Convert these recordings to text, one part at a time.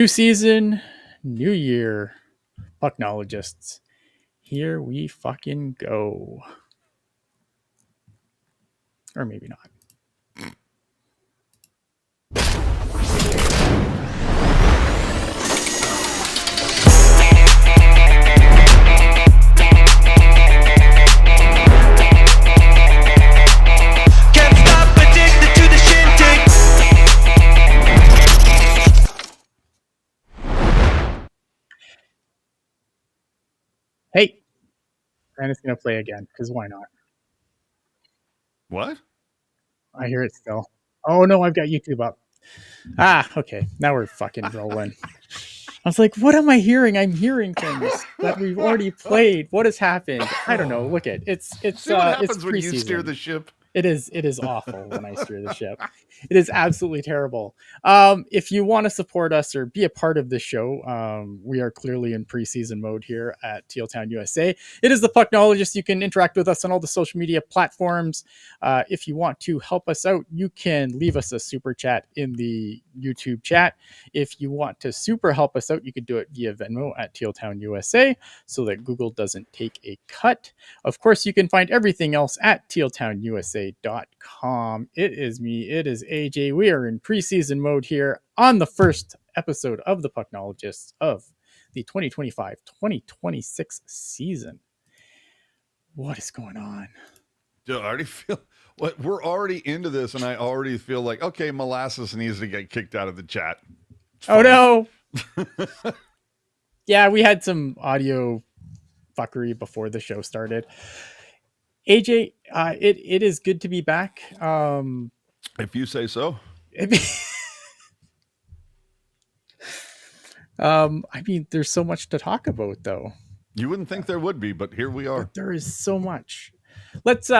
New season, new year, Pucknologists. Here we fucking go. Or maybe not. Can't stop addicted to the shindig. Hey, and it's going to play again, because why not? What? I hear it still. Oh no, I've got YouTube up. Okay. Now we're fucking rolling. I was like, what am I hearing? I'm hearing things that we've already played. What has happened? I don't know. Look at it's See what happens it's when you preseason. steer the ship? It is awful when I steer the ship. It is absolutely terrible. If you want to support us or be a part of the show, we are clearly in preseason mode here at Teal USA. It is the Pucknologists. You can interact with us on all the social media platforms. If you want to help us out, you can leave us a super chat in the YouTube chat. If you want to super help us out, you can do it via Venmo at Teal USA so that Google doesn't take a cut. Of course, you can find everything else at tealtownusa.com. It is me. It is AJ. We are in preseason mode here on the first episode of the Pucknologists of the 2025-2026 season. What is going on? I already feel what we're already into this, and I already feel like, okay, Molasses needs to get kicked out of the chat. Oh no. Yeah, we had some audio fuckery before the show started. AJ, it is good to be back. If you say so. I mean, there's so much to talk about, though. You wouldn't think there would be, but here we are. But there is so much. Let's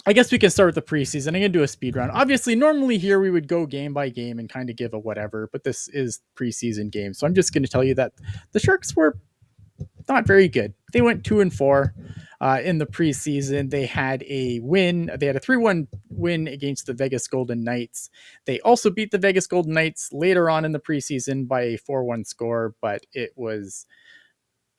I guess we can start with the preseason. I'm gonna do a speed run. Obviously, normally here we would go game by game and kind of give a whatever, but this is preseason game, so I'm just gonna tell you that the Sharks were not very good. They went 2-4 in the preseason. They had a win. They had a 3-1 win against the Vegas Golden Knights. They also beat the Vegas Golden Knights later on in the preseason by a 4-1 score, but it was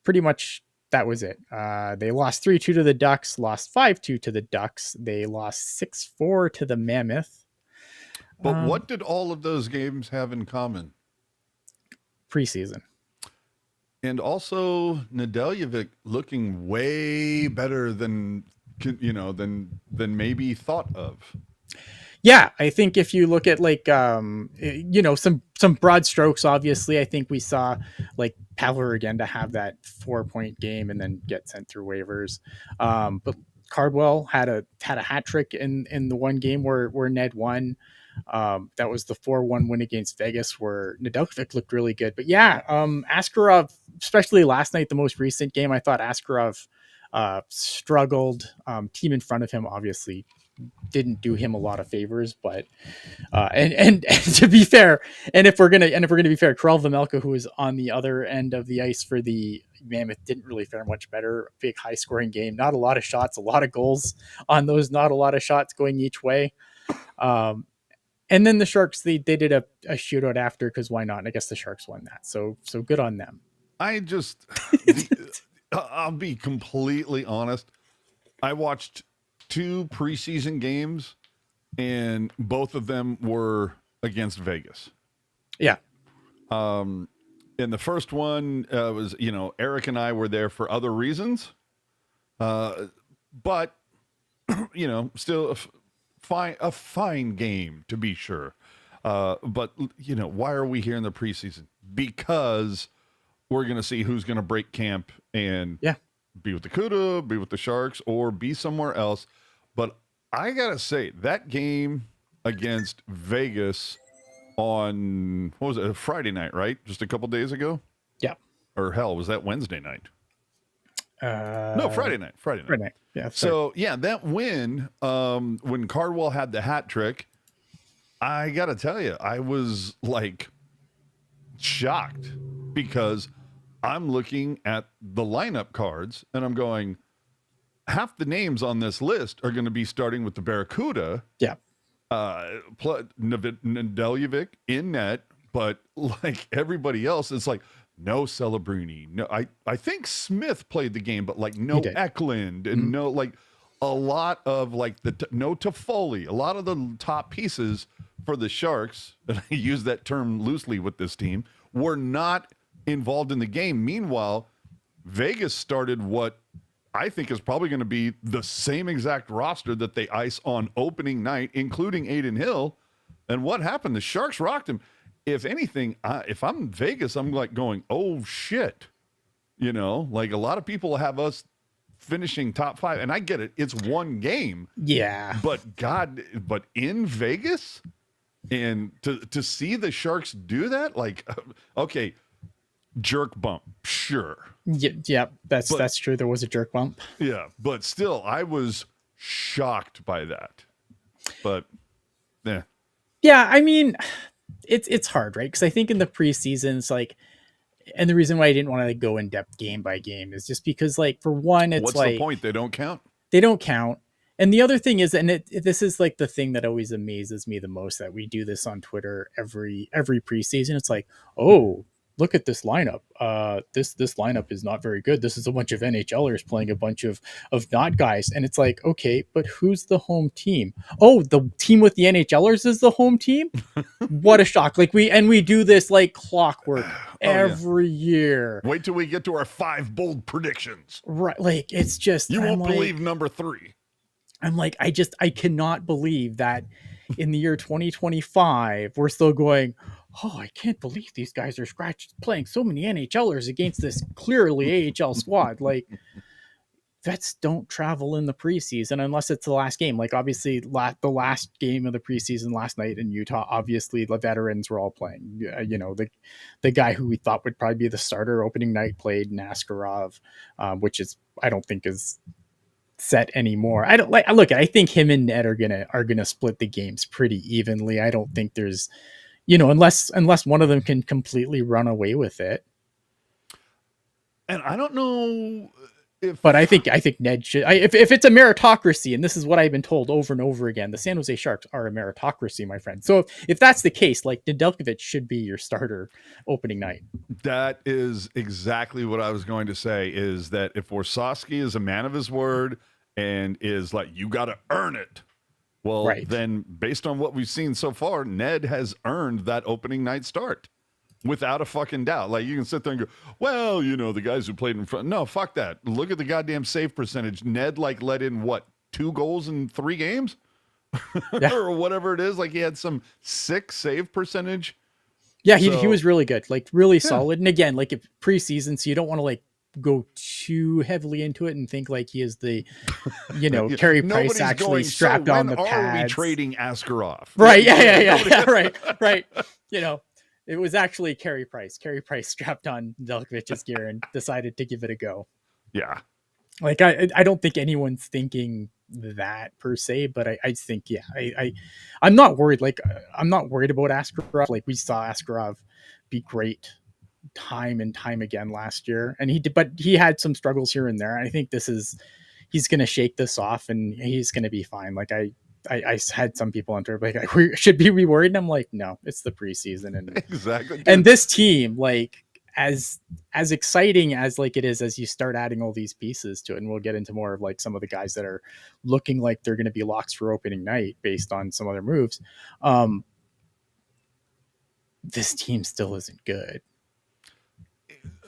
pretty much that was it. They lost 3-2 to the Ducks, lost 5-2 to the Ducks. They lost 6-4 to the Mammoth. But what did all of those games have in common? Preseason. And also Nedeljevic looking way better than maybe thought of. Yeah, I think if you look at like some broad strokes, obviously, I think we saw like Paller again to have that 4-point game and then get sent through waivers. But Cardwell had a hat trick in the one game where Ned won. That was the 4-1 win against Vegas where Nedeljkovic looked really good. But yeah, Askarov, especially last night, the most recent game, I thought Askarov struggled. Team in front of him obviously didn't do him a lot of favors, but and to be fair, and if we're gonna be fair, Karel Vejmelka, who was on the other end of the ice for the Mammoth, didn't really fare much better. Big high scoring game, not a lot of shots, a lot of goals on those, not a lot of shots going each way. And then the Sharks, they did a shootout after, because why not? And I guess the Sharks won that, so good on them. I'll be completely honest. I watched 2 preseason games, and both of them were against Vegas. Yeah. In the first one was, Eric and I were there for other reasons, but still a fine game to be sure. But why are we here in the preseason? Because we're going to see who's going to break camp and be with the Cuda, be with the Sharks, or be somewhere else. But I got to say, that game against Vegas on, what was it, Friday night, right? Just a couple days ago? Yeah. Or hell, was that Wednesday night? No, Friday night. Friday night. Yeah. So, yeah, that win, when Cardwell had the hat trick, I got to tell you, I was like shocked because I'm looking at the lineup cards and I'm going, half the names on this list are going to be starting with the Barracuda. Yeah. Nedeljevic in net, but like everybody else, it's like no Celebrini. No, I think Smith played the game, but like no Eklund and no like a lot of like no Toffoli. A lot of the top pieces for the Sharks, and I use that term loosely with this team, were not involved in the game. Meanwhile, Vegas started what I think is probably going to be the same exact roster that they ice on opening night, including Aiden Hill. And what happened? The Sharks rocked him. If anything, if I'm Vegas, I'm like going, oh shit. You know, like a lot of people have us finishing top 5, and I get it. It's one game. Yeah. But in Vegas, and to see the Sharks do that, like, okay, jerk bump, sure. Yeah, that's true. There was a jerk bump. Yeah, but still, I was shocked by that. But, yeah. Yeah, I mean, it's hard, right? Because I think in the preseason, it's like, and the reason why I didn't want to like go in depth game by game is just because, like, for one, it's what's like the point? They don't count. They don't count. And the other thing is, and this is like the thing that always amazes me the most, that we do this on Twitter every preseason. It's like, oh, look at this lineup. This lineup is not very good. This is a bunch of NHLers playing a bunch of not guys. And it's like, okay, but who's the home team? Oh, the team with the NHLers is the home team? What a shock. Like we do this like clockwork every year. Wait till we get to our 5 bold predictions. Right. Like it's just, you won't believe number 3. I'm like, I cannot believe that in the year 2025, we're still going, oh, I can't believe these guys are playing so many NHLers against this clearly AHL squad. Like, vets don't travel in the preseason unless it's the last game. Like, obviously, the last game of the preseason last night in Utah, obviously, the veterans were all playing. You know, the guy who we thought would probably be the starter opening night played Naskarov, which is, I don't think is set anymore. I think him and Ned are gonna split the games pretty evenly. I don't think there's, you know, unless one of them can completely run away with it. And I don't know but I think Ned should. If it's a meritocracy, and this is what I've been told over and over again, the San Jose Sharks are a meritocracy, my friend. So if that's the case, like Nedeljkovic should be your starter opening night. That is exactly what I was going to say, is that if Warsawski is a man of his word and is like, you got to earn it. Well, then based on what we've seen so far, Ned has earned that opening night start without a fucking doubt. Like, you can sit there and go, well, you know, the guys who played in front. No, fuck that. Look at the goddamn save percentage. Ned, like, let in, what, 2 goals in 3 games? Or whatever it is. Like, he had some 6 save percentage. Yeah, he was really good. Like, really solid. And again, like, if preseason, so you don't want to, like, go too heavily into it and think like he is the, you know, Carey Price actually strapped on the pads. Are we trading Askarov? Right. Yeah. Right. You know, it was actually Carey Price. Carey Price strapped on Nedeljkovic's gear and decided to give it a go. Yeah. Like, I don't think anyone's thinking that per se, but I think, I'm not worried. Like, I'm not worried about Askarov. Like, we saw Askarov be great time and time again last year, and he had some struggles here and there. I think he's going to shake this off and he's going to be fine. Like I had some people on Twitter like, should we worried? And I'm like, no, it's the preseason. And exactly. And this team, like, as exciting as like it is, as you start adding all these pieces to it, and we'll get into more of like some of the guys that are looking like they're going to be locks for opening night based on some other moves. This team still isn't good.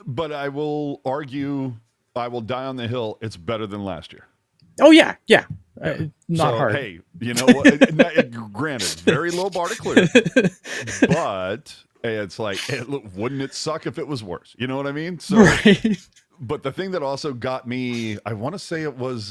But I will argue, I will die on the hill, it's better than last year. Oh, yeah. Not hard. Hey, you know what? Granted, very low bar to clear. But it's like, wouldn't it suck if it was worse? You know what I mean? So, but the thing that also got me, I want to say it was,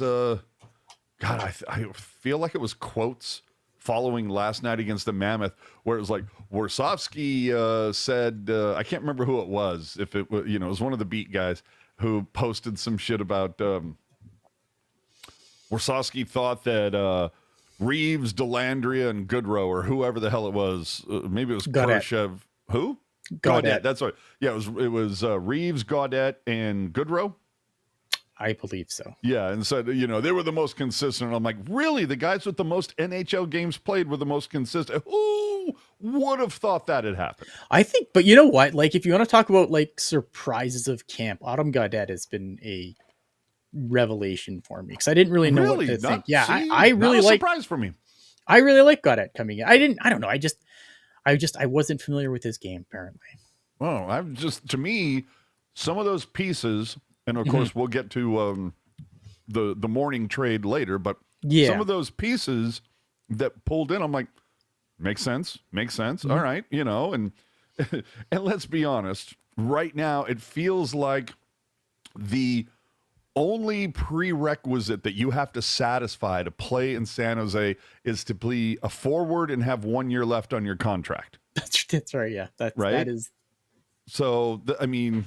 I feel like it was quotes following last night against the Mammoth, where it was like Warsawski said, I can't remember who it was. If it was, you know, it was one of the beat guys who posted some shit about Warsawski thought that Reeves, Delandria, and Goodrow, or whoever the hell it was, maybe it was Khrushchev. Who? Gaudette. That's right. Yeah, it was Reeves, Gaudette, and Goodrow. I believe so. Yeah, and said, you know, they were the most consistent. And I'm like, really? The guys with the most NHL games played were the most consistent? Ooh, Who would have thought that had happened? I think, but you know what? Like, if you want to talk about like surprises of camp, Autumn Gaudette has been a revelation for me because I didn't really know what Really? to think. Not Yeah, see, I not really a like surprise for me. Gaudette coming in. I don't know. I wasn't familiar with his game apparently. Oh, I'm just, to me, some of those pieces, and of Mhm. course we'll get to the morning trade later, but Yeah. some of those pieces that pulled in, I'm like, makes sense. Mhm. All right, and and let's be honest, right now it feels like the only prerequisite that you have to satisfy to play in San Jose is to be a forward and have 1 year left on your contract, That's right. Yeah, that right? is So, I mean,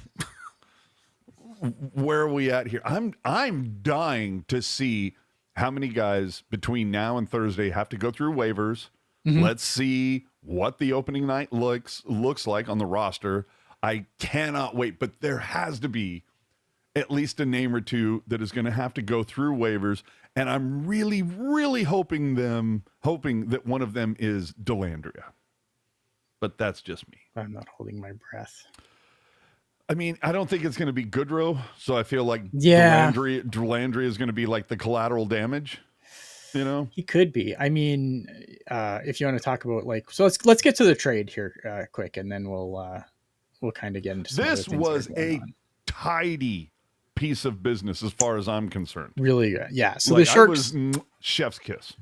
where are we at here? I'm dying to see how many guys between now and Thursday have to go through waivers. Mhm. Let's see what the opening night looks like on the roster. I cannot wait, but there has to be at least a name or two that is going to have to go through waivers, and I'm really, really hoping that one of them is Delandria. But that's just me. I'm not holding my breath. I mean, I don't think it's going to be Goodrow, so I feel like Yeah. Delandria is going to be like the collateral damage. He could be. I mean, if you want to talk about like, so let's get to the trade here quick, and then we'll kind of get into some other This things that was are going a on. tidy piece of business as far as I'm concerned. Really good. Yeah. So Like, the Sharks. chef's kiss.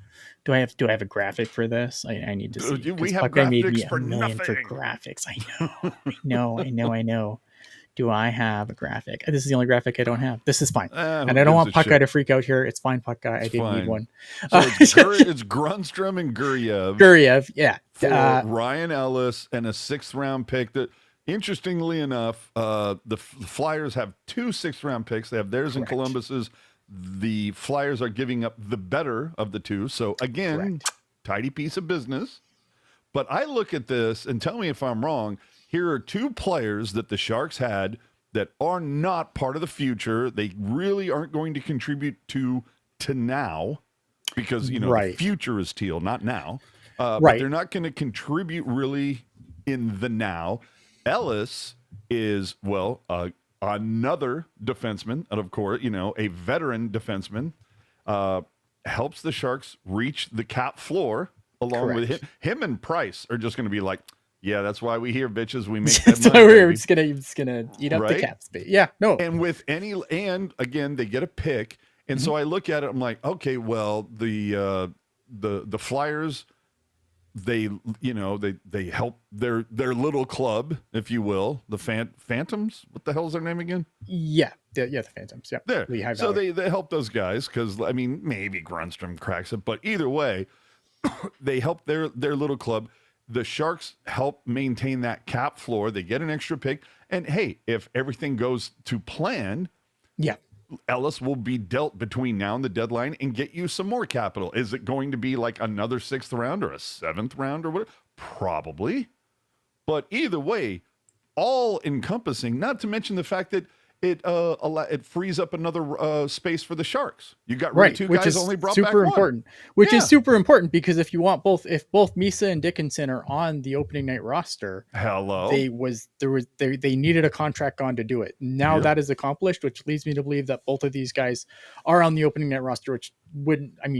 Do I have a graphic for this? I need to see. We 'Cause have Puckeye made me graphics for a million for nothing. graphics. I know. Do I have a graphic? This is the only graphic I don't have. This is fine. And I don't want Puckeye to freak out here. It's fine, Puckeye. I didn't need one. So it's Grunstrom and Guryev. Guryev, yeah. For Ryan Ellis and a 6th round pick that, interestingly enough, the Flyers have 2 6th round picks. They have theirs and Columbus's. The Flyers are giving up the better of the 2. So again, tidy piece of business. But I look at this and tell me if I'm wrong. Here are 2 players that the Sharks had that are not part of the future. They really aren't going to contribute to now because, the future is Teal, not now. But they're not going to contribute really in the now. Ellis is, another defenseman, and of course, a veteran defenseman, helps the Sharks reach the cap floor along with him. Him and Price are just going to be like, yeah, that's why we here, bitches. We make that money. We're just gonna eat up the cap space. Yeah, no. And again, they get a pick, and so I look at it. I'm like, okay, well, the Flyers, they help their little club, if you will, the Phantoms. What the hell is their name again? Yeah, the Phantoms. Yeah, there. So they help those guys because I mean maybe Grunstrom cracks it, but either way, they help their little club. The Sharks help maintain that cap floor. They get an extra pick. And hey, if everything goes to plan, Ellis will be dealt between now and the deadline and get you some more capital. Is it going to be like another 6th round or a 7th round or what? Probably. But either way, all encompassing, not to mention the fact that it frees up another space for the Sharks. You got rid of 2 guys, only brought back 1. Super important. Which is super important because if both Misa and Dickinson are on the opening night roster, they needed a contract gone to do it. Now that is accomplished, which leads me to believe that both of these guys are on the opening night roster, which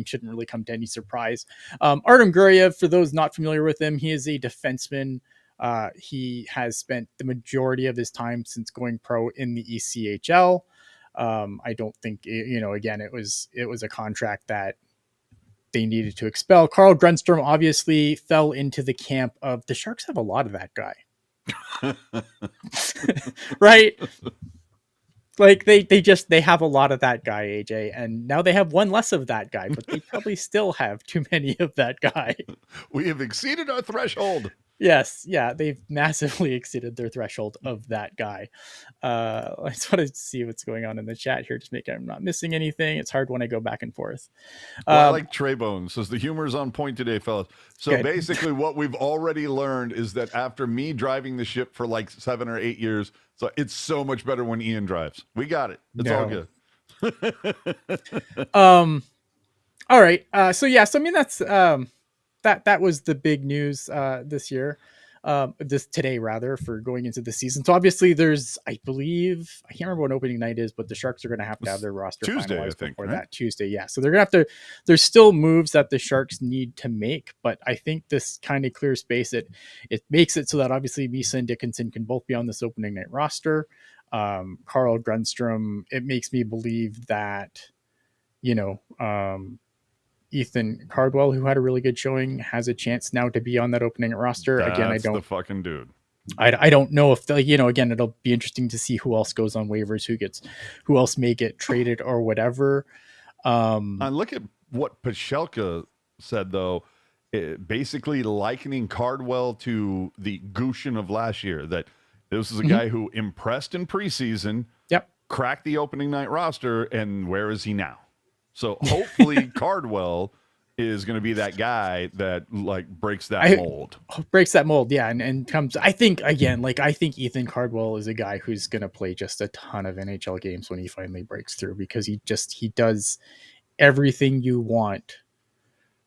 shouldn't really come to any surprise. Artem Guryev, for those not familiar with him, he is a defenseman. He has spent the majority of his time since going pro in the ECHL. I don't think, again, it was a contract that they needed to expel. Carl Grunstrom obviously fell into the camp of the Sharks have a lot of that guy. Right? Like they have a lot of that guy, AJ, and now they have one less of that guy, but they probably still have too many of that guy. We have exceeded our threshold. Yes, yeah, they've massively exceeded their threshold of that guy. I just want to see what's going on in the chat here, just make sure I'm not missing anything. It's hard when I go back and forth. I like Trey Bones says the humor is on point today, fellas. So basically, what we've already learned is that after me driving the ship for like 7 or 8 years, so it's so much better when Ian drives. We got it. It's all good. All right. So I mean that's that was the big news this year, this today rather, for going into the season. So obviously there's, I believe, I can't remember what opening night is, but the Sharks are going to have their roster Tuesday, I finalized think, before right? that Tuesday. Yeah, so they're going to have to. There's still moves that the Sharks need to make, but I think this kind of clears space. It makes it so that obviously Misa and Dickinson can both be on this opening night roster. Carl Grundstrom. It makes me believe that, you know, Ethan Cardwell, who had a really good showing, has a chance now to be on that opening roster. Again, That's the fucking dude. I don't know if again, it'll be interesting to see who else goes on waivers, who else may get traded or whatever. And look at what Pachelka said, though, basically likening Cardwell to the Gushin of last year, that this is a guy who impressed in preseason, Yep. cracked the opening night roster, and where is he now? So hopefully Cardwell is going to be that guy that like breaks that mold. Breaks that mold, yeah, and comes. I think again, I think Ethan Cardwell is a guy who's going to play just a ton of NHL games when he finally breaks through, because he does everything you want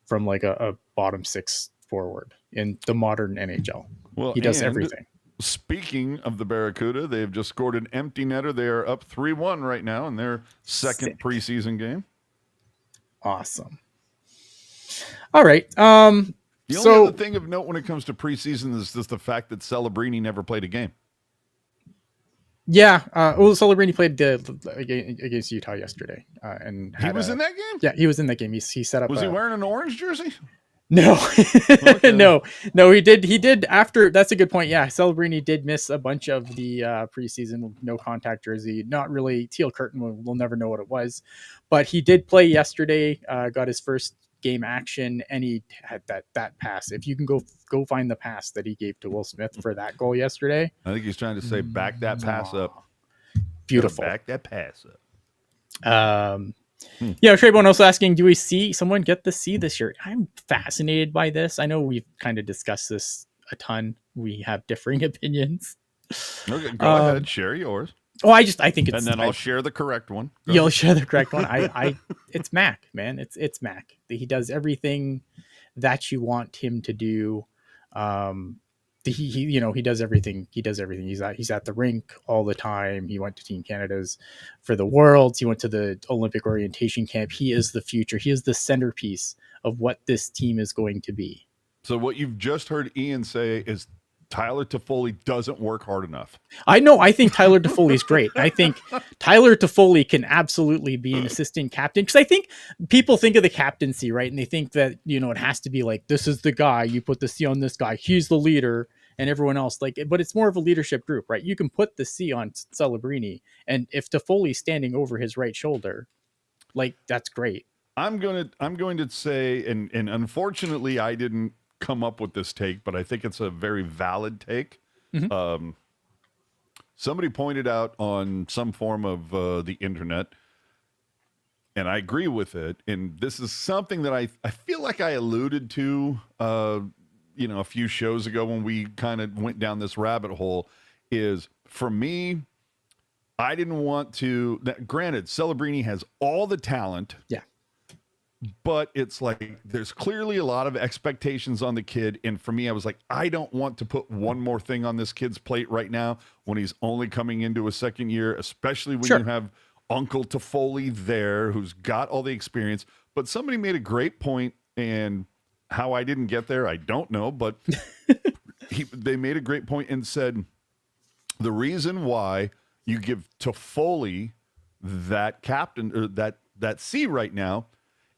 from like a bottom six forward in the modern NHL. Well, he does everything. Speaking of the Barracuda, they've just scored an empty netter. They are up 3-1 right now in their second preseason game. Awesome. All right. The only other thing of note when it comes to preseason is just the fact that Celebrini never played a game. Yeah. Celebrini played against Utah yesterday, and he was in that game. Yeah, he was in that game. He set up. Was he wearing an orange jersey? No, okay. no, he did after. That's a good point. Yeah, Celebrini did miss a bunch of the preseason no contact jersey. Not really. Teal curtain. We'll never know what it was, but he did play yesterday. Got his first game action, and he had that pass. If you can go find the pass that he gave to Will Smith for that goal yesterday. I think he's trying to say back that pass up. Beautiful. Back that pass up. Yeah, Trayvon also asking, do we see someone get the C this year? I'm fascinated by this. I know we've kind of discussed this a ton. We have differing opinions. Okay, go ahead, share yours. Oh, I think it's, and then I'll share the correct one. You'll share the correct one. It's Mac, man. It's Mac. He does everything that you want him to do. He does everything. He's at the rink all the time. He went to Team Canada's for the Worlds. He went to the Olympic orientation camp. He is the future. He is the centerpiece of what this team is going to be. So what you've just heard Ian say is Tyler Toffoli doesn't work hard enough. I know. I think Tyler Toffoli is great. I think Tyler Toffoli can absolutely be an assistant captain, because I think people think of the captaincy, right? And they think that, it has to be like, this is the guy, you put the C on this guy, he's the leader, and everyone else, but it's more of a leadership group, right? You can put the C on Celebrini, and if Toffoli's standing over his right shoulder, that's great. I'm going to say, and unfortunately I didn't come up with this take, but I think it's a very valid take. Mm-hmm. Somebody pointed out on some form of the internet, and I agree with it, and this is something that I feel like I alluded to a few shows ago when we kind of went down this rabbit hole, is for me, I didn't want to, granted, Celebrini has all the talent. Yeah. But it's like there's clearly a lot of expectations on the kid. And for me, I was like, I don't want to put one more thing on this kid's plate right now when he's only coming into a second year, especially when you have Uncle Toffoli there who's got all the experience. But somebody made a great point, and how I didn't get there, I don't know. But they made a great point and said the reason why you give Toffoli that captain or that C right now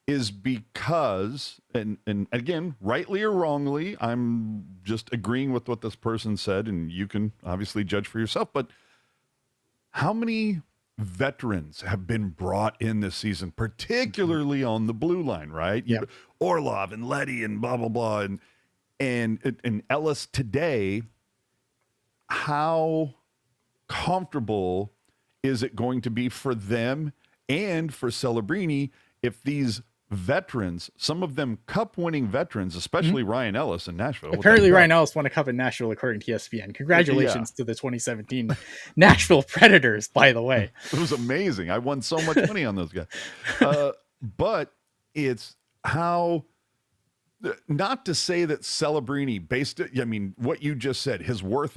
is because, and again, rightly or wrongly, I'm just agreeing with what this person said, and you can obviously judge for yourself, but how many veterans have been brought in this season, particularly on the blue line, right? Yeah. Orlov and Letty and blah, blah, blah, and Ellis today. How comfortable is it going to be for them and for Celebrini if these veterans, some of them cup-winning veterans, especially Ryan Ellis in Nashville. Apparently Ryan Ellis won a cup in Nashville, according to ESPN. Congratulations to the 2017 Nashville Predators, by the way. It was amazing. I won so much money on those guys. But it's how not to say that Celebrini based it. I mean, what you just said, his work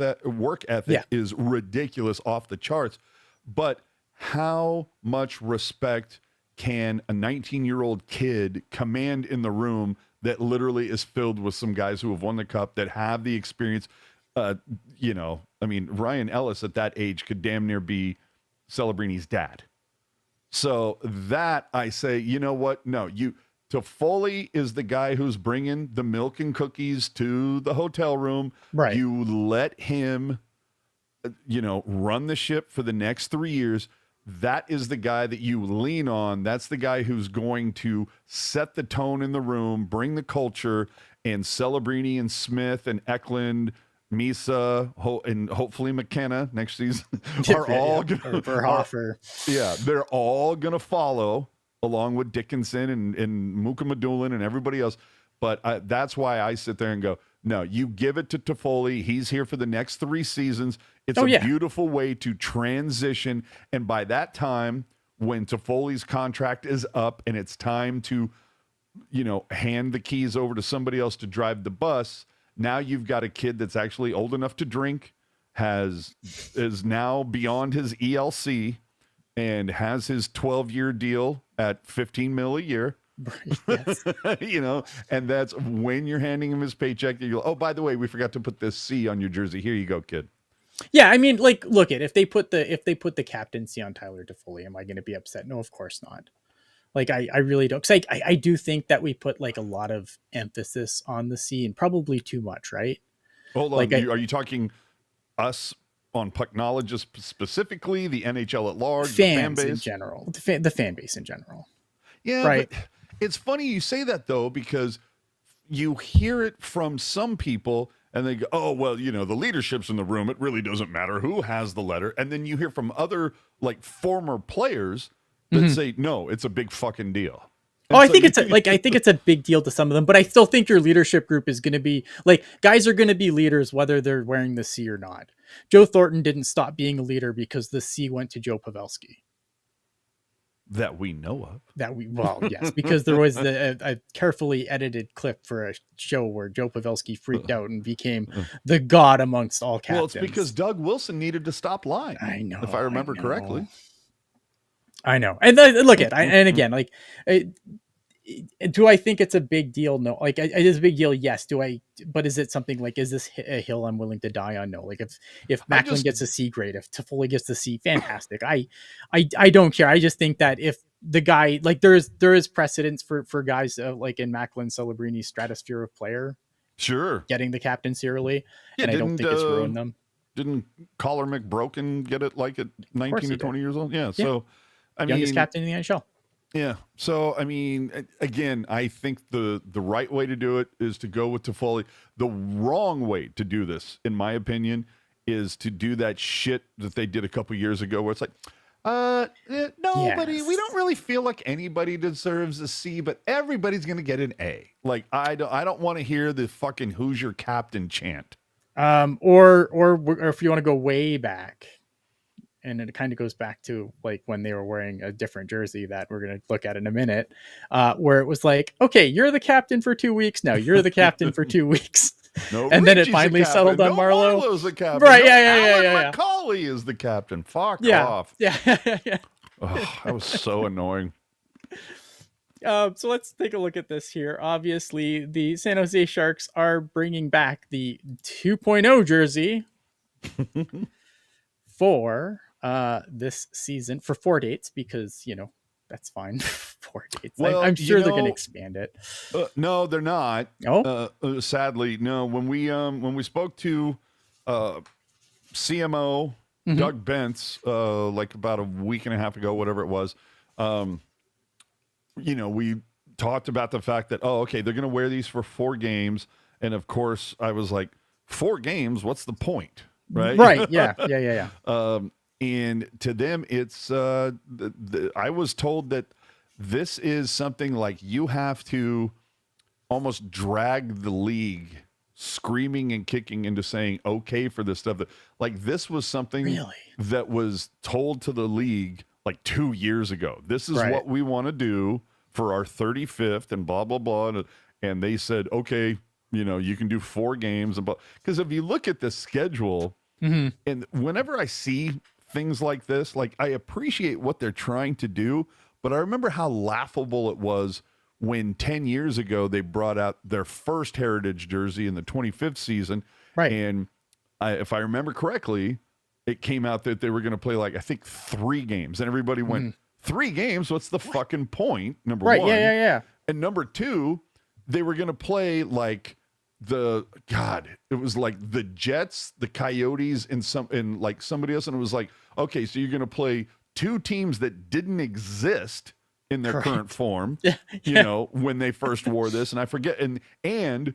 ethic is ridiculous, off the charts. But how much respect can a 19-year-old kid command in the room that literally is filled with some guys who have won the cup, that have the experience? You know, I mean, Ryan Ellis at that age could damn near be Celebrini's dad. So that, I say, you know what? No, Toffoli is the guy who's bringing the milk and cookies to the hotel room. Right. You let him, run the ship for the next 3 years. That is the guy that you lean on. That's the guy who's going to set the tone in the room, bring the culture, and Celebrini and Smith and Eklund, Misa, and hopefully McKenna next season are all going to, they're all going to follow, along with Dickinson and Muka Madulin and everybody else. But that's why I sit there and go, no, you give it to Toffoli. He's here for the next 3 seasons. It's a beautiful way to transition. And by that time, when Toffoli's contract is up and it's time to, hand the keys over to somebody else to drive the bus, now you've got a kid that's actually old enough to drink, is now beyond his ELC, and has his 12-year deal at $15 million a year. Yes. And that's when you're handing him his paycheck. You go, oh, by the way, we forgot to put this C on your jersey. Here you go, kid. Yeah, I mean, like, look at if they put the captaincy on Tyler Toffoli, am I going to be upset? No, of course not. Like, I really don't. Because I do think that we put like a lot of emphasis on the C, and probably too much, right? Hold on, like, are you talking us on Pucknologists specifically, the NHL at large, the fan base in general, the fan base in general? Yeah, right. But it's funny you say that, though, because you hear it from some people and they go, oh, well, the leadership's in the room. It really doesn't matter who has the letter. And then you hear from other like former players that say, no, it's a big fucking deal. And I think it's a big deal to some of them, but I still think your leadership group is going to be like, guys are going to be leaders whether they're wearing the C or not. Joe Thornton didn't stop being a leader because the C went to Joe Pavelski. That we know of. Yes, because there was a carefully edited clip for a show where Joe Pavelski freaked out and became the god amongst all captains. Well, it's because Doug Wilson needed to stop lying. I know, if I remember correctly. I know, and look at, and again, like, do I think it's a big deal? No. Like, it is a big deal. Yes. But is it something like, is this a hill I'm willing to die on? No. Like, if Macklin gets a C grade, if Toffoli gets the C, fantastic. I don't care. I just think that if the guy, like, there is precedence for guys like in Macklin, Celebrini's stratosphere of player, sure, getting the captaincy early. Yeah, and I don't think it's ruined them. Didn't Collar McBroken get it like at 19 or 20 years old? Yeah. So, youngest captain in the NHL. Yeah. So, I mean, again, I think the right way to do it is to go with Toffoli. The wrong way to do this, in my opinion, is to do that shit that they did a couple years ago where it's like, nobody, we don't really feel like anybody deserves a C, but everybody's going to get an A. Like, I don't want to hear the fucking who's your captain chant. Or if you want to go way back, and it kind of goes back to like when they were wearing a different jersey that we're going to look at in a minute, where it was like, okay, you're the captain for 2 weeks. Now you're the captain for 2 weeks. No, and then it finally settled on Marlowe. Marlowe's the captain. Right. No, yeah. Macaulay is the captain. Fuck off. Yeah. Oh, that was so annoying. So let's take a look at this here. Obviously, the San Jose Sharks are bringing back the 2.0 jersey for this season for 4 dates, because that's fine. 4 dates. Well, I'm sure they're going to expand it. No, they're not. Sadly, no. When we spoke to CMO Doug Bentz like about a week and a half ago, whatever it was, we talked about the fact that, they're going to wear these for 4 games, and of course I was like, 4 games, what's the point? Right. Yeah. And to them, it's I was told that this is something like you have to almost drag the league screaming and kicking into saying okay for this stuff. That, like, this was something that was told to the league like 2 years ago. This is what we want to do for our 35th and blah, blah, blah. and they said, okay, you can do 4 games. Because if you look at the schedule, Mhm. and whenever I see things like this, like I appreciate what they're trying to do, but I remember how laughable it was when 10 years ago they brought out their first Heritage jersey in the 25th season. Right. And if I remember correctly, it came out that they were going to play like, I think 3 games. And everybody went, 3 games? What's the fucking point? Number Right. one. Yeah. And number 2, they were going to play like it was like the Jets, the Coyotes, and like somebody else. And it was like, okay, so you're going to play 2 teams that didn't exist in their current form, when they first wore this. And I forget. And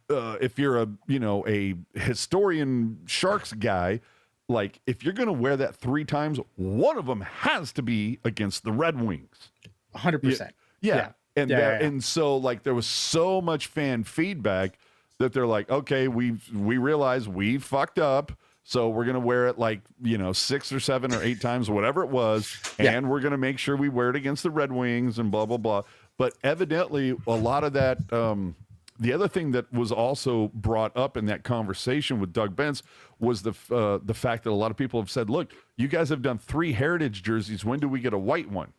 if you're a historian Sharks guy, like if you're going to wear that 3 times, one of them has to be against the Red Wings. 100%. Yeah. And so like there was so much fan feedback that they're like, okay, we realize we fucked up. So we're going to wear it like, 6 or 7 or 8 times, whatever it was. And we're going to make sure we wear it against the Red Wings and blah, blah, blah. But evidently a lot of that, the other thing that was also brought up in that conversation with Doug Bentz was the fact that a lot of people have said, look, you guys have done 3 Heritage jerseys. When do we get a white one?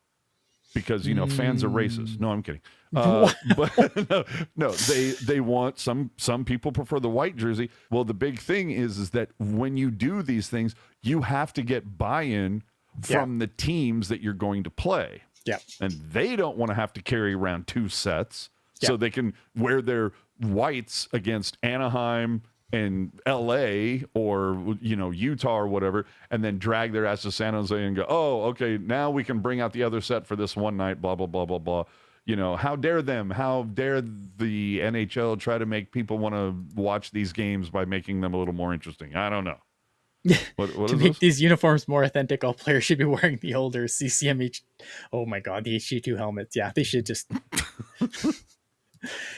Because, fans are racist. No, I'm kidding. But no, they want some people prefer the white jersey. Well, the big thing is that when you do these things, you have to get buy-in from the teams that you're going to play. Yeah. And they don't want to have to carry around 2 sets so they can wear their whites against Anaheim and LA or Utah or whatever, and then drag their ass to San Jose and go, oh, okay, now we can bring out the other set for this one night, blah, blah, blah, blah, blah. How dare them? How dare the NHL try to make people want to watch these games by making them a little more interesting? I don't know. What to make these uniforms more authentic, all players should be wearing the older CCMH. Oh my God, the HG2 helmets. Yeah, they should just.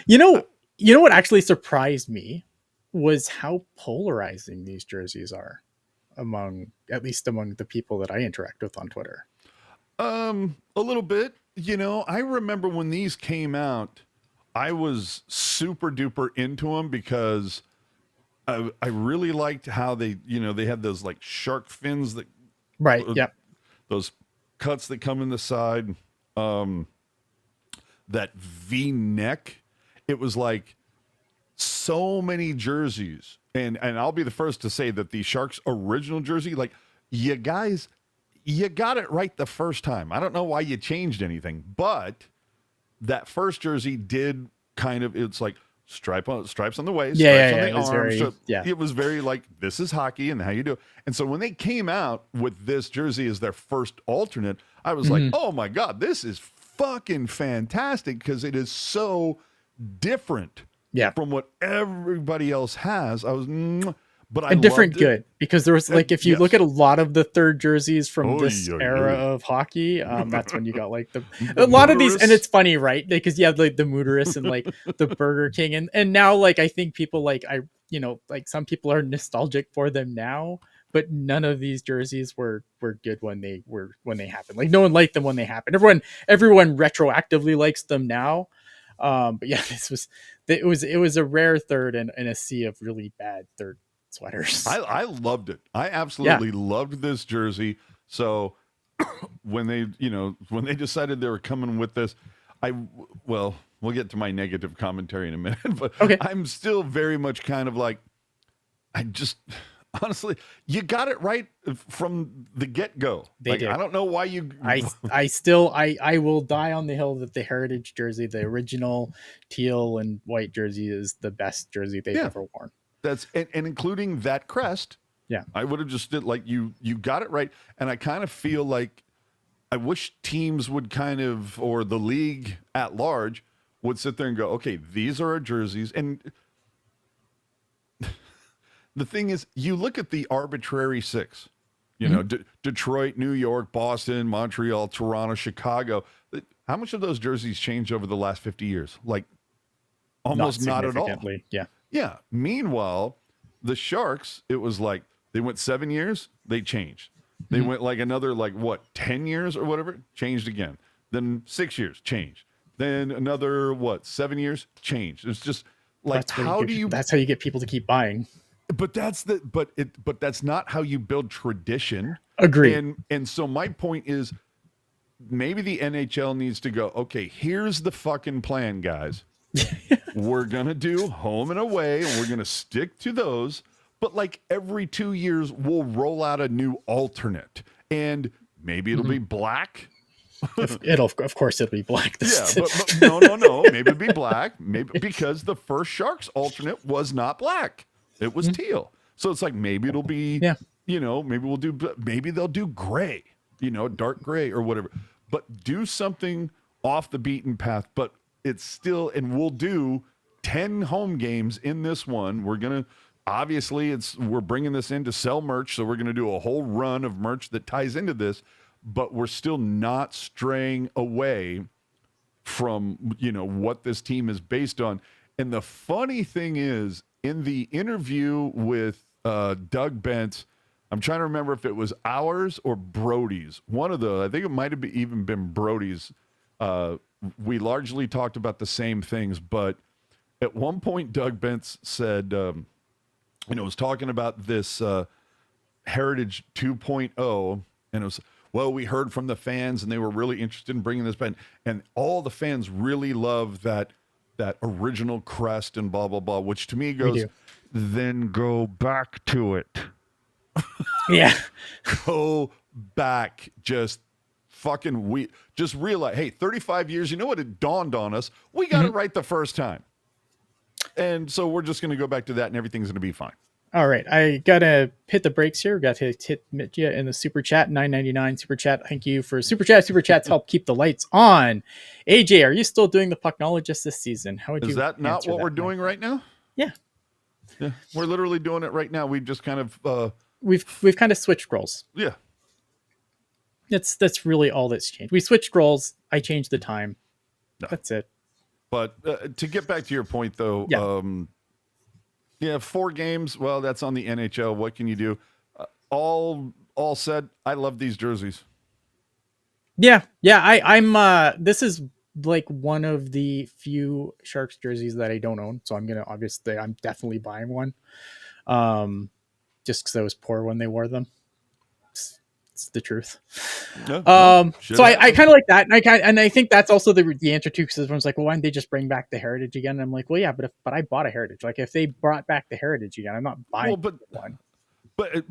You know what actually surprised me was how polarizing these jerseys are at least among the people that I interact with on Twitter. A little bit. I remember when these came out, I was super duper into them because I really liked how they had those like shark fins that right. Yep. Those cuts that come in the side, that V neck. It was like so many jerseys, and I'll be the first to say that the Sharks original jersey, like you guys, you got it right the first time. I don't know why you changed anything, but that first jersey did kind of, it's like stripes on the waist, stripes on the arms. It was very like, this is hockey and how you do it. And so when they came out with this jersey as their first alternate, I was like, oh my God, this is fucking fantastic because it is so different from what everybody else has. But different good, because there was like, if you look at a lot of the third jerseys from this era of hockay, that's when you got like a lot of these, and it's funny, right? Because you have like the Mooterus and like the Burger King, and now like I think people like like some people are nostalgic for them now, but none of these jerseys were good when they happened. Like no one liked them when they happened. Everyone retroactively likes them now. But yeah, it was a rare third and a sea of really bad third sweaters. I loved it. I absolutely loved this jersey. So when they decided they were coming with this, we'll get to my negative commentary in a minute, but I'm still very much kind of like, honestly, you got it right from the get-go. Did. I don't know why you. I will die on the hill that the Heritage jersey, the original teal and white jersey, is the best jersey they've ever worn. That's and including that crest. Yeah, I would have just did like you got it right, and I kind of feel like I wish teams would or the league at large would sit there and go, okay, these are our jerseys, and. The thing is, you look at the arbitrary 6, Detroit, New York, Boston, Montreal, Toronto, Chicago. How much of those jerseys changed over the last 50 years? Like almost not at all. Yeah. Yeah. Meanwhile, the Sharks, it was like they went 7 years, they changed. They went like another 10 years or whatever, changed again. Then 6 years, changed. Then another 7 years? Change. It's just like That's how you get people to keep buying. but that's not how you build tradition. Agree. And so my point is maybe the NHL needs to go, okay, here's the fucking plan, guys. We're going to do home and away, and we're going to stick to those. But like every 2 years, we'll roll out a new alternate. And maybe it'll be black. Of course, it'll be black. But no. Maybe it'll be black. Maybe because the first Sharks alternate was not black. It was teal. So it's like maybe it'll be, maybe they'll do gray, dark gray or whatever. But do something off the beaten path. But it's still, and we'll do 10 home games in this one. We're going to, obviously, we're bringing this in to sell merch. So we're going to do a whole run of merch that ties into this. But we're still not straying away from, what this team is based on. And the funny thing is, in the interview with Doug Bent, I'm trying to remember if it was ours or Brody's. One of the, I think it might have even been Brody's. We largely talked about the same things, but at one point, Doug Bent said, was talking about this Heritage 2.0, and it was, well, we heard from the fans, and they were really interested in bringing this back, and all the fans really love that original crest and blah, blah, blah, which to me goes, then go back to it. Yeah. Go back. Just fucking, just realize, hey, 35 years, you know what? It dawned on us. We got it right the first time. And so we're just going to go back to that, and everything's going to be fine. All right, I gotta hit the brakes here. Got to hit Mitya in the super chat, $9.99 super chat. Thank you for super chat. Super chats help keep the lights on. AJ, are you still doing the Pucknologists this season? How would you? Is that not what we're doing right now? Yeah, we're literally doing it right now. We just kind of we've kind of switched roles. Yeah, that's really all that's changed. We switched roles. I changed the time. No. That's it. But to get back to your point, though. Yeah, 4 games. Well, that's on the NHL. What can you do? All said, I love these jerseys. Yeah. I'm. This is like one of the few Sharks jerseys that I don't own, so I'm definitely buying one. Just because I was poor when they wore them. It's the truth. So I kind of like that, and I think that's also the answer too, because everyone's like, well, why didn't they just bring back the Heritage again? And I'm like, well, yeah, but I bought a Heritage. Like, if they brought back the Heritage again, I'm not buying one. But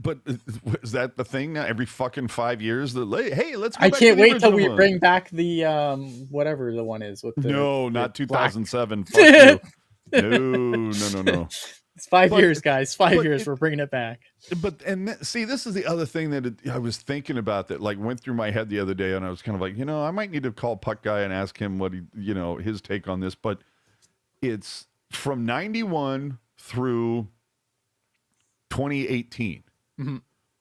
is that the thing now? Every fucking 5 years, hey, let's go I back can't to the wait till we one. bring back the whatever the one is with the not 2007. Fuck you. No. It's 5 years, guys. 5 years. We're bringing it back. See, this is the other thing that I was thinking about that like went through my head the other day, and I was kind of like, I might need to call Puck Guy and ask him what his take on this. But it's from 91 through 2018,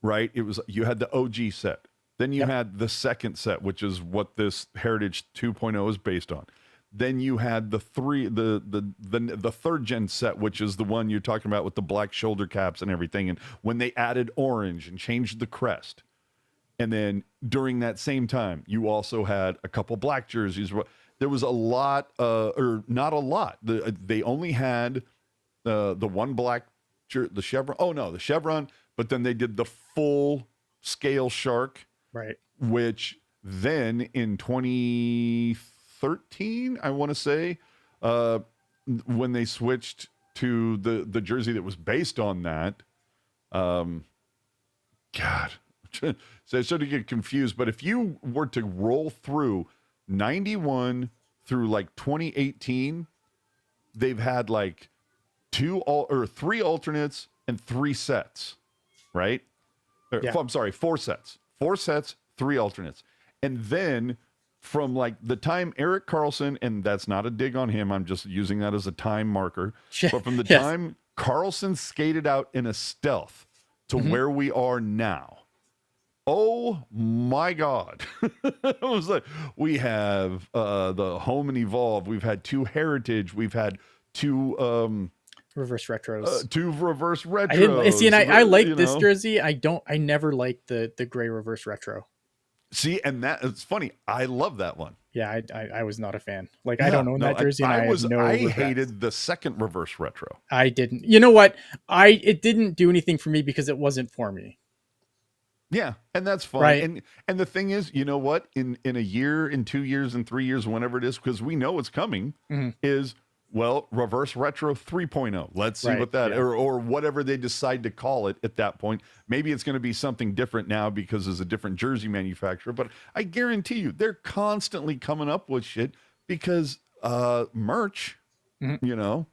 right? It was, you had the OG set, then you had the second set, which is what this Heritage 2.0 is based on. Then you had the third gen set, which is the one you're talking about with the black shoulder caps and everything. And when they added orange and changed the crest. And then during that same time, you also had a couple black jerseys. There was a lot, or not a lot. They only had the one black, the chevron. Oh no, the chevron. But then they did the full scale Shark, right? Which then in 2013, I want to say, when they switched to the jersey that was based on that. God, so to get confused, but if you were to roll through 91 through like 2018, they've had like 3 alternates and 3 sets, right? I'm sorry, 4 sets. 4 sets, 3 alternates. And then from like the time Erik Karlsson, and that's not a dig on him, I'm just using that as a time marker, but from the time Karlsson skated out in a stealth to where we are now, oh my God. It was like, we have the Home and Evolve, we've had 2 Heritage, we've had 2 reverse retros. 2 reverse retros. I like this jersey. I never liked the gray reverse retro. See, and that it's funny. I love that one. Yeah, I was not a fan. Like, I Yeah, don't own no, that jersey, and I have no I regrets. hated the second reverse retro. I didn't. You know what? It didn't do anything for me because it wasn't for me. Yeah, and that's fine. Right. And the thing is, you know what? In a year, in 2 years, in 3 years, whenever it is, because we know it's coming, Mhm. is well, reverse retro 3.0. Let's see Right, what that yeah. or whatever they decide to call it at that point. Maybe it's going to be something different now because it's a different jersey manufacturer, but I guarantee you they're constantly coming up with shit because merch, Mhm. you know.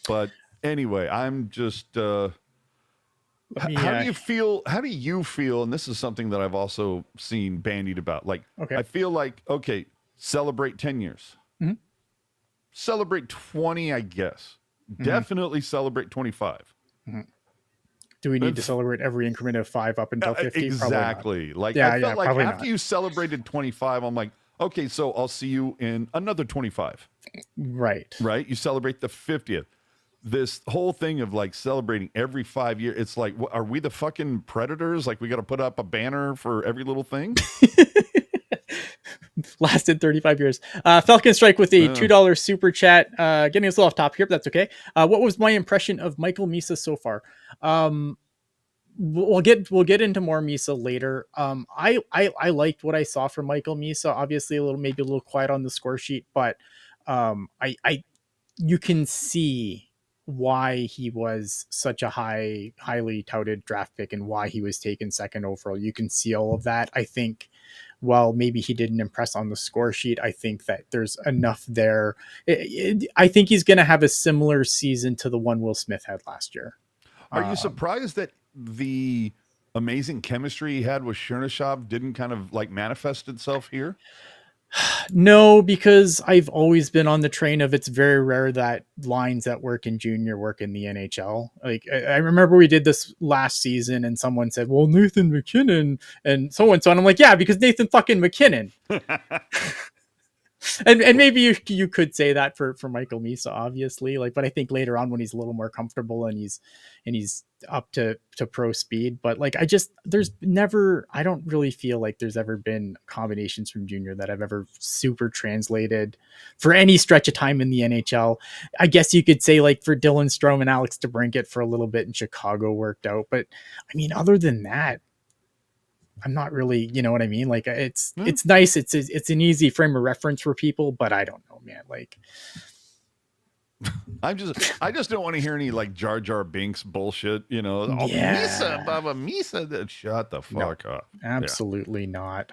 But anyway, I'm just Let me. how do you feel? How do you feel? And this is something that I've also seen bandied about. Like, Okay. I feel like, okay, celebrate 10 years, Mhm. celebrate 20, I guess. Mhm. Definitely celebrate 25. Do we need to That's- celebrate every increment of 5 up until 50? Exactly. Like, Yeah, I felt like probably after not. you celebrated 25, I'm like, okay, so I'll see you in another 25, Right. right? You celebrate the 50th. This whole thing of like celebrating every 5 years, it's like, are we the fucking predators? Like, we got to put up a banner for every little thing? Lasted 35 years. Falcon Strike with a $2 super chat. Getting us a little off topic here, but that's okay. What was my impression of Michael Misa so far? We'll get into more Misa later. I liked what I saw from Michael Misa. Obviously, maybe a little quiet on the score sheet, but I you can see why he was such a highly touted draft pick and why he was taken second overall. You can see all of that. I think, well, maybe he didn't impress on the score sheet. I think that there's enough there. I think he's going to have a similar season to the one Will Smith had last year. Are you surprised that the amazing chemistry he had with Chernyshov didn't kind of like manifest itself here? No, because I've always been on the train of it's very rare that lines that work in junior work in the NHL. Like, I remember we did this last season and someone said, well, Nathan McKinnon and so and so. And I'm like, yeah, because Nathan fucking McKinnon. And maybe you could say that for Michael Misa, obviously, like, but I think later on when he's a little more comfortable and he's up to pro speed, but like, I don't really feel like there's ever been combinations from junior that I've ever super translated for any stretch of time in the NHL. I guess you could say like for Dylan Strome and Alex DeBrincat for a little bit in Chicago worked out, but I mean, other than that, I'm not really, you know what I mean? Like, it's nice. It's an easy frame of reference for people, but I don't know, man. Like, I just don't want to hear any like Jar Jar Binks bullshit, you know. Oh, yeah. Misa, Baba Misa, shut the fuck up. Absolutely not.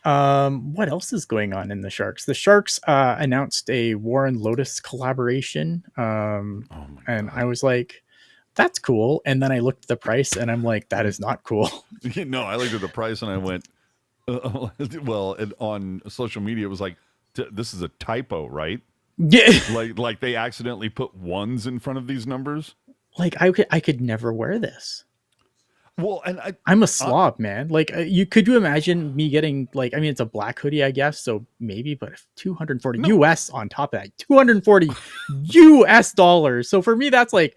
What else is going on in the Sharks? The Sharks announced a Warren Lotus collaboration. And God. I was like, that's cool. And then I looked at the price and I'm like, that is not cool. No, I looked at the price and I went, well, on social media, it was like, this is a typo, right? Yeah. Like they accidentally put ones in front of these numbers. Like, I could never wear this. Well, and I'm a slob, man. Like, could you imagine me getting, like, I mean, it's a black hoodie, I guess, so maybe, but 240 US on top of that, 240 US dollars. So for me, that's like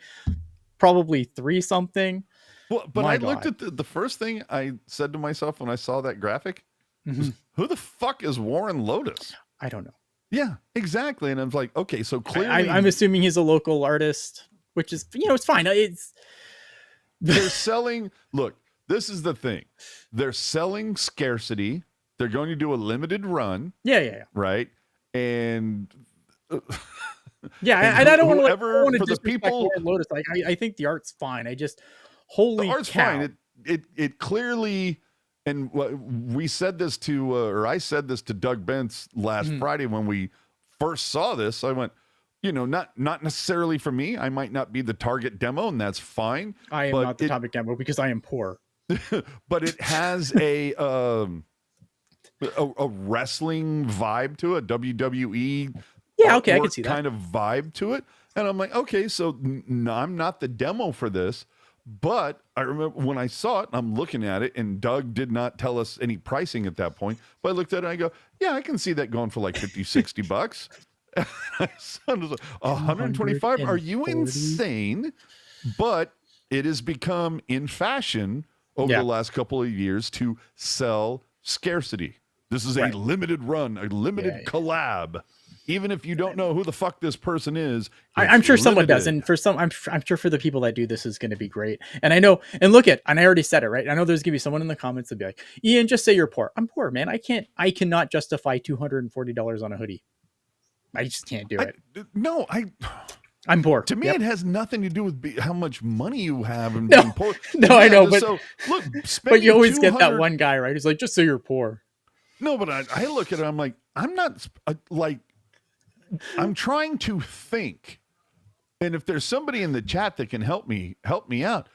probably 3 something. Well, but My I looked God. at the first thing I said to myself when I saw that graphic was, Mhm. who the fuck is Warren Lotus? I don't know. Yeah, exactly. And I was like, okay, so clearly I'm assuming he's a local artist, which is, it's fine. they're selling. Look, this is the thing. They're selling scarcity. They're going to do a limited run. Yeah. Right. And Yeah, and I don't want whoever to for the people, Lotus. Like, I think the art's fine. I just, holy the art's cow. fine. It clearly, and we said this to, or I said this to Doug Bentz last Friday when we first saw this. I went, not necessarily for me. I might not be the target demo, and that's fine. I am but not the topic demo because I am poor. But it has a wrestling vibe to it, WWE. Yeah, okay, I can see that. Kind of vibe to it. And I'm like, okay, so I'm not the demo for this. But I remember when I saw it, I'm looking at it, and Doug did not tell us any pricing at that point. But I looked at it and I go, yeah, I can see that going for like 50, 60 bucks. I was like, 125? Are you insane? But it has become in fashion over the last couple of years to sell scarcity. This is a Right. limited run, a limited Yeah. collab. Even if you don't know who the fuck this person is, I'm it's sure someone does, limited. and for some, I'm sure for the people that do, this is going to be great. And I know, and look at, and I already said it, right? I know there's going to be someone in the comments that'll be like, "Ian, just say you're poor." I'm poor, man. I cannot justify $240 on a hoodie. I just can't do it. No, I'm poor. to me, Yep. it has nothing to do with how much money you have and No, being poor. no, Yeah, I know, just but look, but spending you always get that 200 one guy, right? Who's like, "Just say you're poor." No, but I look at it, I'm like, I'm not like, I'm trying to think. And if there's somebody in the chat that can help me out,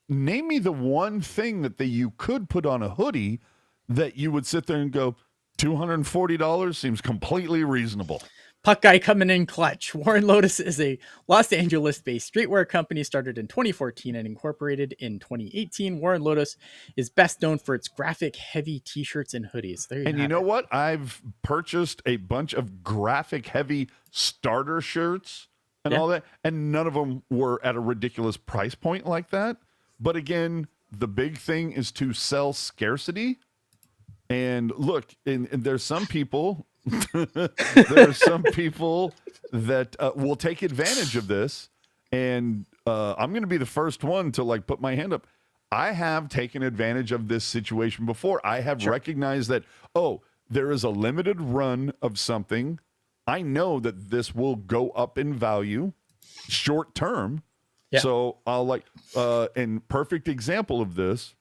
name me the one thing that you could put on a hoodie that you would sit there and go, $240 seems completely reasonable. Puck guy coming in clutch. Warren Lotus is a Los Angeles-based streetwear company started in 2014 and incorporated in 2018. Warren Lotus is best known for its graphic heavy t-shirts and hoodies. There you And have you know it. what? I've purchased a bunch of graphic heavy starter shirts and all that, and none of them were at a ridiculous price point like that. But again, the big thing is to sell scarcity. And look, and there's some people, there are some people that will take advantage of this. And I'm going to be the first one to like put my hand up. I have taken advantage of this situation before. I have recognized that, oh, there is a limited run of something. I know that this will go up in value short term. Yeah. So I'll like, and perfect example of this,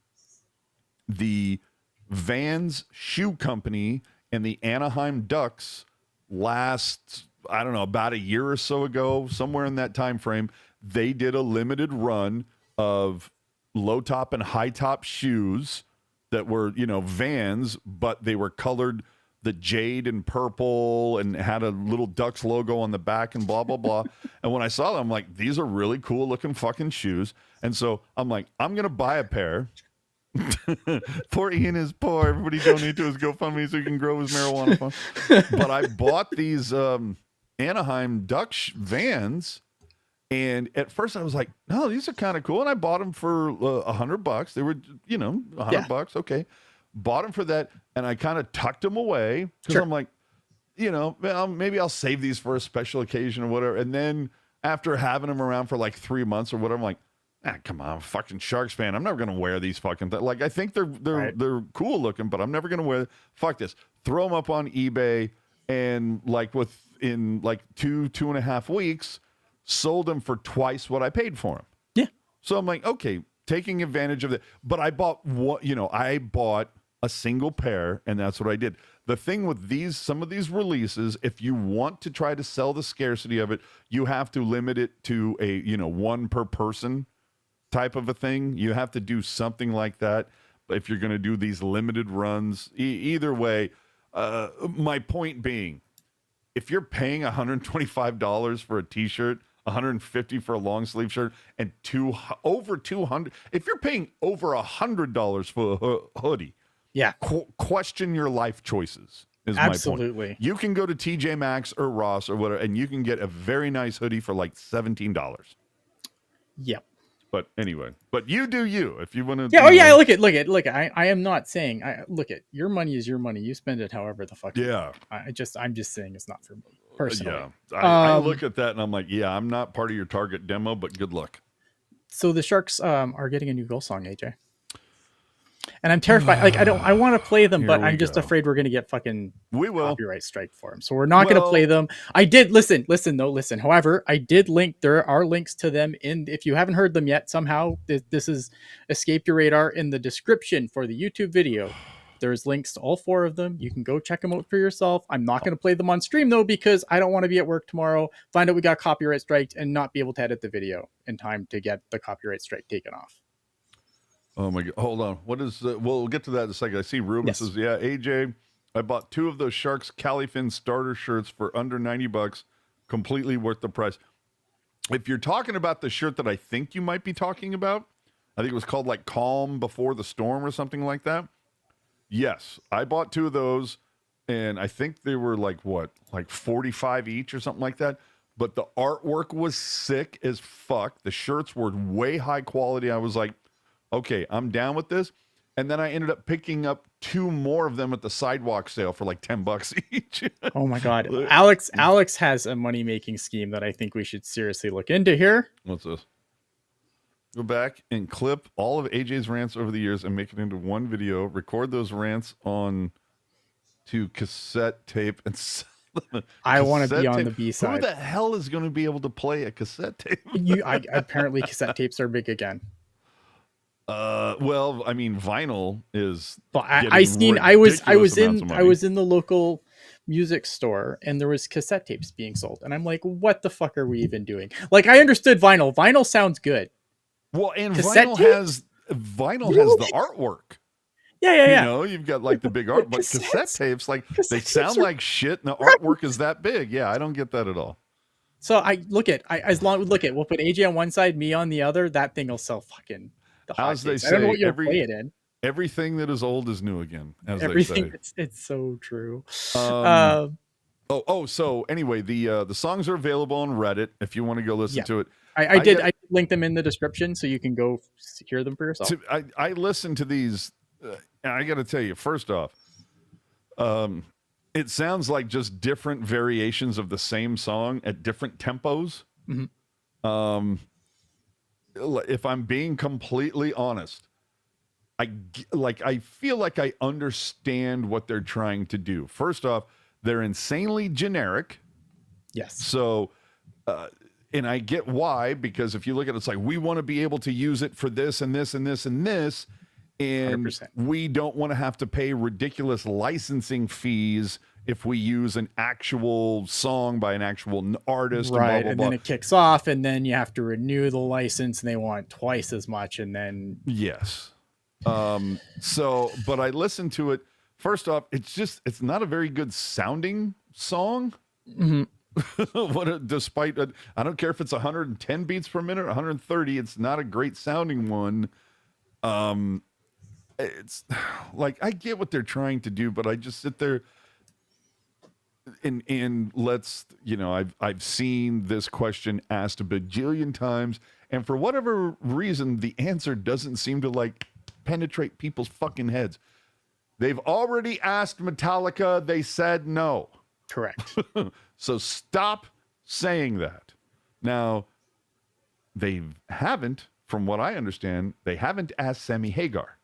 the Vans Shoe Company and the Anaheim Ducks last, I don't know, about a year or so ago, somewhere in that time frame, they did a limited run of low top and high top shoes that were, Vans, but they were colored the jade and purple and had a little Ducks logo on the back and blah, blah, blah. And when I saw them, I'm like, these are really cool looking fucking shoes. And so I'm like, I'm going to buy a pair. Poor Ian is poor. Everybody donate to his GoFundMe so he can grow his marijuana fund. But I bought these Anaheim Ducks Vans, and at first I was like, "No, these are kind of cool." And I bought them for $100. They were, $100. Okay, bought them for that, and I kind of tucked them away because I'm like, well, maybe I'll save these for a special occasion or whatever. And then after having them around for like 3 months or whatever, I'm like, come on, I'm a fucking Sharks fan. I'm never gonna wear these fucking things. Like, I think they're cool looking, but I'm never gonna wear. Fuck this. Throw them up on eBay, and like within like 2.5 weeks, sold them for twice what I paid for them. Yeah. So I'm like, okay, taking advantage of it. But I bought I bought a single pair, and that's what I did. The thing with some of these releases, if you want to try to sell the scarcity of it, you have to limit it to a one per person type of a thing. You have to do something like that if you're going to do these limited runs. Either way, my point being, if you're paying $125 for a t-shirt, $150 for a long sleeve shirt, and over $200, if you're paying over $100 for a hoodie, question your life choices. Is Absolutely. My point. You can go to TJ Maxx or Ross or whatever, and you can get a very nice hoodie for like $17. Yep. But anyway, but you do you if you want to. Yeah. Oh yeah. Look at. I am not saying. Look at your money is your money. You spend it however the fuck. Yeah. I'm just saying it's not for me personally. Yeah. I look at that and I'm like, yeah, I'm not part of your target demo, but good luck. So the Sharks are getting a new goal song, AJ. And I'm terrified. Like I want to play them, but I'm just afraid we're gonna get fucking copyright strike for them. So we're not gonna play them. I did listen. However, I did link. There are links to them in. If you haven't heard them yet, somehow this is escape your radar in the description for the YouTube video. There's links to all 4 of them. You can go check them out for yourself. I'm not going to play them on stream though, because I don't want to be at work tomorrow, find out we got copyright striked, and not be able to edit the video in time to get the copyright strike taken off. Oh my God. Hold on. What is we'll get to that in a second. I see Ruben says, yeah, AJ, I bought 2 of those Sharks Califin starter shirts for under $90, completely worth the price. If you're talking about the shirt that I think you might be talking about, I think it was called like Calm Before the Storm or something like that. Yes, I bought 2 of those, and I think they were like 45 each or something like that. But the artwork was sick as fuck. The shirts were way high quality. I was like, okay, I'm down with this. And then I ended up picking up 2 more of them at the sidewalk sale for like $10 each. Oh my god. Alex has a money-making scheme that I think we should seriously look into here. What's this? Go back and clip all of AJ's rants over the years and make it into one video. Record those rants on to cassette tape and sell them. I want to Cassette be on tape? the B side. Who the hell is going to be able to play a cassette tape? Apparently cassette tapes are big again. Well, I mean, vinyl is. But I was in the local music store and there was cassette tapes being sold, and I'm like, what the fuck are we even doing? Like, I understood vinyl. Vinyl sounds good. Well, and cassette vinyl tapes? has the artwork. Yeah. You know, you've got like the big art, but cassette tapes, like they sound like shit, and the artwork is that big. Yeah, I don't get that at all. So we'll put AJ on one side, me on the other. That thing will sell fucking the As they say, I don't know what you'll play it in. Everything that is old is new again. As Everything. They say. It's so true. So anyway, the songs are available on Reddit if you want to go listen to it. I did link them in the description so you can go hear them for yourself. I listened to these. And I got to tell you, first off, it sounds like just different variations of the same song at different tempos. Mm-hmm. If I'm being completely honest, I feel like I understand what they're trying to do. First off, they're insanely generic. Yes. So, and I get why, because if you look at it, it's like, we want to be able to use it for this and this and this and this. And 100%. we don't want to have to pay ridiculous licensing fees if we use an actual song by an actual artist. Right. And, blah, blah, then it kicks off, and then you have to renew the license, and they want twice as much. And then. Yes. But I listened to it. First off, it's not a very good sounding song. Mm-hmm. Despite, I don't care if it's 110 beats per minute, 130, it's not a great sounding one. It's like, I get what they're trying to do, but I just sit there and I've seen this question asked a bajillion times, and for whatever reason, the answer doesn't seem to like penetrate people's fucking heads. They've already asked Metallica, they said no. Correct. So stop saying that. Now, they haven't, from what I understand, they haven't asked Sammy Hagar.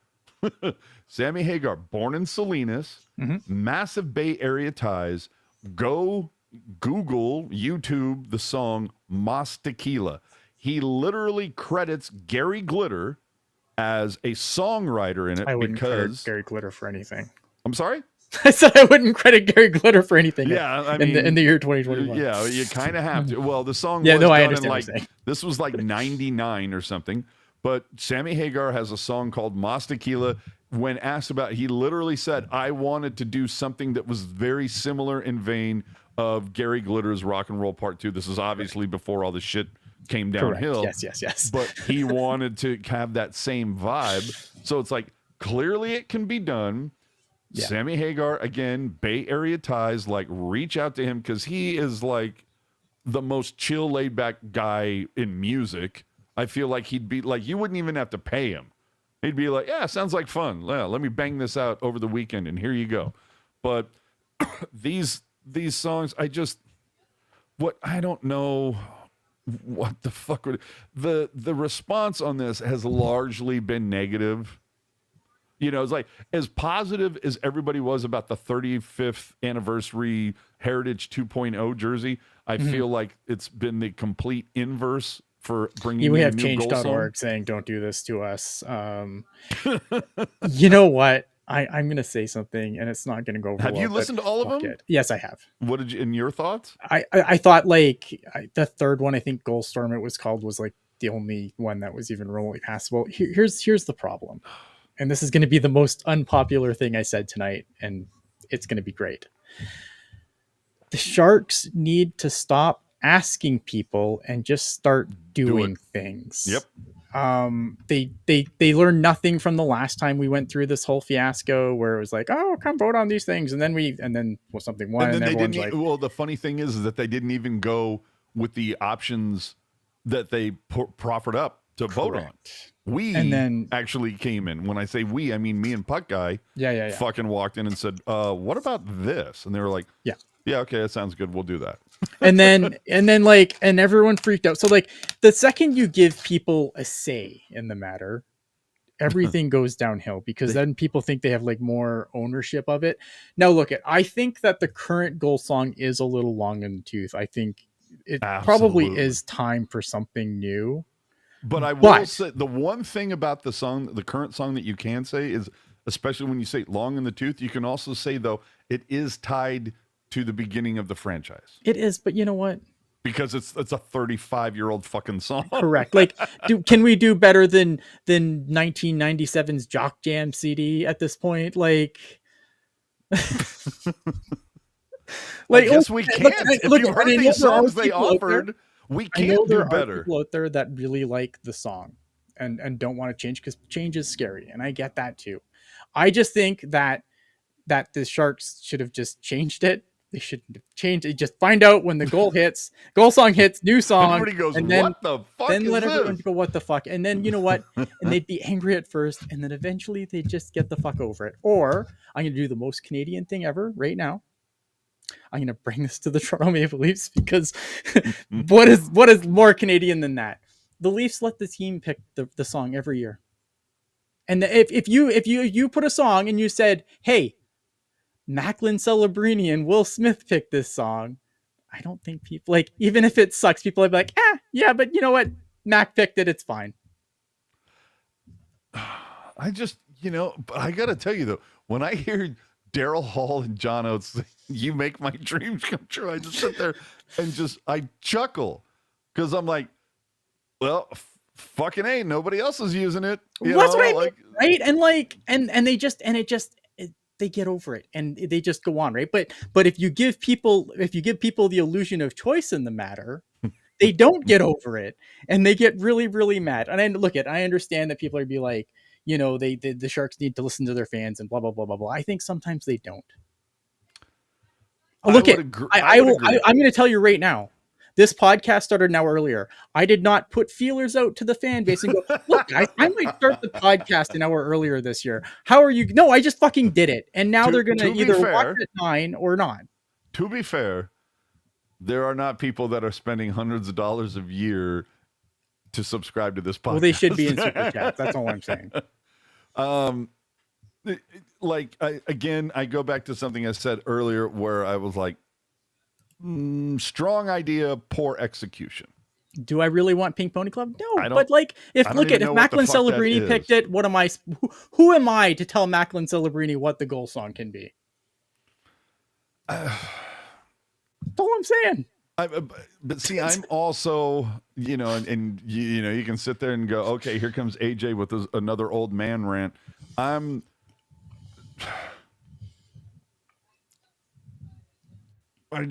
Sammy Hagar, born in Salinas, massive Bay Area ties. Go Google, YouTube the song Mas Tequila. He literally credits Gary Glitter as a songwriter in it. I wouldn't credit Gary Glitter for anything. I'm sorry? I said I wouldn't credit Gary Glitter for anything. Yeah, I mean, in the year 2021. Yeah, you kind of have to. Well, the song I done understand in this was like 99 or something. But Sammy Hagar has a song called Mas Tequila. When asked about it, he literally said, I wanted to do something that was very similar in vein of Gary Glitter's Rock and Roll Part 2. This is obviously before all the shit came downhill. Correct. Yes. But he wanted to have that same vibe. So it's like, clearly it can be done. Yeah. Sammy Hagar, again, Bay Area ties, like, reach out to him because he is like the most chill, laid back guy in music. I feel like he'd be like, you wouldn't even have to pay him. He'd be like, yeah, sounds like fun. Yeah, let me bang this out over the weekend, and here you go. But these songs, I don't know what the fuck would the response on this has largely been negative. You know, it's like, as positive as everybody was about the 35th anniversary Heritage 2.0 jersey, I feel like it's been the complete inverse for bringing we in have a new change.org saying don't do this to us. You know what? I'm going to say something, and it's not going to go over Have well, you listened to all of them? Yes, I have. What did you, in your thoughts? I thought the third one, I think Goalstorm it was called, was like the only one that was even remotely passable. Here's the problem. And this is going to be the most unpopular thing I said tonight, and it's going to be great. The Sharks need to stop asking people and just start doing things. Yep. They learned nothing from the last time we went through this whole fiasco where it was like, oh, come vote on these things, and then something won, and then everyone's like, well, the funny thing is that they didn't even go with the options that they proffered up to vote on. Correct. We And then actually came in. When I say we, I mean me and Puck Guy yeah. fucking walked in and said, what about this? And they were like, Yeah. yeah, okay, that sounds good. We'll do that. and then like, and everyone freaked out. So like, the second you give people a say in the matter, everything goes downhill, because then people think they have like more ownership of it. Now look, I think that the current goal song is a little long in the tooth. I think it probably Absolutely. is time for something new. But I will But say the one thing about the song, the current song, that you can say is, especially when you say long in the tooth, you can also say, though, it is tied to the beginning of the franchise, it is, but you know what? because it's a 35-year-old fucking song. Correct. Like, can we do better than 1997's Jock Jam CD at this point? Like, I guess we look, can't. look, If look, you heard and I know these there are songs they people out there- offered, we I know can't there do are better. people out there that really like the song and don't want to change, because change is scary, and I get that too. I just think that the Sharks should have just changed it. They shouldn't have changed it. Just find out when the goal song hits, new song, Everybody goes, and then what the fuck then is let everyone this? go, what the fuck? And then, you know what? And they'd be angry at first, and then eventually they just get the fuck over it. Or I'm gonna do the most Canadian thing ever right now. I'm gonna bring this to the Toronto Maple Leafs, because what is more Canadian than that? The Leafs let the team pick the song every year. And if you put a song and you said, hey, Macklin Celebrini and Will Smith picked this song, I don't think people, like, even if it sucks, people will be like, yeah, but you know what? Mac picked it. It's fine. I just, but I got to tell you, though, when I hear Daryl Hall and John Oates sing, "You Make My Dreams Come True," I just sit there and I chuckle, because I'm like, well, fucking A, nobody else is using it. That's what I mean, right? And like, and they get over it and they just go on, right? But if you give people the illusion of choice in the matter, they don't get over it, and they get really, really mad. And I understand that people are be like, the Sharks need to listen to their fans and blah blah blah blah blah. I think sometimes they don't. I'm going to tell you right now. This podcast started an hour earlier. I did not put feelers out to the fan base and go, look, I might start the podcast an hour earlier this year. How are you? No, I just fucking did it. And now they're going to either watch at 9 or not. To be fair, there are not people that are spending hundreds of dollars a year to subscribe to this podcast. Well, they should be in Super Chats. That's all I'm saying. I go back to something I said earlier where I was like, strong idea, poor execution. Do I really want Pink Pony Club? No, but if Macklin Celebrini picked it, what am I? Who am I to tell Macklin Celebrini what the goal song can be? That's all I'm saying. But see, I'm also, you can sit there and go, okay, here comes AJ with another old man rant. I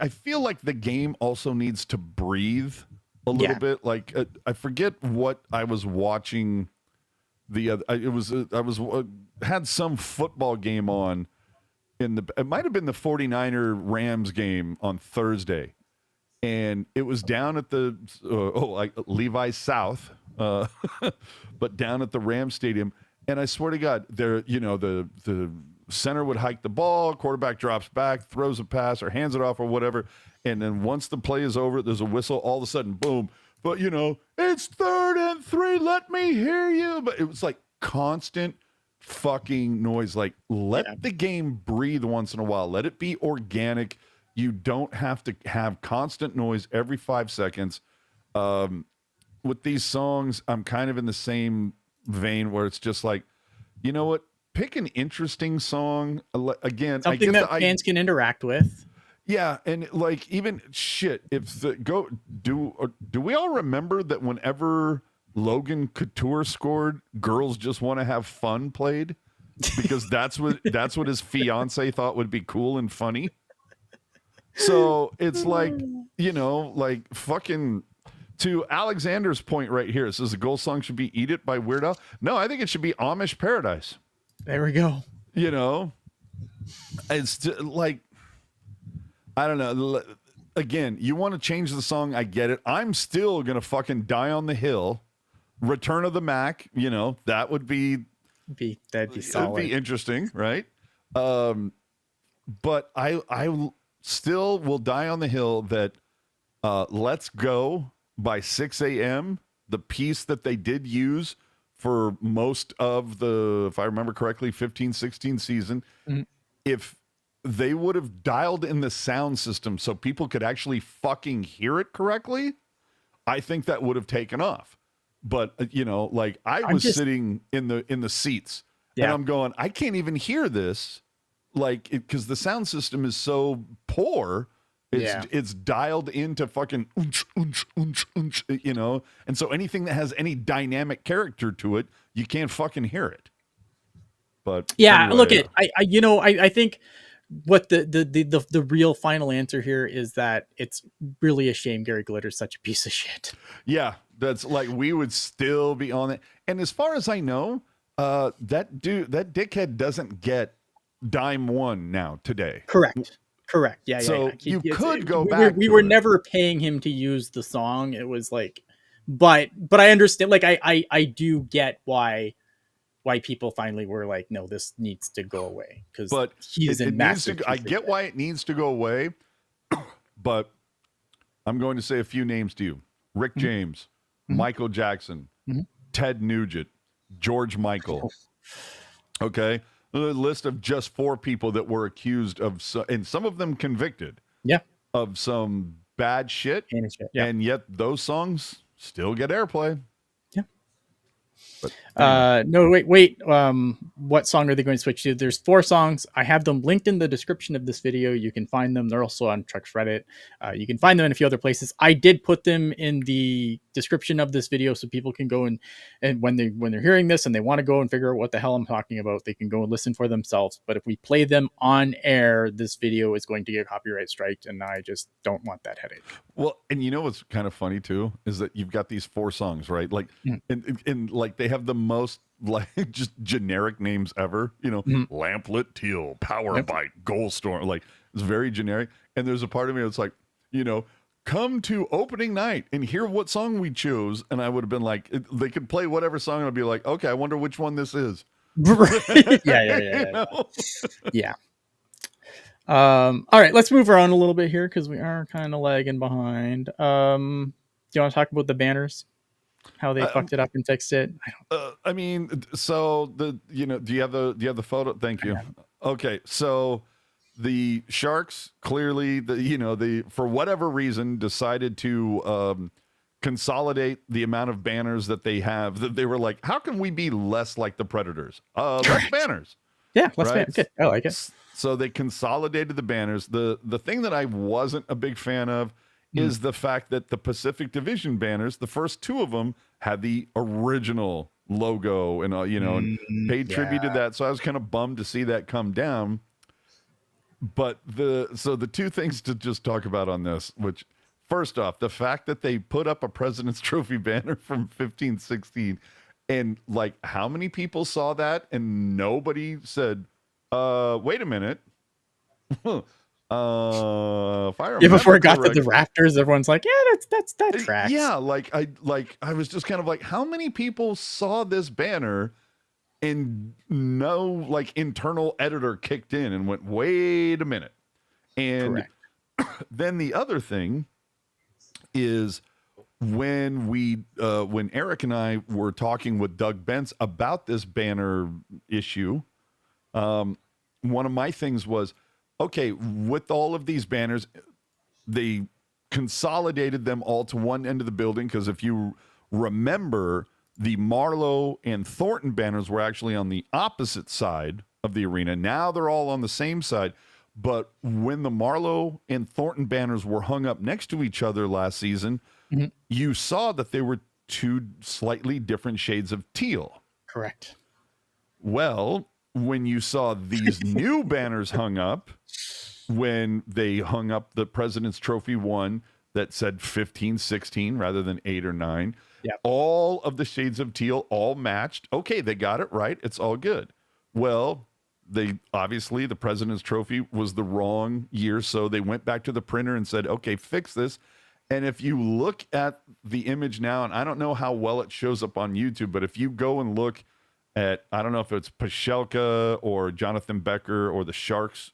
feel like the game also needs to breathe a little bit. Like, I forget what I was watching had some football game on it might have been the 49er Rams game on Thursday. And it was down at the, Levi South, but down at the Rams Stadium. And I swear to God, the center would hike the ball, quarterback drops back, throws a pass or hands it off or whatever. And then once the play is over, there's a whistle, all of a sudden, boom. But, it's 3rd and 3, let me hear you. But it was like constant fucking noise. Like, let the game breathe once in a while. Let it be organic. You don't have to have constant noise every 5 seconds. With these songs, I'm kind of in the same vein where it's just like, you know what? Pick an interesting song. Again, something that fans can interact with. Yeah, and like even shit. Do we all remember that whenever Logan Couture scored, "Girls Just Want to Have Fun" played? Because that's what his fiance thought would be cool and funny. So it's like, fucking, to Alexander's point right here, it says the goal song should be "Eat It" by Weird Al. No, I think it should be "Amish Paradise." There we go. It's like, I don't know. Again, you want to change the song, I get it. I'm still going to fucking die on the hill Return of the Mac, that would be That'd be it'd solid. be interesting, right? But I still will die on the hill that Let's Go by 6 a.m., the piece that they did use for most of the, if I remember correctly, 15-16 season, Mhm. if they would have dialed in the sound system so people could actually fucking hear it correctly, I think that would have taken off. But like I I'm was just sitting in the seats and yeah. I'm going, I can't even hear this, like because the sound system is so poor. Yeah. It's dialed into fucking unch, unch, unch, unch, and so anything that has any dynamic character to it, you can't fucking hear it. But Yeah, look anyway, at I think what the real final answer here is that it's really a shame Gary Glitter's such a piece of shit. yeah, that's like we would still be on it. And as far as I know, that dickhead doesn't get dime one now today. Correct. Correct. Yeah, yeah, So yeah. you It's- could go we were back we to were it. never paying him to use the song. It was like, but I understand. Like, I do get why people finally were like, no, this needs to go away because But he's it in needs to. massive. I get why it needs to go away, but I'm going to say a few names to you: Rick James, Michael Jackson, Mhm. Ted Nugent, George Michael. Okay, a list of just 4 people that were accused of, and some of them convicted Yeah. of some bad shit, Yeah. and yet those songs still get airplay. Yeah. But anyway. No, wait. What song are they going to switch to? There's 4 songs. I have them linked in the description of this video. You can find them. They're also on Truck's Reddit. You can find them in a few other places. I did put them in the description of this video so people can go and when they're hearing this and they want to go and figure out what the hell I'm talking about, they can go and listen for themselves. But if we play them on air, this video is going to get copyright striked, and I just don't want that headache. Well, and you know what's kind of funny too is that you've got these 4 songs, right? Like, and like they have the most like just generic names ever. Lamplit Teal, Power Yep. Bite, Goal Storm. Like it's very generic. And there's a part of me that's like, come to opening night and hear what song we chose. And I would have been like, they could play whatever song, and I'd be like, okay, I wonder which one this is. Yeah. Yeah. All right, let's move around a little bit here because we are kind of lagging behind. Do you want to talk about the banners? How they fucked it up and fixed it? I mean, so do you have the photo? Thank you. Okay, so the Sharks clearly, for whatever reason, decided to consolidate the amount of banners that they have. That they were like, how can we be less like the Predators? Less banners. Yeah, let's Right? ban. Good. I like it. So they consolidated the banners. The thing that I wasn't a big fan of is the fact that the Pacific Division banners, the first 2 of them, had the original logo and and paid tribute to that. So I was kind of bummed to see that come down. But the 2 things to just talk about on this, which first off, the fact that they put up a President's Trophy banner from 15-16, and like how many people saw that and nobody said, wait a minute. If I remember Before it got to correct- the Raptors, everyone's like, yeah, that tracks. yeah, I was just kind of like, how many people saw this banner and no like internal editor kicked in and went, wait a minute. And Correct. then the other thing is when Eric and I were talking with Doug Bentz about this banner issue, one of my things was, okay, with all of these banners, they consolidated them all to one end of the building, because if you remember, the Marlowe and Thornton banners were actually on the opposite side of the arena. Now they're all on the same side. But when the Marlowe and Thornton banners were hung up next to each other last season, you saw that they were 2 slightly different shades of teal. Correct. Well, when you saw these new banners hung up, when they hung up the President's Trophy one that said 15-16 rather than 8 or 9, Yep. all of the shades of teal all matched. Okay, they got it right. It's all good. Well, they obviously, the President's Trophy was the wrong year, so they went back to the printer and said, okay, fix this. And if you look at the image now, and I don't know how well it shows up on YouTube, but if you go and look at, I don't know if it's Pashelka or Jonathan Becker or the Sharks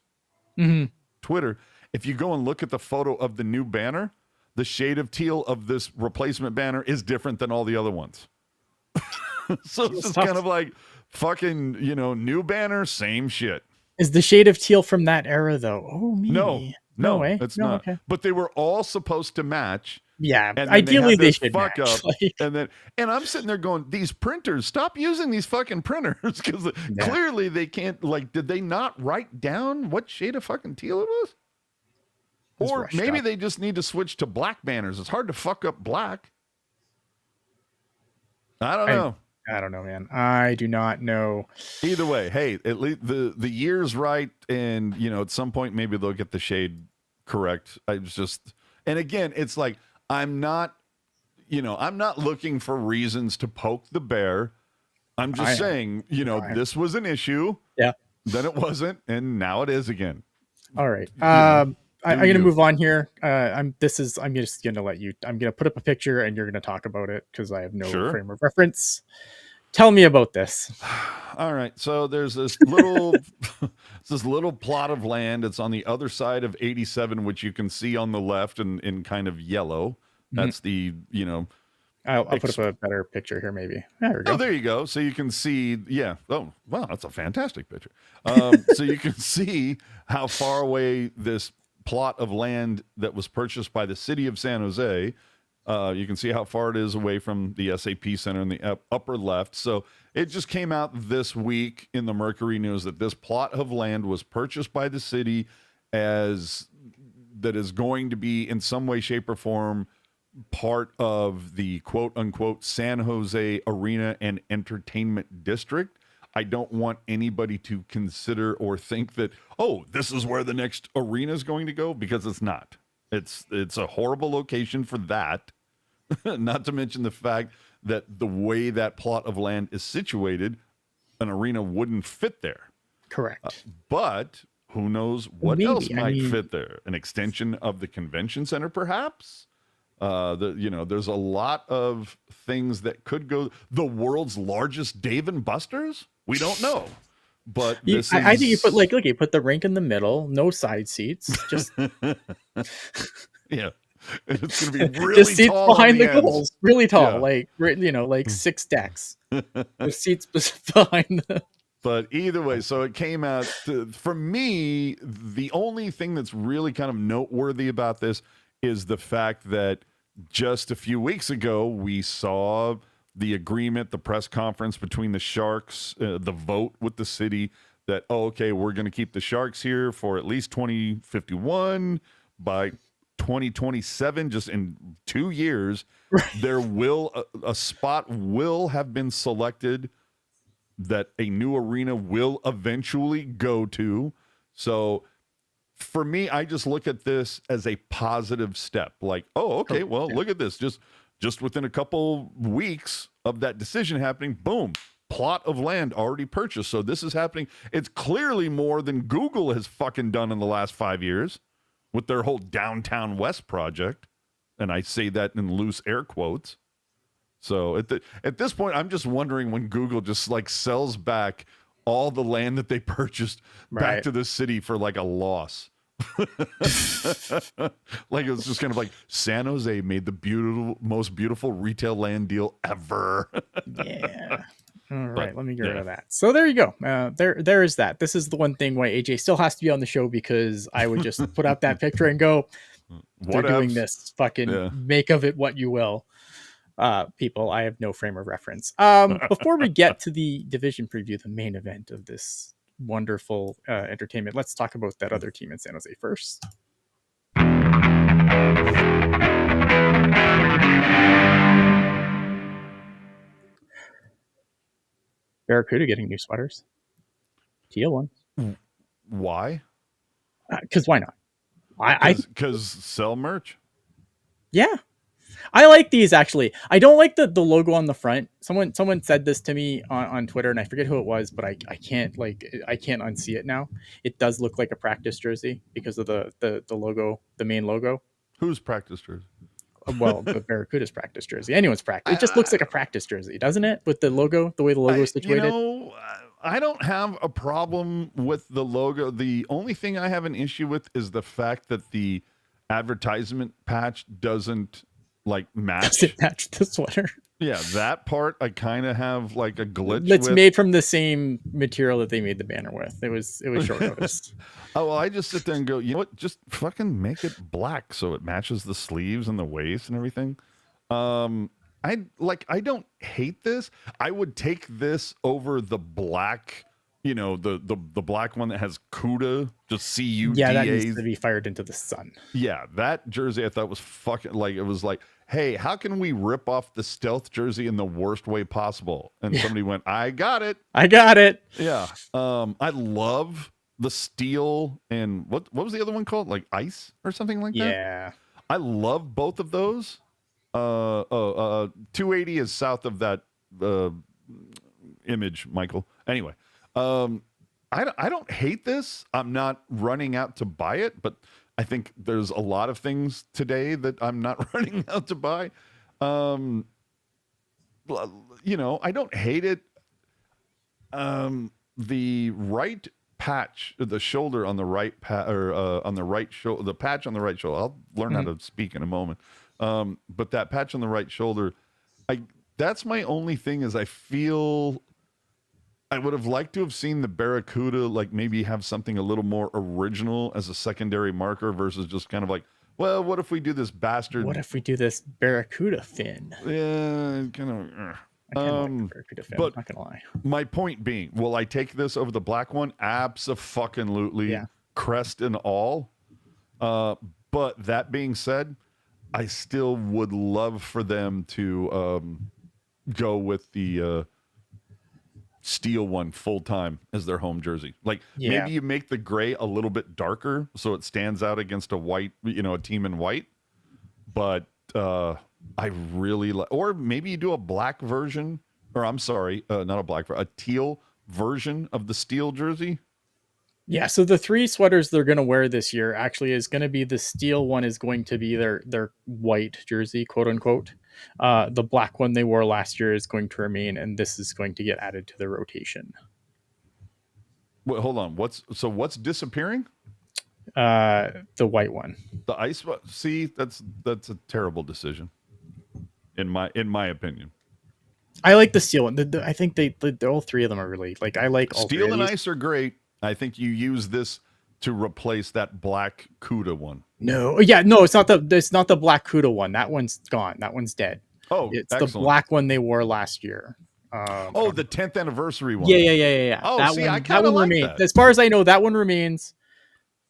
Twitter, if you go and look at the photo of the new banner, the shade of teal of this replacement banner is different than all the other ones. So it's just kind of like fucking, new banner, same shit. Is the shade of teal from that era though? Oh, maybe. No, way. it's No, not. Okay. But they were all supposed to match. Yeah. And then Ideally, they, they had should this fuck match. up, and I'm sitting there going, these printers, stop using these fucking printers, because clearly they can't. Like, did they not write down what shade of fucking teal it was? Or maybe they just need to switch to black banners. It's hard to fuck up black. I don't know. I don't know, man. I do not know. Either way, hey, at least the year's right, and at some point maybe they'll get the shade correct. I was just, and again, it's like I'm not looking for reasons to poke the bear. I'm just saying, this was an issue. Yeah. Then it wasn't, and now it is again. All right. I'm going to move on here. I'm just going to let you. I'm going to put up a picture, and you're going to talk about it because I have no frame of reference. Tell me about this. All right. So there's this little this little plot of land. It's on the other side of 87, which you can see on the left in kind of yellow. That's the, I'll put up a better picture here, maybe. There we go. Oh, there you go. So you can see, yeah. Oh, wow, that's a fantastic picture. So you can see how far away this plot of land that was purchased by the city of San Jose. You can see how far it is away from the SAP Center in the upper left. So it just came out this week in the Mercury News that this plot of land was purchased by the city that is going to be in some way, shape, or form part of the quote unquote San Jose Arena and Entertainment District. I don't want anybody to consider or think that, oh, this is where the next arena is going to go, because it's not. It's a horrible location for that. Not to mention the fact that the way that plot of land is situated, an arena wouldn't fit there. Correct. But who knows what else might fit there? An extension of the convention center, perhaps? There's a lot of things that could go. The world's largest Dave and Buster's? We don't know. But I think you put the rink in the middle, no side seats, just yeah. It's going to be really just seats tall behind the ends. goals, really tall, like 6 decks. The seats behind them. But either way, so it came out. For me, the only thing that's really kind of noteworthy about this is the fact that just a few weeks ago, we saw the agreement, the press conference between the Sharks, the vote with the city that, okay, we're going to keep the Sharks here for at least 2051. By 2027, just in 2 years, there will a spot will have been selected that a new arena will eventually go to. So for me, I just look at this as a positive step. Like, oh, okay, well, look at this. Just within a couple weeks of that decision happening, boom, plot of land already purchased. So this is happening. It's clearly more than Google has fucking done in the last 5 years with their whole Downtown West project. And I say that in loose air quotes. So at this point, I'm just wondering when Google just like sells back all the land that they purchased back to the city for like a loss. Like it was just kind of like San Jose made the most beautiful retail land deal ever. Yeah. All right, let me get rid of that. So there you go. There is that. This is the one thing why AJ still has to be on the show, because I would just put out that picture and go, they're doing this. Fucking make of it what you will. People, I have no frame of reference. Before we get to the division preview, the main event of this wonderful entertainment, let's talk about that other team in San Jose first. Barracuda getting new sweaters. Teal ones. Why? Because why not? Because sell merch? Yeah. I like these, actually. I don't like the logo on the front. Someone said this to me on Twitter, and I forget who it was, but I can't unsee it now. It does look like a practice jersey because of the logo, the main logo. Whose practice jersey? Well, the Barracuda's practice jersey, anyone's practice. It just looks like a practice jersey, doesn't it? With the logo, the way the logo is situated. I don't have a problem with the logo. The only thing I have an issue with is the fact that the advertisement patch doesn't like match. Does it match the sweater? Yeah, that part I kind of have like a glitch. It's made from the same material that they made the banner with. It was short notice. Oh, well, I just sit there and go, you know what? Just fucking make it black so it matches the sleeves and the waist and everything. I don't hate this. I would take this over the black, the black one that has CUDA, just CUDA. Yeah, that needs to be fired into the sun. Yeah, that jersey I thought was fucking it was like, hey, how can we rip off the stealth jersey in the worst way possible? And somebody went, I got it. Yeah. I love the steel and what was the other one called? Like ice or something like that? Yeah. I love both of those. 280 is south of that image, Michael. Anyway, I don't hate this. I'm not running out to buy it, but I think there's a lot of things today that I'm not running out to buy. I don't hate it. The right patch, the shoulder on the right on the right shoulder, the patch on the right shoulder. I'll learn how to speak in a moment. But that patch on the right shoulder, that's my only thing is I feel I would have liked to have seen the Barracuda like maybe have something a little more original as a secondary marker versus just kind of like, well, what if we do this bastard? What if we do this Barracuda fin? Yeah, kind of. I kind of like the Barracuda fin, but I'm not gonna lie. My point being, will I take this over the black one? Abso-fucking-lutely, yeah. Crest and all. But that being said, I still would love for them to go with the steel one full time as their home jersey. Like maybe you make the gray a little bit darker so it stands out against a white, a team in white. But I really like, or maybe you do a black version, or I'm sorry, not a black, a teal version of the steel jersey. Yeah, so the 3 sweaters they're going to wear this year actually is going to be the steel one is going to be their white jersey, quote unquote. The black one they wore last year is going to remain, and this is going to get added to the rotation. Wait, hold on. What's disappearing? The white one. The ice. See, that's a terrible decision, in my opinion. I like the steel one. I think they all 3 of them are really like. I like all steel and ice are great. I think you use this to replace that black CUDA one. No, it's not the black CUDA one. That one's gone. That one's dead. Oh, it's excellent. The black one they wore last year. The 10th anniversary one. Yeah. Oh, that see, one, I kind of like remains. that. As far as I know, that one remains.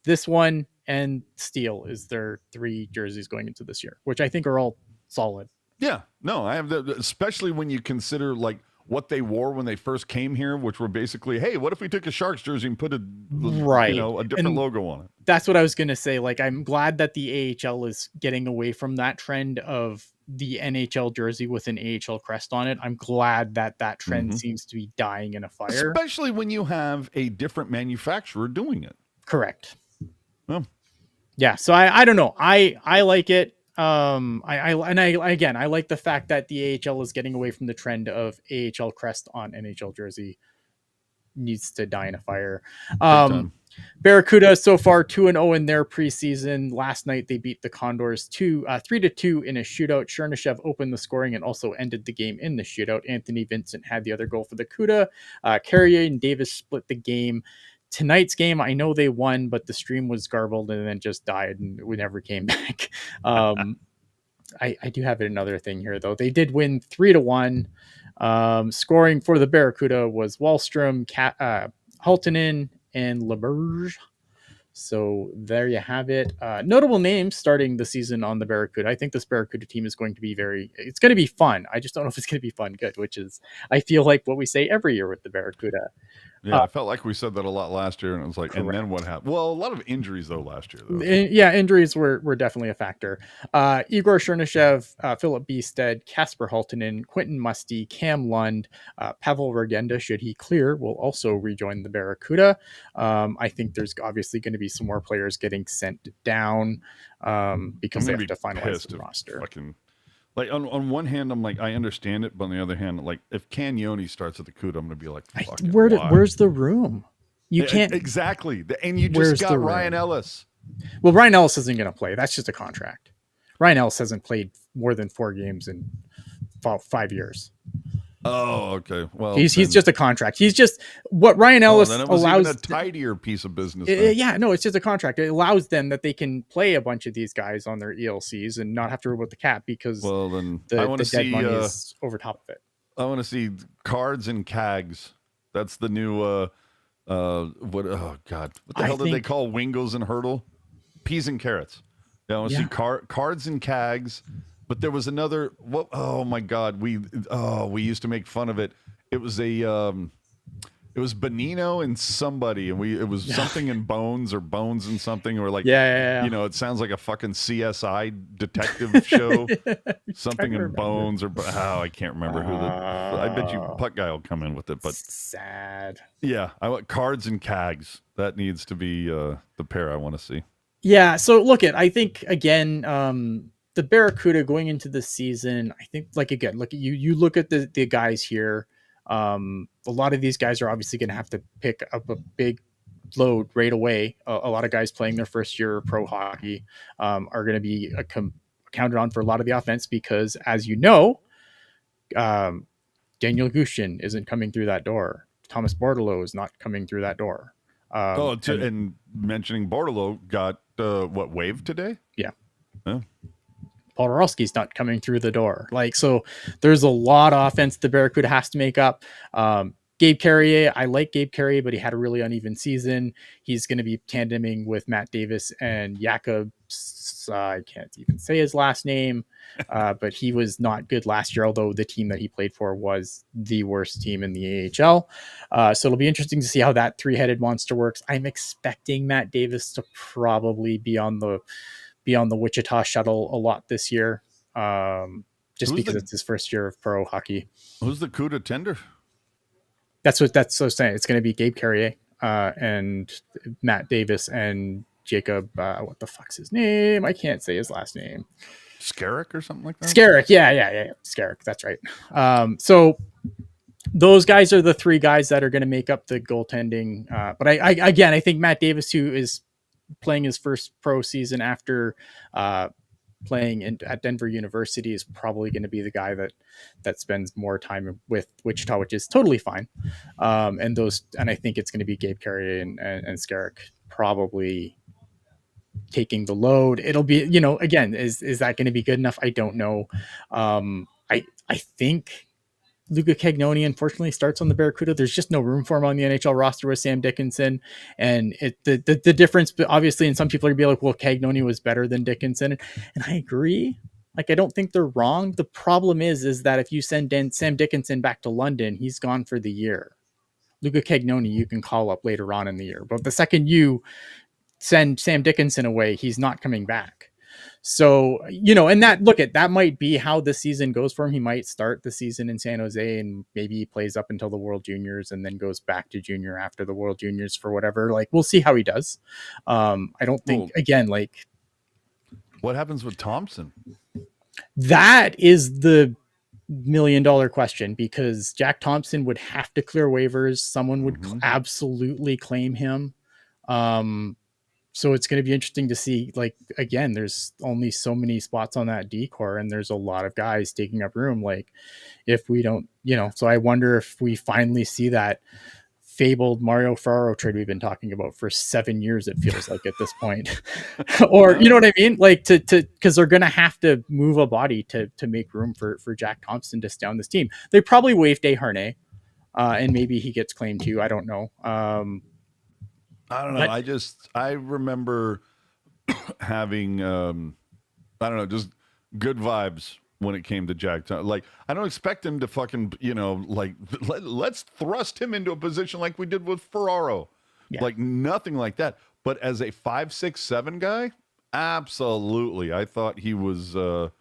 This one and steel is their 3 jerseys going into this year, which I think are all solid. Yeah, no, I have especially when you consider like what they wore when they first came here, which were basically, hey, what if we took a Sharks jersey and put a different logo on it? That's what I was going to say. Like, I'm glad that the AHL is getting away from that trend of the NHL jersey with an AHL crest on it. I'm glad that trend seems to be dying in a fire. Especially when you have a different manufacturer doing it. Correct. Well, yeah. So I don't know. I like it. I like the fact that the AHL is getting away from the trend of AHL crest on NHL jersey. Needs to die in a fire. Barracuda so far 2-0 in their preseason. Last night they beat the Condors 3-2 in a shootout. Chernishev opened the scoring and also ended the game in the shootout. Anthony Vincent had the other goal for the CUDA. Carrier and Davis split the game. Tonight's game, I know they won, but the stream was garbled and then just died and we never came back. I do have another thing here, though. They did win 3-1. Scoring for the Barracuda was Wallstrom, Haltonen, and LeBerge. So there you have it. Notable names starting the season on the Barracuda. I think this Barracuda team is going to be it's going to be fun. I just don't know if it's going to be fun good, which is, I feel like what we say every year with the Barracuda. Yeah, I felt like we said that a lot last year, and it was like, and Correct. then what happened? Well, a lot of injuries though last year, though. Yeah, injuries were definitely a factor. Igor Chernishev, Philip Biested, Casper Haltonen, Quentin Musty, Cam Lund, Pavel Regenda, should he clear, will also rejoin the Barracuda. I think there's obviously going to be some more players getting sent down because I'm they gonna have be to finalize pissed the if roster. fucking like on one hand, I'm like I understand it, but on the other hand, like if Canyoni starts at the CUDA, I'm gonna be like, fucking why? Where's the room? You can't. Exactly, and you just Where's the got Ryan room? Ellis. Well, Ryan Ellis isn't going to play. That's just a contract. Ryan Ellis hasn't played more than 4 games in 5 years. Oh, okay. Well, He's then, just a contract. He's just what Ryan Ellis then it was allows. even a tidier piece of business. Then. Yeah, no, it's just a contract. It allows them that they can play a bunch of these guys on their ELCs and not have to worry about the cap because Well, then I want the to dead see. money is over top of it. I want to see cards and cags. That's the new. What? Oh God! What the hell did they call Wingles and Hurdle? Peas and carrots. Yeah, I want to see cards and cags. But there was another. What? Oh my God! We used to make fun of it. It was a. It was Benino and somebody, and it was something in Bones or Bones and something, or like, you know, it sounds like a fucking CSI detective show. Something in Bones or I can't remember who the. I bet you Puck guy will come in with it, but sad. Yeah, I want cards and cags. That needs to be the pair I want to see. Yeah. So I think again, the Barracuda going into the season, I think look at you look at the guys here. A lot of these guys are obviously going to have to pick up a big load right away. A lot of guys playing their first year of pro hockey are going to be counted on for a lot of the offense because, as you know, Daniel Gushin isn't coming through that door. Thomas Bordelot is not coming through that door. And mentioning Bordelot got waived today? Yeah. Oh. Podorowski's not coming through the door. So there's a lot of offense the Barracuda has to make up. Gabe Carrier, I like Gabe Carrier, but he had a really uneven season. He's going to be tandeming with Matt Davis and Jakob. I can't even say his last name, but he was not good last year, although the team that he played for was the worst team in the AHL. So it'll be interesting to see how that three-headed monster works. I'm expecting Matt Davis to probably be on the Wichita shuttle a lot this year, just because it's his first year of pro hockey. Who's the CUDA tender? That's what I'm saying. It's going to be Gabe Carrier and Matt Davis and Jacob. What the fuck's his name? I can't say his last name. Skarek or something like that? Skarek. Yeah. Skarek. That's right. So those guys are the three guys that are going to make up the goaltending. But I think Matt Davis, who is playing his first pro season after playing at Denver University, is probably going to be the guy that spends more time with Wichita, which is totally fine. And I think it's going to be Gabe Carrier and Skarek probably taking the load. It'll be, again, is that going to be good enough? I don't know. I think Luca Cagnoni unfortunately starts on the Barracuda. There's just no room for him on the NHL roster with Sam Dickinson. And the difference, obviously, and some people are going to be like, well, Cagnoni was better than Dickinson. And I agree. I don't think they're wrong. The problem is that if you send Sam Dickinson back to London, he's gone for the year. Luca Cagnoni, you can call up later on in the year. But the second you send Sam Dickinson away, he's not coming back. So, and that might be how the season goes for him. He might start the season in San Jose and maybe he plays up until the World Juniors and then goes back to junior after the World Juniors for whatever. We'll see how he does. I don't think, what happens with Thompson? That is the $1 million question, because Jack Thompson would have to clear waivers. Someone would absolutely claim him. So it's going to be interesting to see, again, there's only so many spots on that decor and there's a lot of guys taking up room. If we don't, so I wonder if we finally see that fabled Mario Ferraro trade we've been talking about for 7 years, it feels like at this point. Or, you know what I mean? Because they're going to have to move a body to make room for Jack Thompson to stay on this team. They probably waived Desharnais, and maybe he gets claimed too. I don't know. I don't know. I remember having, just good vibes when it came to Jack. Like, I don't expect him to fucking, like, let's thrust him into a position like we did with Ferraro. Yeah. Like, nothing like that. But as a 5'6", 7" guy, absolutely. I thought he was, I'm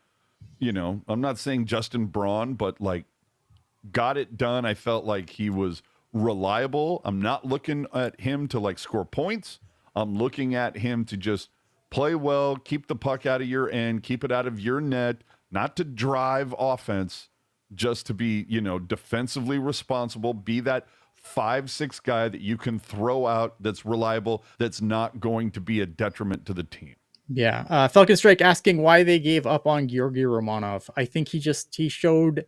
not saying Justin Braun, but like, got it done. I felt like he was reliable. I'm not looking at him to like score points. I'm looking at him to just play well, keep the puck out of your end, keep it out of your net, not to drive offense, just to be, defensively responsible, be that 5'6" guy that you can throw out, that's reliable, that's not going to be a detriment to the team. Yeah. Falcon Strike asking why they gave up on Georgi Romanov. I think he showed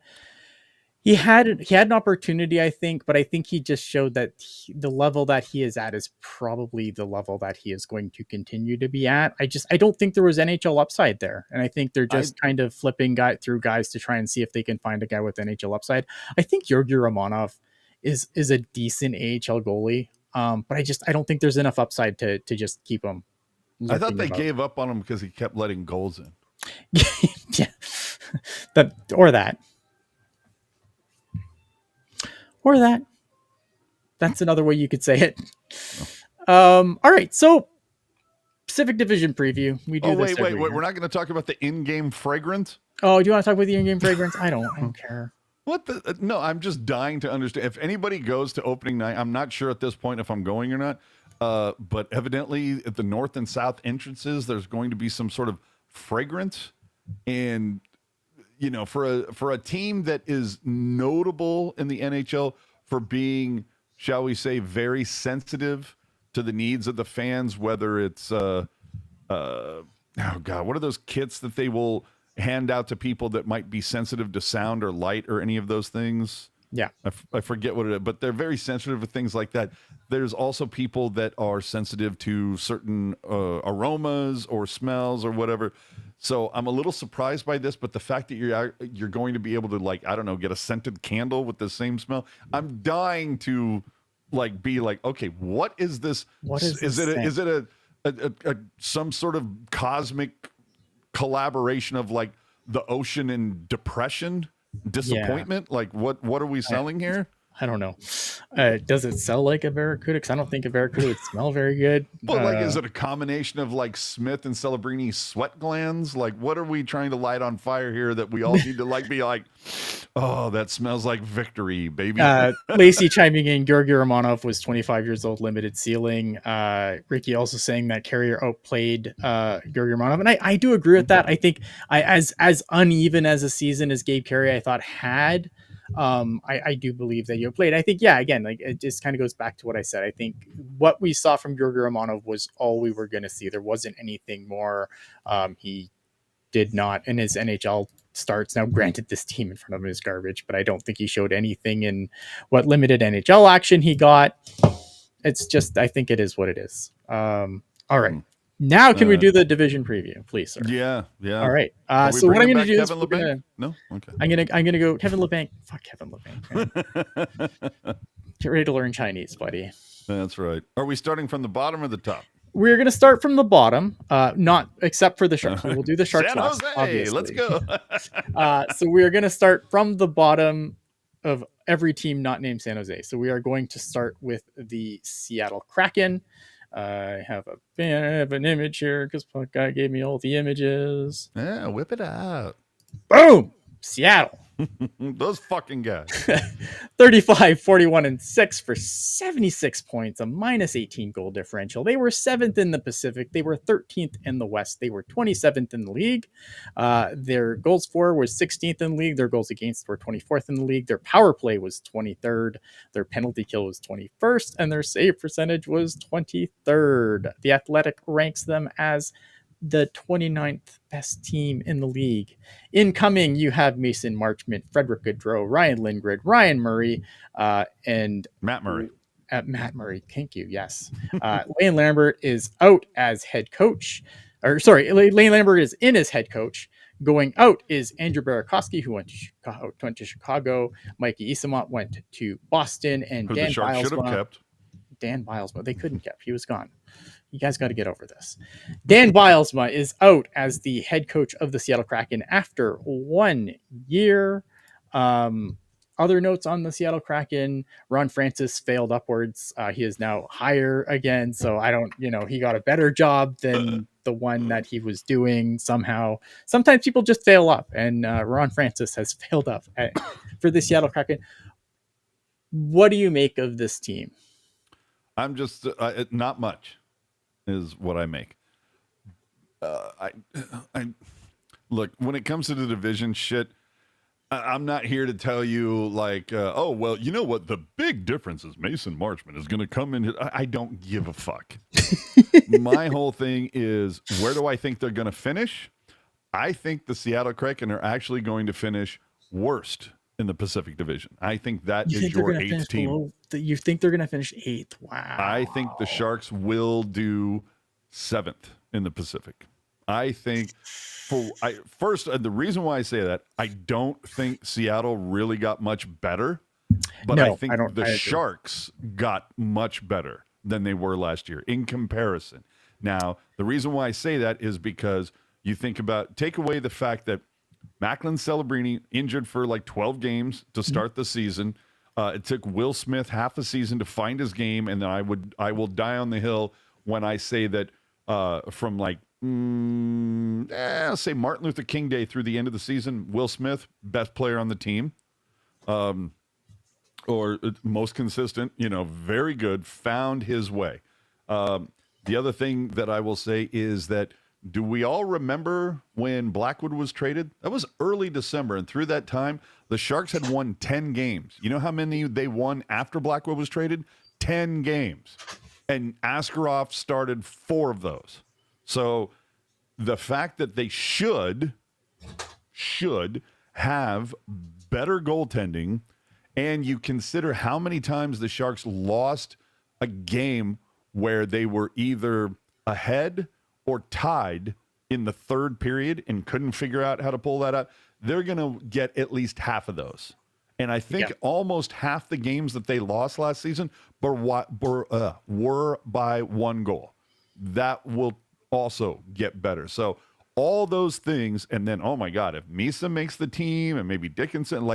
he had an opportunity, I think, but I think he just showed that the level that he is at is probably the level that he is going to continue to be at. I don't think there was NHL upside there, and I think they're just kind of flipping through guys to try and see if they can find a guy with NHL upside. I think Georgi Romanov is a decent AHL goalie, but I don't think there's enough upside to just keep him. I thought they gave up on him because he kept letting goals in. Yeah, that. Or that. That's another way you could say it. All right, so Pacific Division preview. We do. Wait. We're not going to talk about the in-game fragrance. Oh, do you want to talk about the in-game fragrance? I don't care. What the? No, I'm just dying to understand. If anybody goes to opening night, I'm not sure at this point if I'm going or not. But evidently, at the north and south entrances, there's going to be some sort of fragrance, and for a team that is notable in the NHL for being, shall we say, very sensitive to the needs of the fans, whether it's oh God, what are those kits that they will hand out to people that might be sensitive to sound or light or any of those things? Yeah. I forget what it is, but they're very sensitive to things like that. There's also people that are sensitive to certain aromas or smells or whatever. So I'm a little surprised by this, but the fact that you're going to be able to, like, I don't know, get a scented candle with the same smell. I'm dying to be like, okay, what is this? What is it a some sort of cosmic collaboration of like the ocean and depression? Disappointment? Yeah. Like what are we selling here? I don't know. Does it sell like a Barracuda? Because I don't think a Barracuda would smell very good. But is it a combination of like Smith and Celebrini's sweat glands? Like, what are we trying to light on fire here that we all need to be like, oh, that smells like victory, baby? Lacey chiming in, Georgi Romanov was 25 years old, limited ceiling. Ricky also saying that Carrier outplayed Georgi Romanov. And I do agree with that. I think as uneven as a season as Gabe Carrier, I thought had, I do believe that you played. I think, yeah, again, like it just kind of goes back to what I said. I think what we saw from Georgi Romanov was all we were going to see. There wasn't anything more. He did not in his NHL starts. Now, granted, this team in front of him is garbage, but I don't think he showed anything in what limited NHL action he got. It's just, I think it is what it is. All right. Now, can we do the division preview, please, sir? Yeah. All right. So what I'm going to do is no, okay. I'm gonna go Kevin LeBanc. Fuck Kevin LeBanc. Get ready to learn Chinese, buddy. That's right. Are we starting from the bottom or the top? We're gonna start from the bottom. Not except for the Sharks. We'll do the Sharks San last. Jose, obviously. let's go. So we are gonna start from the bottom of every team not named San Jose. So we are going to start with the Seattle Kraken. I have an image here because Puck Guy gave me all the images. Yeah, whip it out. Boom! Seattle. Those fucking guys. 35, 41, and 6 for 76 points, a minus 18 goal differential. They were 7th in the Pacific. They were 13th in the West. They were 27th in the league. Their goals for was 16th in the league. Their goals against were 24th in the league. Their power play was 23rd. Their penalty kill was 21st. And their save percentage was 23rd. The Athletic ranks them as the 29th best team in the league. Incoming, you have Mason Marchment, Frederick Gaudreau, Ryan Lindgren, Ryan Murray, and Matt Murray. Matt Murray, thank you. Yes. Lane Lambert is out as head coach. Lane Lambert is in as head coach. Going out is Andrew Barakowski, who went to Chicago. Mikey Isamont went to Boston, and who Dan the Sharks Biles should have kept. Dan Bilesma. They couldn't keep. He was gone. You guys got to get over this. Dan Bilesma is out as the head coach of the Seattle Kraken after 1 year. Other notes on the Seattle Kraken: Ron Francis failed upwards. He is now higher again. So I don't, he got a better job than the one that he was doing somehow. Sometimes people just fail up, and Ron Francis has failed up for the Seattle Kraken. What do you make of this team? I'm just not much is what I make. I look, when it comes to the division shit, I'm not here to tell you like, oh, well, you know what? The big difference is Mason Marchment is going to come in. I don't give a fuck. My whole thing is, where do I think they're going to finish? I think the Seattle Kraken are actually going to finish worst in the Pacific Division. I think that is your 8th team. You think they're going to finish 8th? Wow. I think the Sharks will do 7th in the Pacific. I think first, the reason why I say that, I don't think Seattle really got much better, but No, I think the agree. Sharks got much better than they were last year in comparison. Now, the reason why I say that is because you take away the fact that Macklin Celebrini injured for like 12 games to start the season. It took Will Smith half a season to find his game, and then I will die on the hill when I say that from like say Martin Luther King Day through the end of the season, Will Smith, best player on the team, or most consistent, very good, found his way. The other thing that I will say is that, do we all remember when Blackwood was traded? That was early December, and through that time, the Sharks had won 10 games. You know how many they won after Blackwood was traded? 10 games. And Askarov started 4 of those. So the fact that they should have better goaltending, and you consider how many times the Sharks lost a game where they were either ahead or tied in the third period and couldn't figure out how to pull that out, they're going to get at least half of those. And I think almost half the games that they lost last season were by 1 goal. That will also get better. So all those things, and then, oh my God, if Misa makes the team and maybe Dickinson,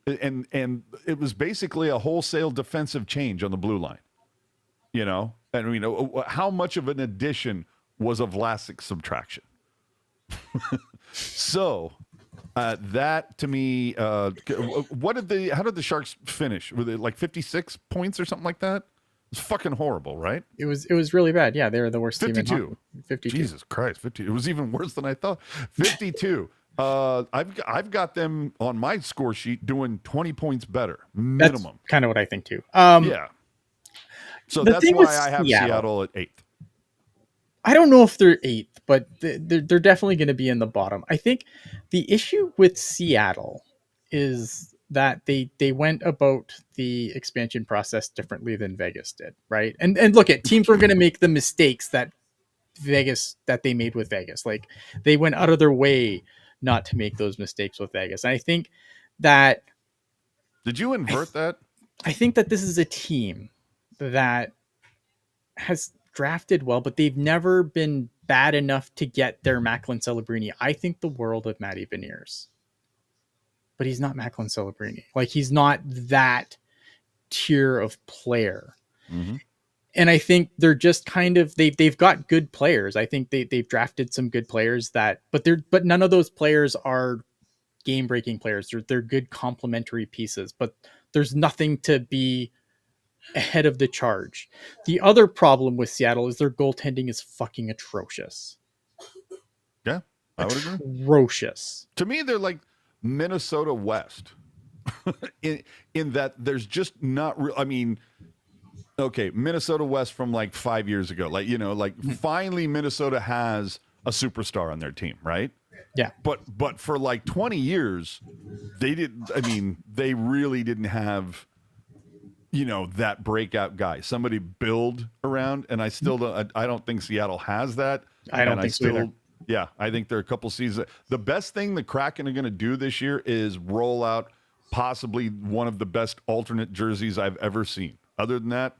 and it was basically a wholesale defensive change on the blue line, and how much of an addition was a Vlasic's subtraction. So that to me, how did the Sharks finish? Were they like 56 points or something like that? It's fucking horrible, right? It was really bad. Yeah, they were the worst 52. team in hockey. 52. Jesus Christ, 50. It was even worse than I thought. 52. I've got them on my score sheet doing 20 points better minimum. That's kind of what I think too. Yeah. So that's why I have Seattle at 8th. I don't know if they're 8th, but they're definitely going to be in the bottom. I think the issue with Seattle is that they went about the expansion process differently than Vegas did, right? And look, at teams were going to make the mistakes that they made with Vegas. Like, they went out of their way not to make those mistakes with Vegas. And I think that... Did you invert that? I think that this is a team that has drafted well, but they've never been bad enough to get their Macklin Celebrini. I think the world of Matty Beniers, but he's not Macklin Celebrini. Like, he's not that tier of player. Mm-hmm. And I think they're just kind of, they've got good players. I think they've drafted some good players but none of those players are game breaking players. They're good complementary pieces, but there's nothing to be ahead of the charge. The other problem with Seattle is their goaltending is fucking atrocious. Yeah, I would agree. Atrocious. To me, they're like Minnesota West in that there's just not real. I mean, okay, Minnesota West from like 5 years ago, finally Minnesota has a superstar on their team, right? Yeah. But for like 20 years, they really didn't have, that breakout guy, somebody build around. And I don't think Seattle has that. I don't think so either. Yeah, I think there are a couple seasons. The best thing the Kraken are going to do this year is roll out possibly one of the best alternate jerseys I've ever seen. Other than that,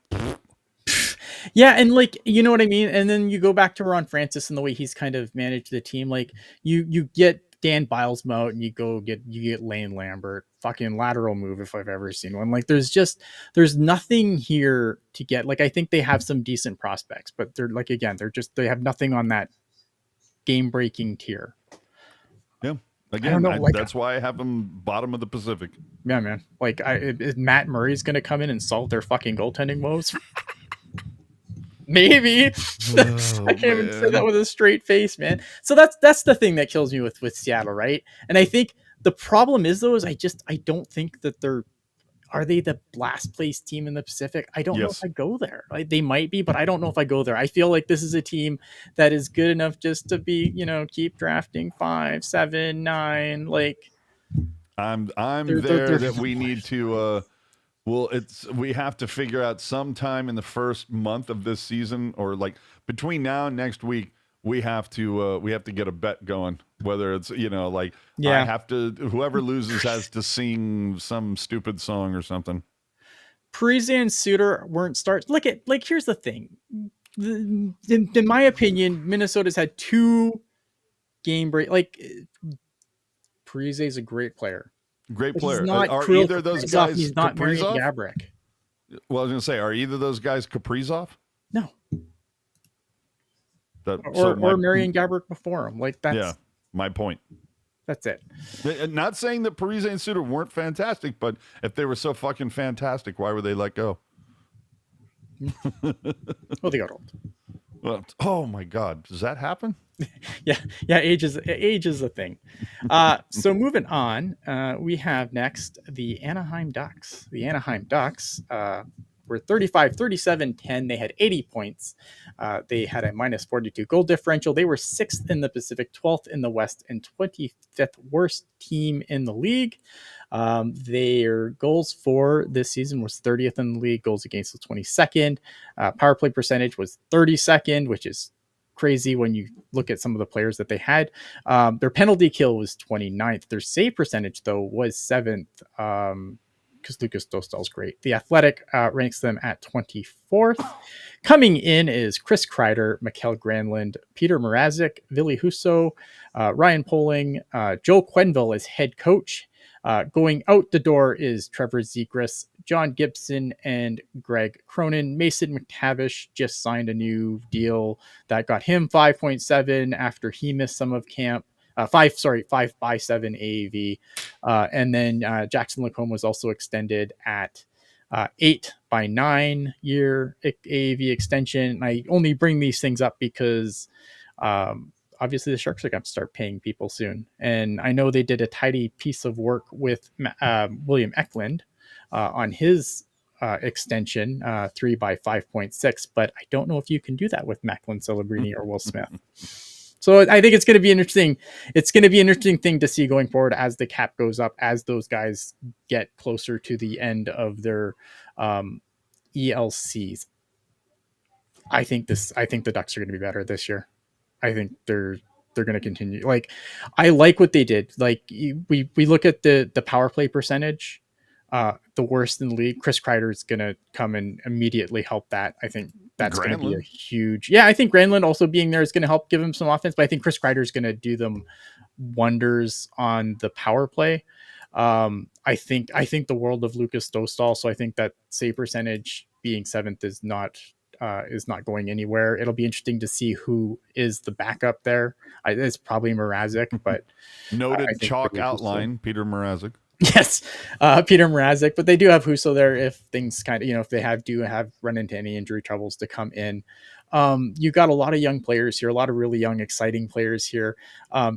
Yeah, and like you know what I mean. And then you go back to Ron Francis and the way he's kind of managed the team. Like you get Dan Bilesma out and you get Lane Lambert, fucking lateral move if I've ever seen one. Like there's nothing here to get. Like I think they have some decent prospects, but they're like again they have nothing on that game breaking tier. Yeah. I don't Again, know. Like that's why I have them bottom of the Pacific. yeah, man. Like Matt Murray's gonna come in and solve their fucking goaltending woes. Maybe. Oh, I can't even say that man. with a straight face, man. So that's the thing that kills me with Seattle, right? And I think the problem is though is I don't think that are they the last place team in the Pacific? I don't know if Yes. I go there. Like, they might be, but I don't know if I go there. I feel like this is a team that is good enough just to be, keep drafting 5, 7, 9. Like I'm they're there that we need to well, we have to figure out sometime in the first month of this season, or like between now and next week, we have to get a bet going. Whether it's like I yeah. have to, whoever loses has to sing some stupid song or something. Parise and Suter weren't starts. Here's the thing. In my opinion, Minnesota's had 2 game break. Like Parise is a great player, Great but he's player. not Are Kirill either of those Kaprizov. And guys he's not Marian Kaprizov? Gaborik. Well, I was going to say, are either of those guys Kaprizov? No, So or Marian Gaborik before him. Like yeah, my point. that's it. Not saying that Parise and Suter weren't fantastic, but if they were so fucking fantastic, why were they let go? Well, they got old. Well, oh my God, does that happen? Yeah, age is a thing. So moving on, we have next the Anaheim Ducks. The Anaheim Ducks were 35-37-10. They had 80 points. They had a minus 42 goal differential. They were 6th in the Pacific, 12th in the West, and 25th worst team in the league. Their goals for this season was 30th in the league. Goals against was 22nd. Power play percentage was 32nd, which is crazy when you look at some of the players that they had. Their penalty kill was 29th. Their save percentage, though, was 7th. Because Lucas Dostal's great. The Athletic ranks them at 24th. Coming in is Chris Kreider, Mikhail Granlund, Peter Mrazek, Ville Husso, Ryan Poling, Joe Quenneville as head coach. Going out the door is Trevor Zegras, John Gibson, and Greg Cronin. Mason McTavish just signed a new deal that got him 5.7 after he missed some of camp. 5 by 7 AAV. And then Jackson Lacombe was also extended at 8 by 9 year AAV extension. I only bring these things up because obviously the Sharks are going to start paying people soon. And I know they did a tidy piece of work with William Eklund on his extension, 3 by 5.6, but I don't know if you can do that with Macklin Celebrini or Will Smith. So I think it's going to be interesting. It's going to be an interesting thing to see going forward as the cap goes up, as those guys get closer to the end of their ELCs. I think the Ducks are going to be better this year. I think they're going to continue. Like, I like what they did. Like we look at the power play percentage, the worst in the league. Chris Kreider is going to come and immediately help that. I think that's going to be a huge. Yeah, I think Granlund also being there is going to help give him some offense, but I think Chris Kreider is going to do them wonders on the power play. I think the world of Lucas Dostal. So I think that save percentage being 7th is not going anywhere. It'll be interesting to see who is the backup there. It's probably Mrazek, but noted chalk outline, Peter Mrazek. Yes, Peter Mrazek, but they do have Husso there if things kind of, if they do have run into any injury troubles to come in. You got a lot of young players here, a lot of really young, exciting players here.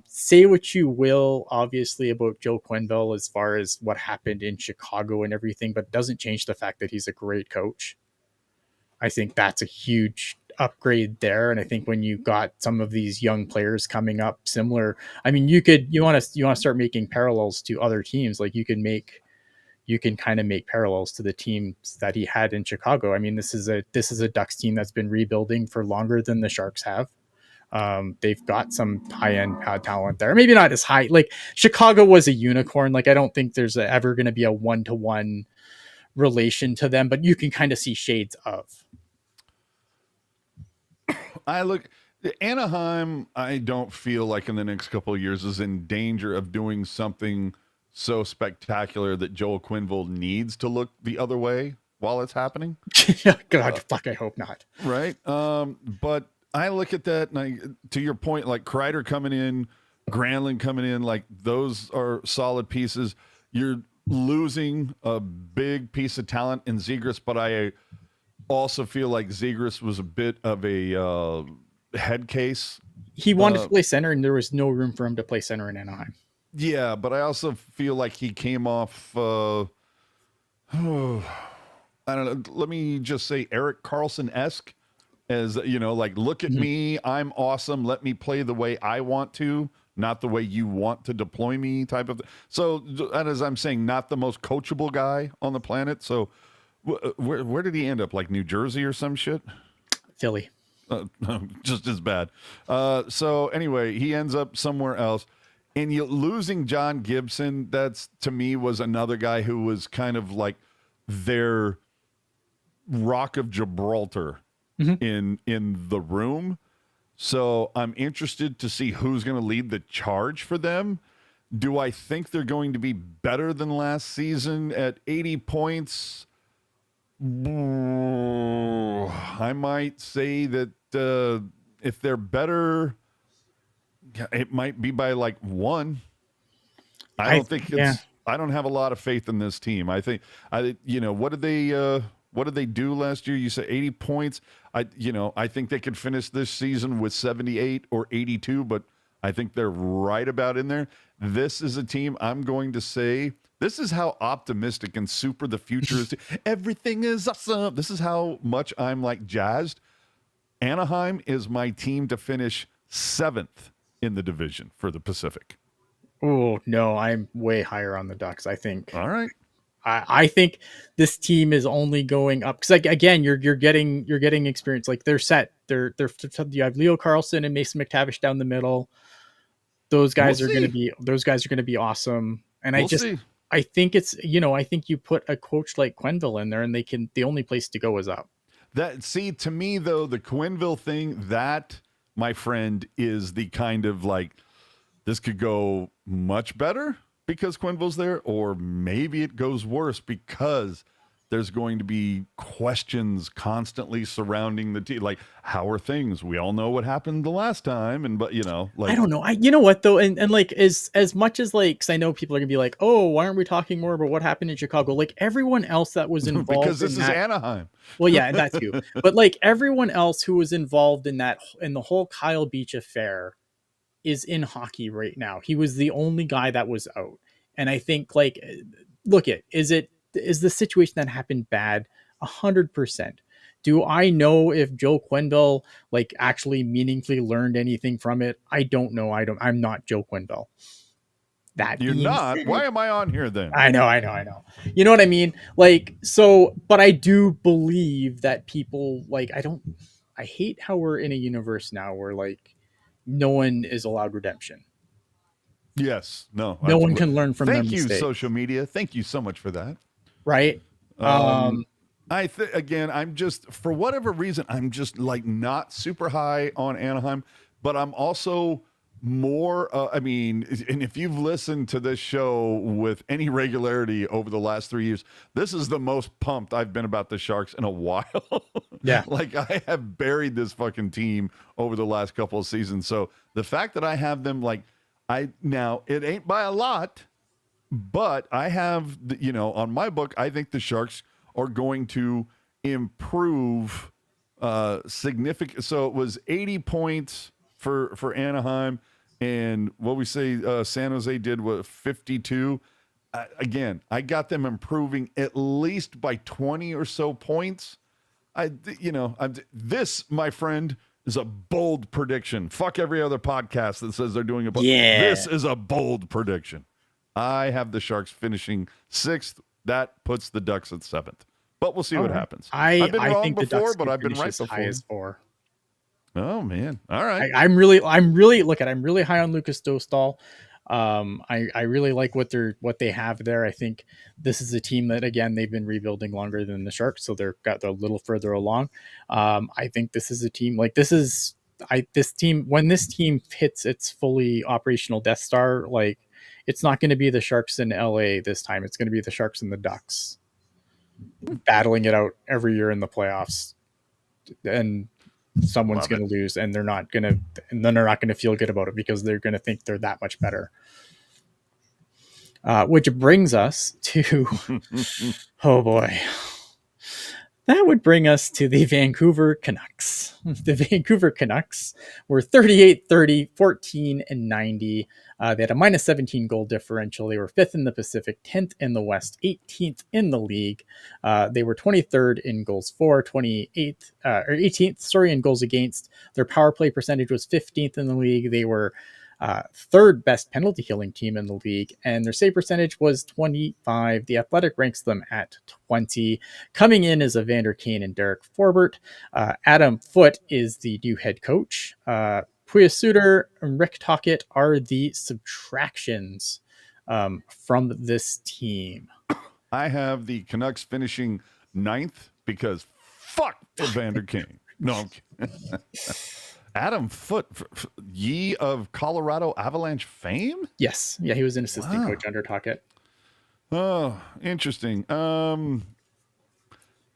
Say what you will, obviously, about Joe Quenneville as far as what happened in Chicago and everything, but it doesn't change the fact that he's a great coach. I think that's a huge upgrade there. And I think when you got some of these young players coming up similar, I mean, you want to start making parallels to other teams. Like you can kind of make parallels to the teams that he had in Chicago. I mean, this is a Ducks team that's been rebuilding for longer than the Sharks have. They've got some high-end talent there. Maybe not as high. Like Chicago was a unicorn. Like I don't think there's ever going to be a 1-to-1 relation to them, but you can kind of see shades of. I look Anaheim. I don't feel like in the next couple of years is in danger of doing something so spectacular that Joel Quenneville needs to look the other way while it's happening. God, fuck, I hope not. Right. But I look at that, and to your point, like Kreider coming in, Granlund coming in, like those are solid pieces. You're losing a big piece of talent in Zegras, but I also feel like Zegras was a bit of a head case. He wanted to play center, and there was no room for him to play center in Anaheim. Yeah, but I also feel like he came off. I don't know. Let me just say Eric Carlson-esque, as like, look at me, I'm awesome. Let me play the way I want to, not the way you want to deploy me, type of thing. So, and as I'm saying, not the most coachable guy on the planet. So, where did he end up? Like New Jersey or some shit? Philly. Just as bad. So anyway, he ends up somewhere else. And you losing John Gibson, that's to me was another guy who was kind of like their Rock of Gibraltar in the room. So I'm interested to see who's going to lead the charge for them. Do I think they're going to be better than last season at 80 points? I might say that if they're better, it might be by like one. I don't think it's. Yeah. I don't have a lot of faith in this team. I think what did they do last year? You said 80 points. I think they could finish this season with 78 or 82, but I think they're right about in there. This is a team I'm going to say, this is how optimistic and super the future is. Everything is awesome. This is how much I'm like jazzed. Anaheim is my team to finish 7th in the division for the Pacific. Oh no, I'm way higher on the Ducks. I think. All right. I think this team is only going up because, like, again, you're getting experience. Like, they're set. They're you have Leo Carlson and Mason McTavish down the middle. Those guys are going to be awesome. And I think it's I think you put a coach like Quenneville in there, and the only place to go is up. To me though, the Quenneville thing, that, my friend, is the kind of like, this could go much better because Quenneville's there, or maybe it goes worse because there's going to be questions constantly surrounding the team. Like, how are things? We all know what happened the last time. And, but, like, I don't know. You know what though? And like, as much as like, cause I know people are gonna be like, oh, why aren't we talking more about what happened in Chicago? Like, everyone else that was involved because this is Anaheim. Well, yeah, that too. But like, everyone else who was involved in the whole Kyle Beach affair is in hockey right now. He was the only guy that was out. And I think, like, is the situation that happened bad? 100%. Do I know if Joe Quenneville like actually meaningfully learned anything from it? I don't know. I'm not Joe Quenneville. You're not. Why am I on here then? I know. You know what I mean? Like, so, but I do believe that people like, I hate how we're in a universe now where like no one is allowed redemption. Yes. No one can learn from their mistakes. Thank you, social media. Thank you so much for that. Right. Again, I'm just, for whatever reason, I'm just like not super high on Anaheim, but I'm also more, and if you've listened to this show with any regularity over the last 3 years, this is the most pumped I've been about the Sharks in a while. Yeah. Like, I have buried this fucking team over the last couple of seasons. So the fact that I have them, like, now it ain't by a lot, but I have, on my book, I think the Sharks are going to improve significant. So it was 80 points for Anaheim, and what we say San Jose did was 52. Again, I got them improving at least by 20 or so points. This, my friend, is a bold prediction. Fuck every other podcast that says they're doing it. Yeah. This is a bold prediction. I have the Sharks finishing 6th. That puts the Ducks at 7th. But we'll see what happens. I've been wrong before, but I've been right before. High as 4. Oh man! All right. I'm really high on Lucas Dostal. I really like what they have there. I think this is a team that, again, they've been rebuilding longer than the Sharks, so they're a little further along. I think this is a team like this team, when this team hits its fully operational Death Star, like it's not going to be the Sharks in LA this time. It's going to be the Sharks and the Ducks battling it out every year in the playoffs, and someone's Love it. going to lose, and then they're not going to feel good about it because they're going to think they're that much better. Which brings us to, oh boy, that would bring us to the Vancouver Canucks. The Vancouver Canucks were 38, 30, 14, and 90. They had a minus 17 goal differential. They were 5th in the Pacific, 10th in the West, 18th in the league. They were 23rd in goals for, 28th, or 18th, sorry, in goals against. Their power play percentage was 15th in the league. They were third best penalty killing team in the league, and their save percentage was 25. The Athletic ranks them at 20. Coming in is Evander Kane and Derek Forbort. Adam Foote is the new head coach. Puya Suter and Rick Tocchet are the subtractions from this team. I have the Canucks finishing 9th because fuck Evander Kane. No, I'm kidding. Adam Foote, ye of Colorado Avalanche fame? Yes. Yeah, he was an assistant Wow. coach under Tocchet. Oh, interesting.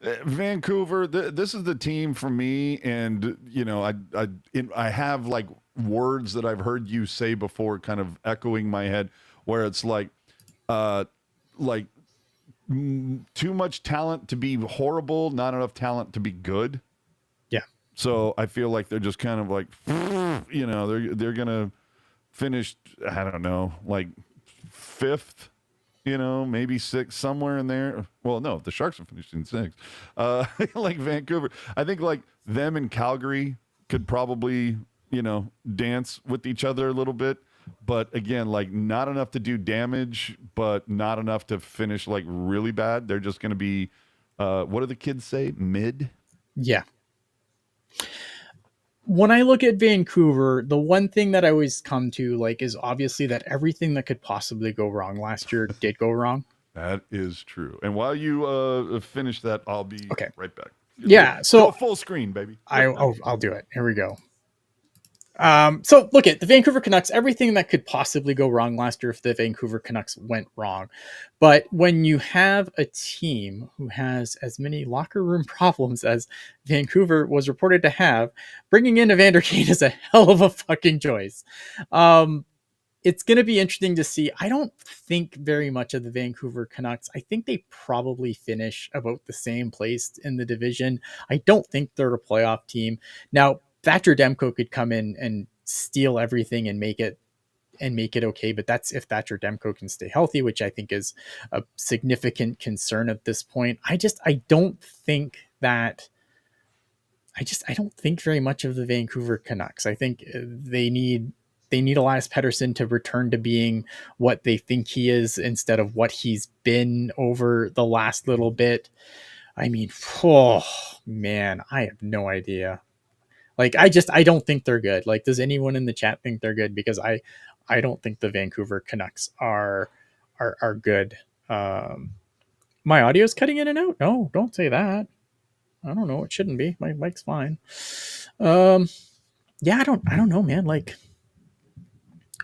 Vancouver, this is the team for me, and you know, I have like words that I've heard you say before, kind of echoing my head, where it's like too much talent to be horrible, not enough talent to be good. Yeah. So I feel like they're just kind of like, you know, they're gonna finish, I don't know, like 5th, you know, maybe 6th, somewhere in there. Well, no, the Sharks are finishing 6th. Like Vancouver, I think like them and Calgary could probably, you know, dance with each other a little bit. But again, like not enough to do damage, but not enough to finish like really bad. They're just going to be, what do the kids say? Mid? Yeah. When I look at Vancouver, the one thing that I always come to like is obviously that everything that could possibly go wrong last year did go wrong. That is true. And while you finish that, I'll be Okay. right back. Yeah. So Go full screen, baby. I'll do it. Here we go. So look at the Vancouver Canucks, everything that could possibly go wrong last year if the Vancouver Canucks went wrong. But when you have a team who has as many locker room problems as Vancouver was reported to have, bringing in Evander Kane is a hell of a fucking choice. It's going to be interesting to see. I don't think very much of the Vancouver Canucks. I think they probably finish about the same place in the division. I don't think they're a playoff team. Now, Thatcher Demko could come in and steal everything and make it okay, but that's if Thatcher Demko can stay healthy, which I think is a significant concern at this point. I don't think very much of the Vancouver Canucks. I think they need Elias Pettersson to return to being what they think he is instead of what he's been over the last little bit. I mean, oh man, I have no idea. Like, I don't think they're good. Like, does anyone in the chat think they're good? Because I don't think the Vancouver Canucks are good. My audio's cutting in and out. No, don't say that. I don't know. It shouldn't be. My mic's fine. Yeah, I don't know, man. Like,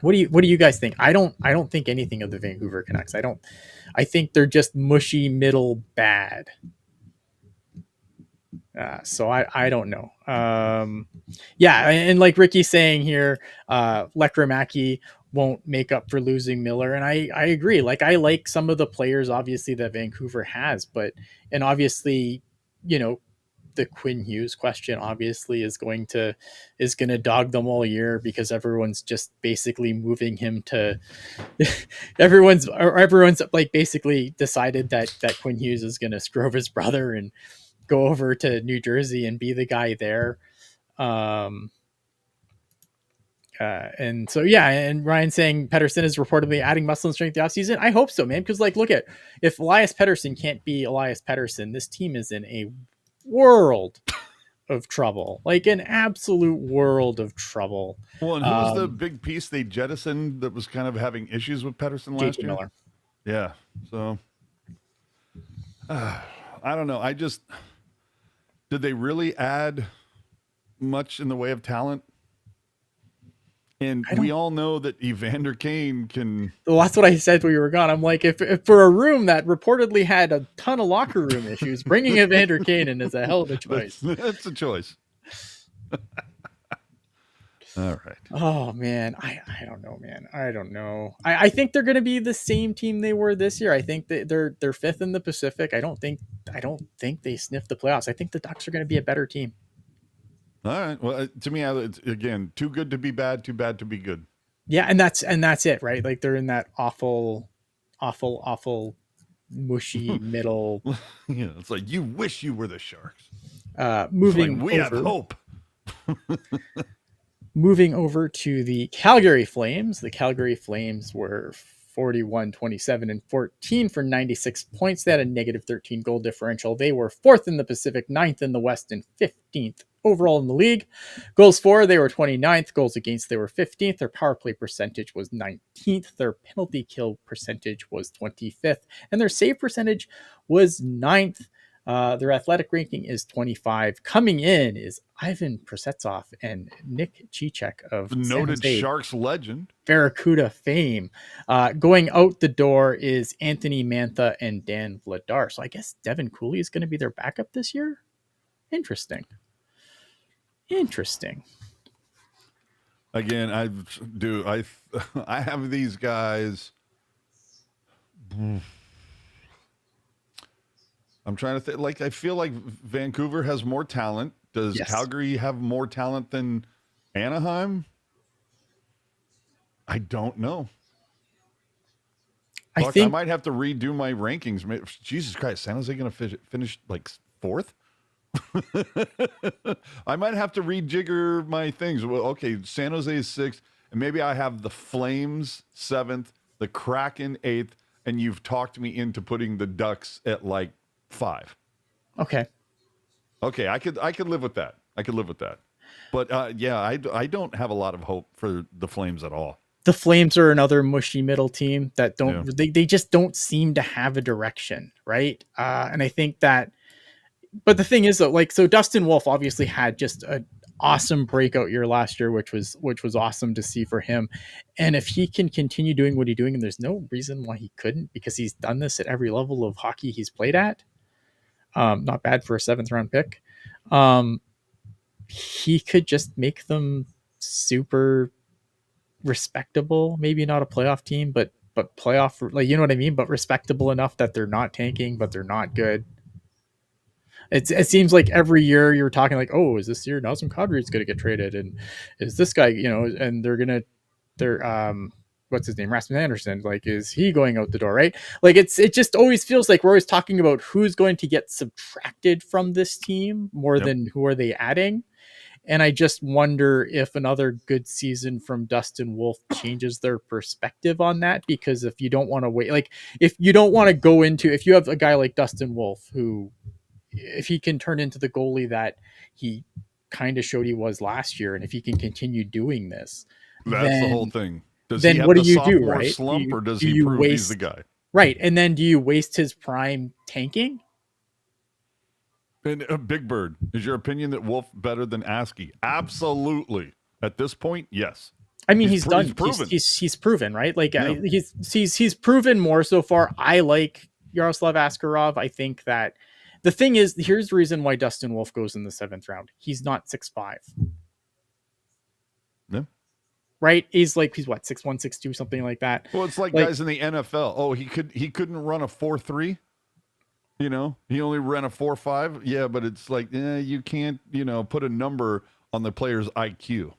what do you guys think? I don't think anything of the Vancouver Canucks. I think they're just mushy middle bad. So I don't know. Yeah, and like Ricky's saying here, Lekramaki won't make up for losing Miller, and I agree. Like, I like some of the players obviously that Vancouver has, and obviously, you know, the Quinn Hughes question obviously is going to dog them all year because everyone's just basically moving him to everyone's like basically decided that Quinn Hughes is going to screw over his brother and go over to New Jersey and be the guy there. And so, yeah, and Ryan saying Pettersson is reportedly adding muscle and strength the offseason. I hope so, man, because like, look at, if Elias Pettersson can't be Elias Pettersson, this team is in a world of trouble, like an absolute world of trouble. Well, and who was the big piece they jettisoned that was kind of having issues with Pedersen last JT year? Miller. Yeah. So I don't know. Did they really add much in the way of talent? And we all know that Evander Kane can. Well, that's what I said when we were gone. I'm like, if for a room that reportedly had a ton of locker room issues, bringing Evander Kane in is a hell of a choice. That's a choice. All right. Oh man, I don't know, man. I don't know. I think they're going to be the same team they were this year. I think that they're fifth in the Pacific. I don't think they sniff the playoffs. I think the Ducks are going to be a better team. All right. Well, to me, it's, again, too good to be bad, too bad to be good. Yeah, and that's it, right? Like they're in that awful mushy middle. Yeah, it's like you wish you were the Sharks. Moving like, we have hope. Moving over to the Calgary Flames. The Calgary Flames were 41, 27, and 14 for 96 points. They had a negative 13 goal differential. They were fourth in the Pacific, ninth in the West, and 15th overall in the league. Goals for, they were 29th. Goals against, they were 15th. Their power play percentage was 19th. Their penalty kill percentage was 25th. And their save percentage was 9th. Their athletic ranking is 25. Coming in is Ivan Prosetsov and Nick Cicek of noted Sharks legend, Barracuda fame. Going out the door is Anthony Mantha and Dan Vladar. So I guess Devin Cooley is going to be their backup this year. Interesting. Again, I have these guys. I'm trying to think. Like, I feel like Vancouver has more talent. Does Calgary have more talent than Anaheim? I don't know. I might have to redo my rankings. Jesus Christ, San Jose going to finish like fourth? I might have to rejigger my things. Well, okay, San Jose is sixth, and maybe I have the Flames seventh, the Kraken eighth, and you've talked me into putting the Ducks at like 5. Okay, I could live with that. But yeah, I don't have a lot of hope for the Flames at all. The Flames are another mushy middle team that they just don't seem to have a direction, right? And I think that, but the thing is though, like, so Dustin Wolf obviously had just an awesome breakout year last year, which was awesome to see for him. And if he can continue doing what he's doing, and there's no reason why he couldn't, because he's done this at every level of hockey he's played at. Not bad for a 7th round pick. He could just make them super respectable, maybe not a playoff team, but playoff, like, you know what I mean? But respectable enough that they're not tanking, but they're not good. It seems like every year you're talking like, oh, is this year Nazem Kadri is going to get traded? And is this guy, and they're what's his name? Rasmus Anderson. Like, is he going out the door? Right. Like it just always feels like we're always talking about who's going to get subtracted from this team more than who are they adding. And I just wonder if another good season from Dustin Wolf changes their perspective on that, because if you don't want to wait, like if you don't want to go into, if you have a guy like Dustin Wolf, who, if he can turn into the goalie that he kind of showed he was last year, and if he can continue doing this, that's the whole thing. Does then he have what the do you do, sophomore right? slump, or does he prove he's the guy? Right. And then do you waste his prime tanking? And Big Bird, is your opinion that Wolf better than Askey? Absolutely. At this point, yes. I mean, he's done. He's proven, right? Like he's proven more so far. I like Yaroslav Askarov. I think that the thing is, here's the reason why Dustin Wolf goes in the 7th round. He's not 6'5". Yeah. Right? He's what, 6'1", 6'2", something like that. Well, it's like guys in the NFL. Oh, he couldn't run a 4.3. He only ran a 4.5. Yeah, but it's like, you can't, put a number on the player's IQ.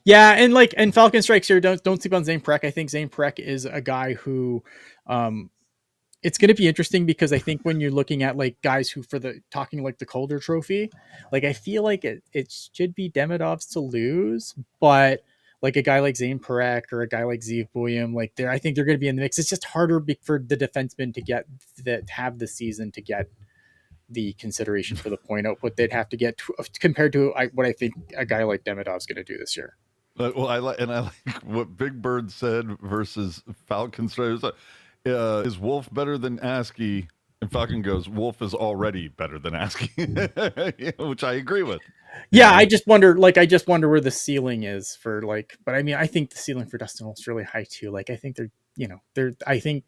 Yeah, and Falcon Strikes here, don't sleep on Zane Prek. I think Zane Prek is a guy who, it's going to be interesting, because I think when you're looking at like guys who, for the talking like the Calder Trophy, like I feel like it should be Demidov's to lose, but like a guy like Zane Prek or a guy like Zeev Buium, like I think they're going to be in the mix. It's just harder for the defenseman to have the season to get the consideration for the point output they'd have to get to, compared to what I think a guy like Demidov's going to do this year. Well, I like what Big Bird said versus Falcon. Is Wolf better than ASCII? And Falcon goes, Wolf is already better than ASCII, which I agree with. Yeah, I just wonder where the ceiling is for but I mean, I think the ceiling for Dustin Wolf's really high too. I think I think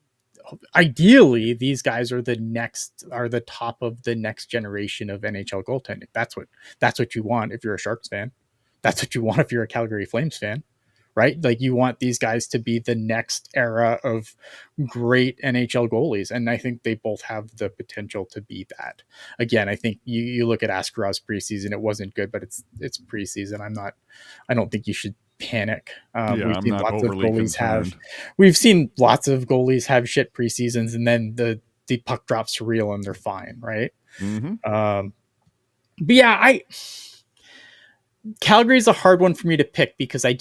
ideally these guys are the top of the next generation of NHL goaltending. That's what you want if you're a Sharks fan. That's what you want if you're a Calgary Flames fan, right? Like, you want these guys to be the next era of great NHL goalies, and I think they both have the potential to be that. Again, I think you look at Askarov's preseason; it wasn't good, but it's preseason. I don't think you should panic. I'm not overly concerned. We've seen lots of goalies have shit preseasons, and then the puck drops to real and they're fine, right? Mm-hmm. But yeah, Calgary's a hard one for me to pick because I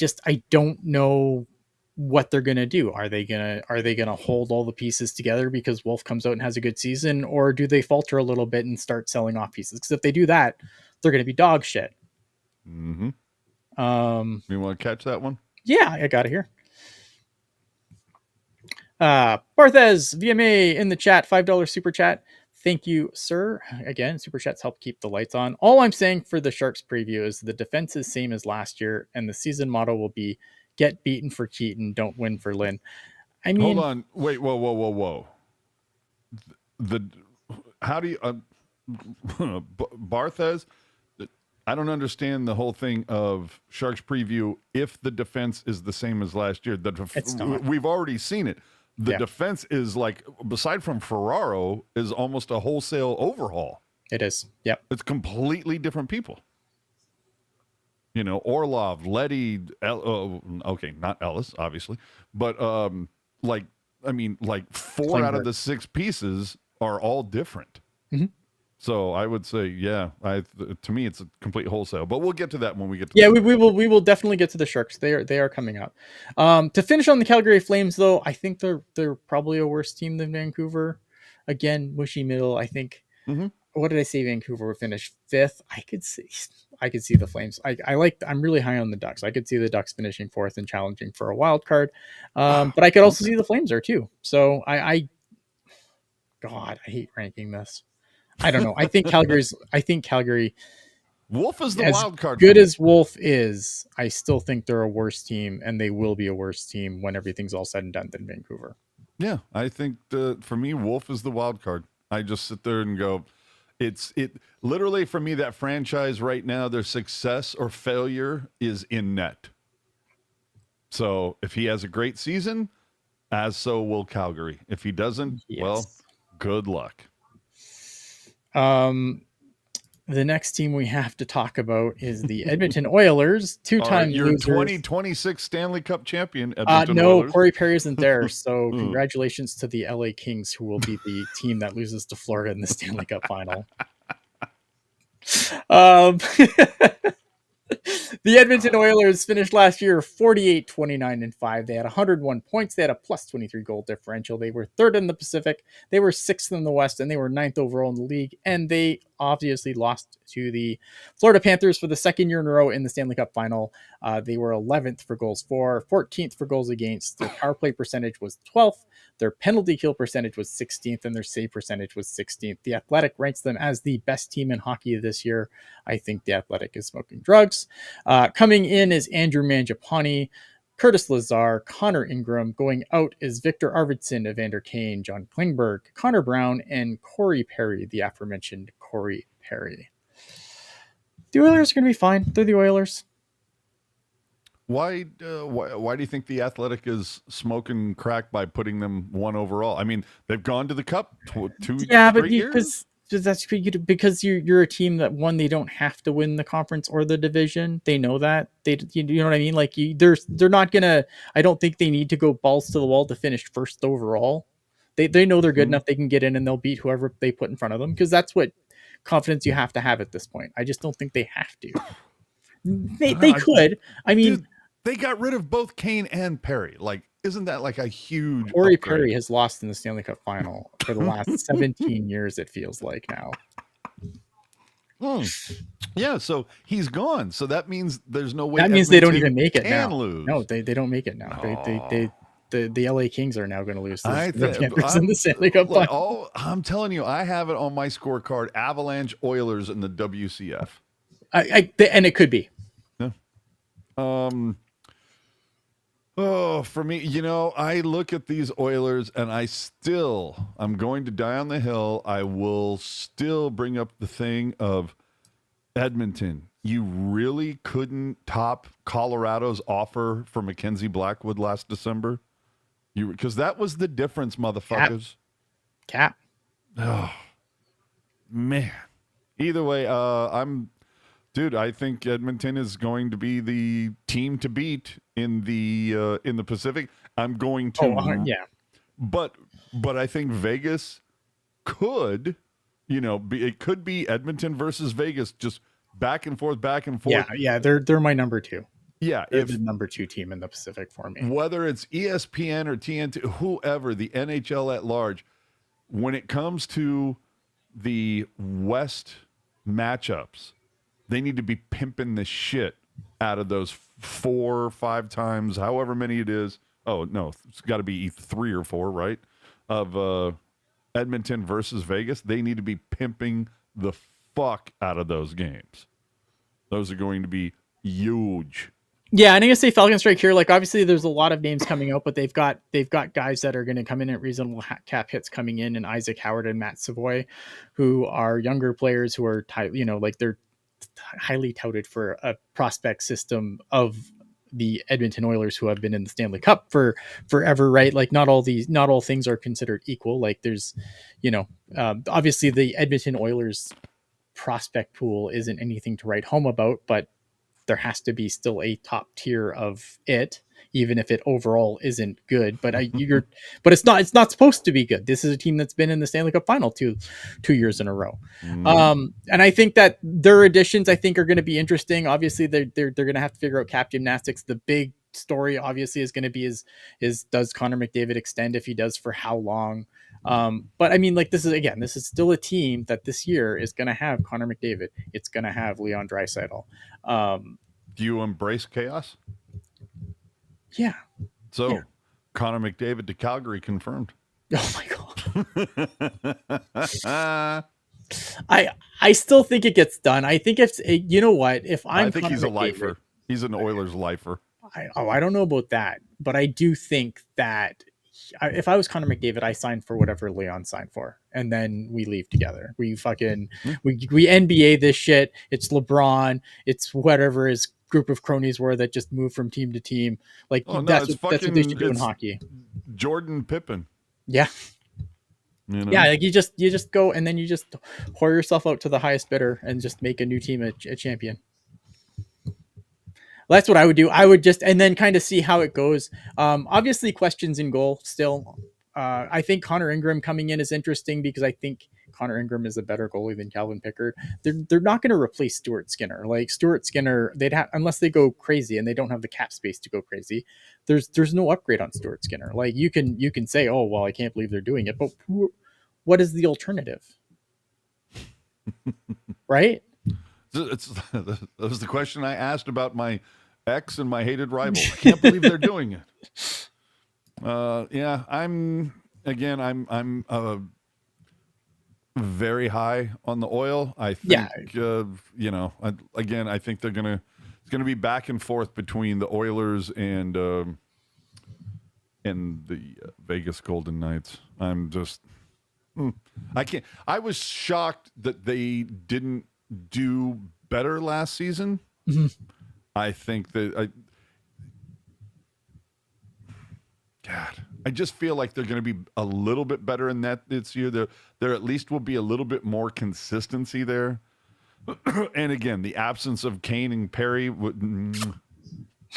don't know what they're gonna do. Are they gonna hold all the pieces together because Wolf comes out and has a good season, or do they falter a little bit and start selling off pieces? Because if they do that, they're gonna be dog shit. Mm-hmm. You want to catch that one? Yeah, I got it here. Barthez VMA in the chat, $5 super chat. Thank you, sir. Again, super chats help keep the lights on. All I'm saying for the Sharks preview is the defense is same as last year, and the season motto will be get beaten for Keaton, don't win for Lynn. I mean, hold on, wait, whoa. How do you Barthez? I don't understand the whole thing of Sharks preview if the defense is the same as last year. It's not. We've already seen it. The defense is aside from Ferraro, is almost a wholesale overhaul. It is. Yep. It's completely different people. Orlov, Letty, okay, not Ellis, obviously, but four Klingberg. out of the 6 pieces are all different. Mm-hmm. So I would say, to me, it's a complete wholesale. But we'll get to that when we get to. Yeah, we will definitely get to the Sharks. They are coming up. To finish on the Calgary Flames, though, I think they're probably a worse team than Vancouver. Again, mushy middle. I think. Mm-hmm. What did I say? Vancouver would finish 5th. I could see the Flames. I'm really high on the Ducks. I could see the Ducks finishing 4th and challenging for a wild card. But I could also see the Flames there too. So God, I hate ranking this. I don't know. I think Calgary. Wolf is the wild card. Good as Wolf is, I still think they're a worse team, and they will be a worse team when everything's all said and done than Vancouver. Yeah, I think for me, Wolf is the wild card. I just sit there and go, it literally for me, that franchise right now, their success or failure is in net. So if he has a great season, as so will Calgary. If he doesn't, well, good luck. The next team we have to talk about is the Edmonton Oilers, two-time your losers. 2026 Stanley Cup champion. Edmonton No, Oilers. Corey Perry isn't there, so congratulations to the LA Kings, who will be the team that loses to Florida in the Stanley Cup final. The Edmonton Oilers finished last year 48-29-5. They had 101 points. They had a plus 23 goal differential. They were 3rd in the Pacific. They were 6th in the West, and they were 9th overall in the league. And they obviously lost to the Florida Panthers for the 2nd year in a row in the Stanley Cup final. They were 11th for goals for, 14th for goals against. Their power play percentage was 12th. Their penalty kill percentage was 16th, and their save percentage was 16th. The Athletic ranks them as the best team in hockey this year. I think the Athletic is smoking drugs. Coming in is Andrew Mangiapane, Curtis Lazar, Connor Ingram. Going out is Victor Arvidsson, Evander Kane, John Klingberg, Connor Brown, and Corey Perry, the aforementioned Corey Perry. The Oilers are going to be fine. They're the Oilers. Why do you think the Athletic is smoking crack by putting them 1 overall? I mean, they've gone to the Cup 2 years. Because you're a team that, one, they don't have to win the conference or the division. They know that. You know what I mean? Like, they're not gonna. I don't think they need to go balls to the wall to finish 1st overall. They know they're good enough. They can get in and they'll beat whoever they put in front of them, because that's what confidence you have to have at this point. I just don't think they have to. They could. I mean, dude, they got rid of both Kane and Perry. Like, isn't that like a huge Corey upgrade? Perry has lost in the Stanley Cup final for the last 17 years, it feels like now. Yeah, so he's gone. So that means there's no way That means they don't Edmonton even make it can now. No, lose. they don't make it now. Oh, The LA Kings are now going to lose to I the think Panthers in the Stanley Cup like final. I'm telling you, I have it on my scorecard: Avalanche, Oilers, and the WCF. And it could be. Yeah. Oh, for me, I look at these Oilers and I'm going to die on the hill. I will still bring up the thing of Edmonton. You really couldn't top Colorado's offer for Mackenzie Blackwood last December? Because that was the difference, motherfuckers. Cap. Oh, man. Either way, I think Edmonton is going to be the team to beat in the Pacific. I'm going to, Yeah. but I think Vegas could, it could be Edmonton versus Vegas, just back and forth, back and forth. Yeah. They're my number two. Yeah, they're the number two team in the Pacific for me. Whether it's ESPN or TNT, whoever, the NHL at large, when it comes to the West matchups, they need to be pimping the shit out of those 4 or 5 times, however many it is. Oh, no, it's got to be 3 or 4, right? Of Edmonton versus Vegas. They need to be pimping the fuck out of those games. Those are going to be huge. Yeah, and I'm gonna say Falcon Strike here. Like, obviously, there's a lot of names coming out, but they've got guys that are going to come in at reasonable cap hits coming in, and Isaac Howard and Matt Savoy, who are younger players who are they're highly touted for a prospect system of the Edmonton Oilers, who have been in the Stanley Cup for forever, right? Like, not all things are considered equal. Like, there's, obviously the Edmonton Oilers prospect pool isn't anything to write home about, but there has to be still a top tier of it, even if it overall isn't good. But but it's not supposed to be good. This is a team that's been in the Stanley Cup final two years in a row. And I think that their additions, I think, are going to be interesting. Obviously, they're going to have to figure out cap gymnastics. The big story, obviously, is going to be is does Connor McDavid extend? If he does, for how long? But I mean, like, this is still a team that this year is going to have Connor McDavid. It's going to have Leon Draisaitl. Do you embrace chaos? Yeah. So, yeah. Connor McDavid to Calgary confirmed. Oh my god. I still think it gets done. I think if I think he's a lifer. He's an Oilers lifer. I don't know about that, but I do think that if I was Connor McDavid, I signed for whatever Leon signed for, and then we leave together. We NBA this shit. It's LeBron. It's whatever his group of cronies were that just moved from team to team. Like, that's what they should do in hockey. Jordan Pippen. Yeah. Yeah, like you just go and then you just whore yourself out to the highest bidder and just make a new team a champion. That's what I would do. I would just, and then kind of see how it goes. Obviously, questions in goal still. I think Connor Ingram coming in is interesting because I think Connor Ingram is a better goalie than Calvin Pickard. They're not going to replace Stuart Skinner. Like, Stuart Skinner, they'd have, unless they go crazy and they don't have the cap space to go crazy. There's no upgrade on Stuart Skinner. Like, you can say, oh well, I can't believe they're doing it, but what is the alternative? That was the question I asked about my ex and my hated rival. I can't believe they're doing it. Yeah, I'm very high on the Oil. I think, I think it's gonna be back and forth between the Oilers and the Vegas Golden Knights. I'm just, I can't. I was shocked that they didn't do better last season. Mm-hmm. I think that I just feel like they're going to be a little bit better in that this year. There at least will be a little bit more consistency there. And again, the absence of Kane and Perry would.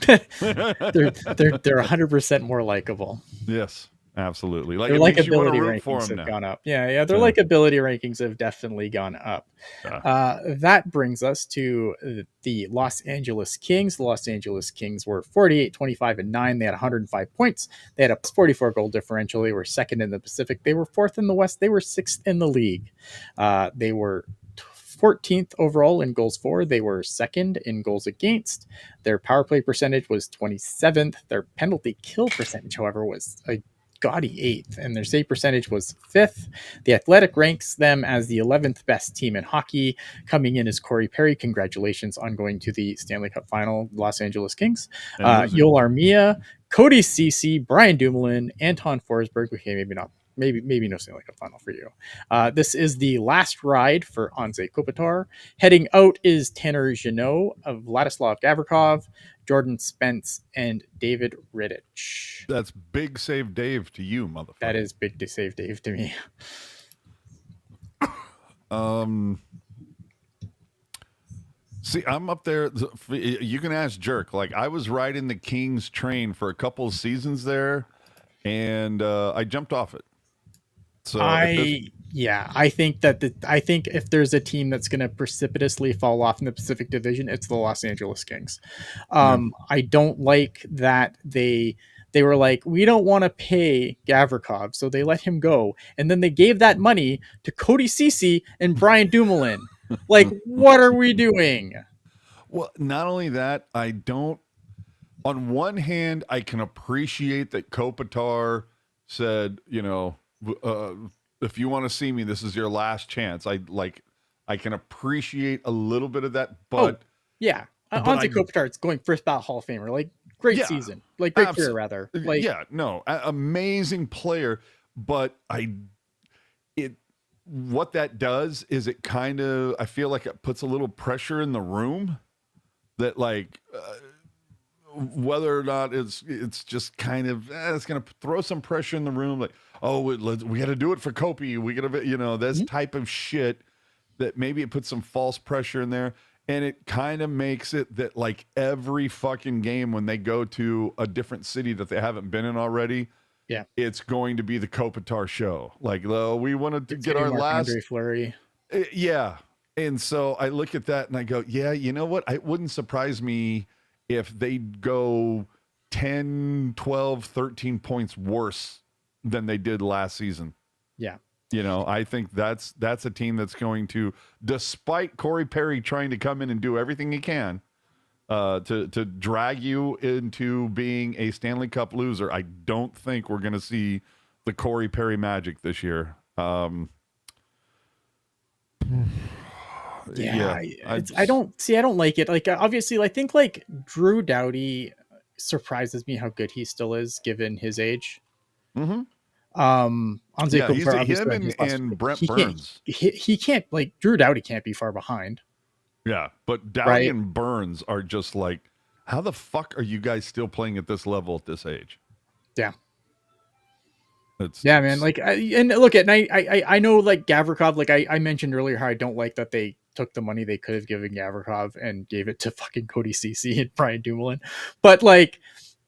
they're 100% more likable. Yes. Absolutely. Their likability rankings have gone up. Yeah. Their likability rankings have definitely gone up. That brings us to the Los Angeles Kings. The Los Angeles Kings were 48, 25, and 9. They had 105 points. They had a 44 goal differential. They were second in the Pacific. They were fourth in the West. They were sixth in the league. They were 14th overall in goals for. They were second in goals against. Their power play percentage was 27th. Their penalty kill percentage, however, was a gaudy 8th, and their save percentage was 5th. The Athletic ranks them as the 11th best team in hockey. Coming in is Corey Perry. Congratulations on going to the Stanley Cup final, Los Angeles Kings. Yoel Armia, Cody Ceci, Brian Dumoulin, Anton Forsberg. Okay, maybe not. Maybe no Stanley Cup final for you. This is the last ride for Anze Kopitar. Heading out is Tanner Jeannot, of Vladislav Gavrikov, Jordan Spence, and David Rittich. That's big save Dave to you, motherfucker. That is big to save Dave to me. See, I'm up there. You can ask Jerk. Like, I was riding the Kings train for a couple of seasons there, and I jumped off it. So I think if there's a team that's going to precipitously fall off in the Pacific Division, it's the Los Angeles Kings. I don't like that they were like, we don't want to pay Gavrikov, so they let him go, and then they gave that money to Cody Ceci and Brian Dumoulin. Like, what are we doing? Well, not only that, I don't. On one hand, I can appreciate that Kopitar said, if you want to see me, this is your last chance. I can appreciate a little bit of that, but Anze Kopitar is going first ballot Hall of Famer. Like, great season, like great career rather. Like, amazing player. But what that does is it kind of, I feel like it puts a little pressure in the room that whether or not it's just kind of it's going to throw some pressure in the room, like, oh, we got to do it for Kopi, we got to this type of shit, that maybe it puts some false pressure in there, and it kind of makes it that like every fucking game when they go to a different city that they haven't been in already, it's going to be the Kopitar show. Like, we wanted to get our last Andre Fleury. And so I look at that and I go, you know what? It wouldn't surprise me if they go 10, 12, 13 points worse than they did last season. Yeah. I think that's a team that's going to, despite Corey Perry trying to come in and do everything he can to drag you into being a Stanley Cup loser, I don't think we're going to see the Corey Perry magic this year. I don't like it. Like, obviously, I think like Drew Doughty surprises me how good he still is given his age. Mm-hmm. Anze Kopitar, him and Brent Burns. He can't, like, Drew Doughty can't be far behind. Yeah, but Doughty and Burns are just like, how the fuck are you guys still playing at this level at this age? Yeah. Man. Like, I know, like, Gavrikov, like I mentioned earlier, how I don't like that they took the money they could have given Gavrikov and gave it to fucking Cody Ceci and Brian Dumoulin. But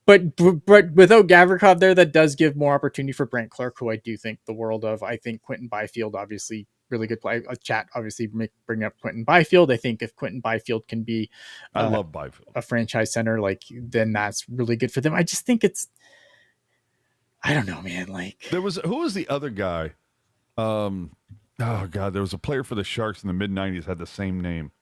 without Gavrikov there, that does give more opportunity for Brent Clark, who I do think the world of. I think Quentin Byfield, obviously, really good play. Chat obviously bring up Quentin Byfield. I think if Quentin Byfield can be, I love Byfield, a franchise center, like, then that's really good for them. I just think I don't know, man. Like, who was the other guy? Oh God, there was a player for the Sharks in the mid-90s had the same name.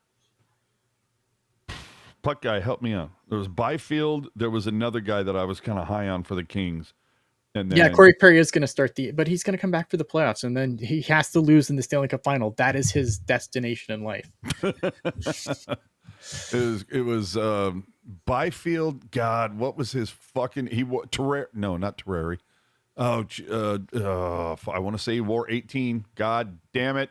Puck guy, help me out. There was Byfield. There was another guy that I was kind of high on for the Kings. And then, Corey Perry is going to start but he's going to come back for the playoffs, and then he has to lose in the Stanley Cup final. That is his destination in life. It was Byfield. God, what was his fucking? No, not Terrari. I want to say he wore 18. God damn it!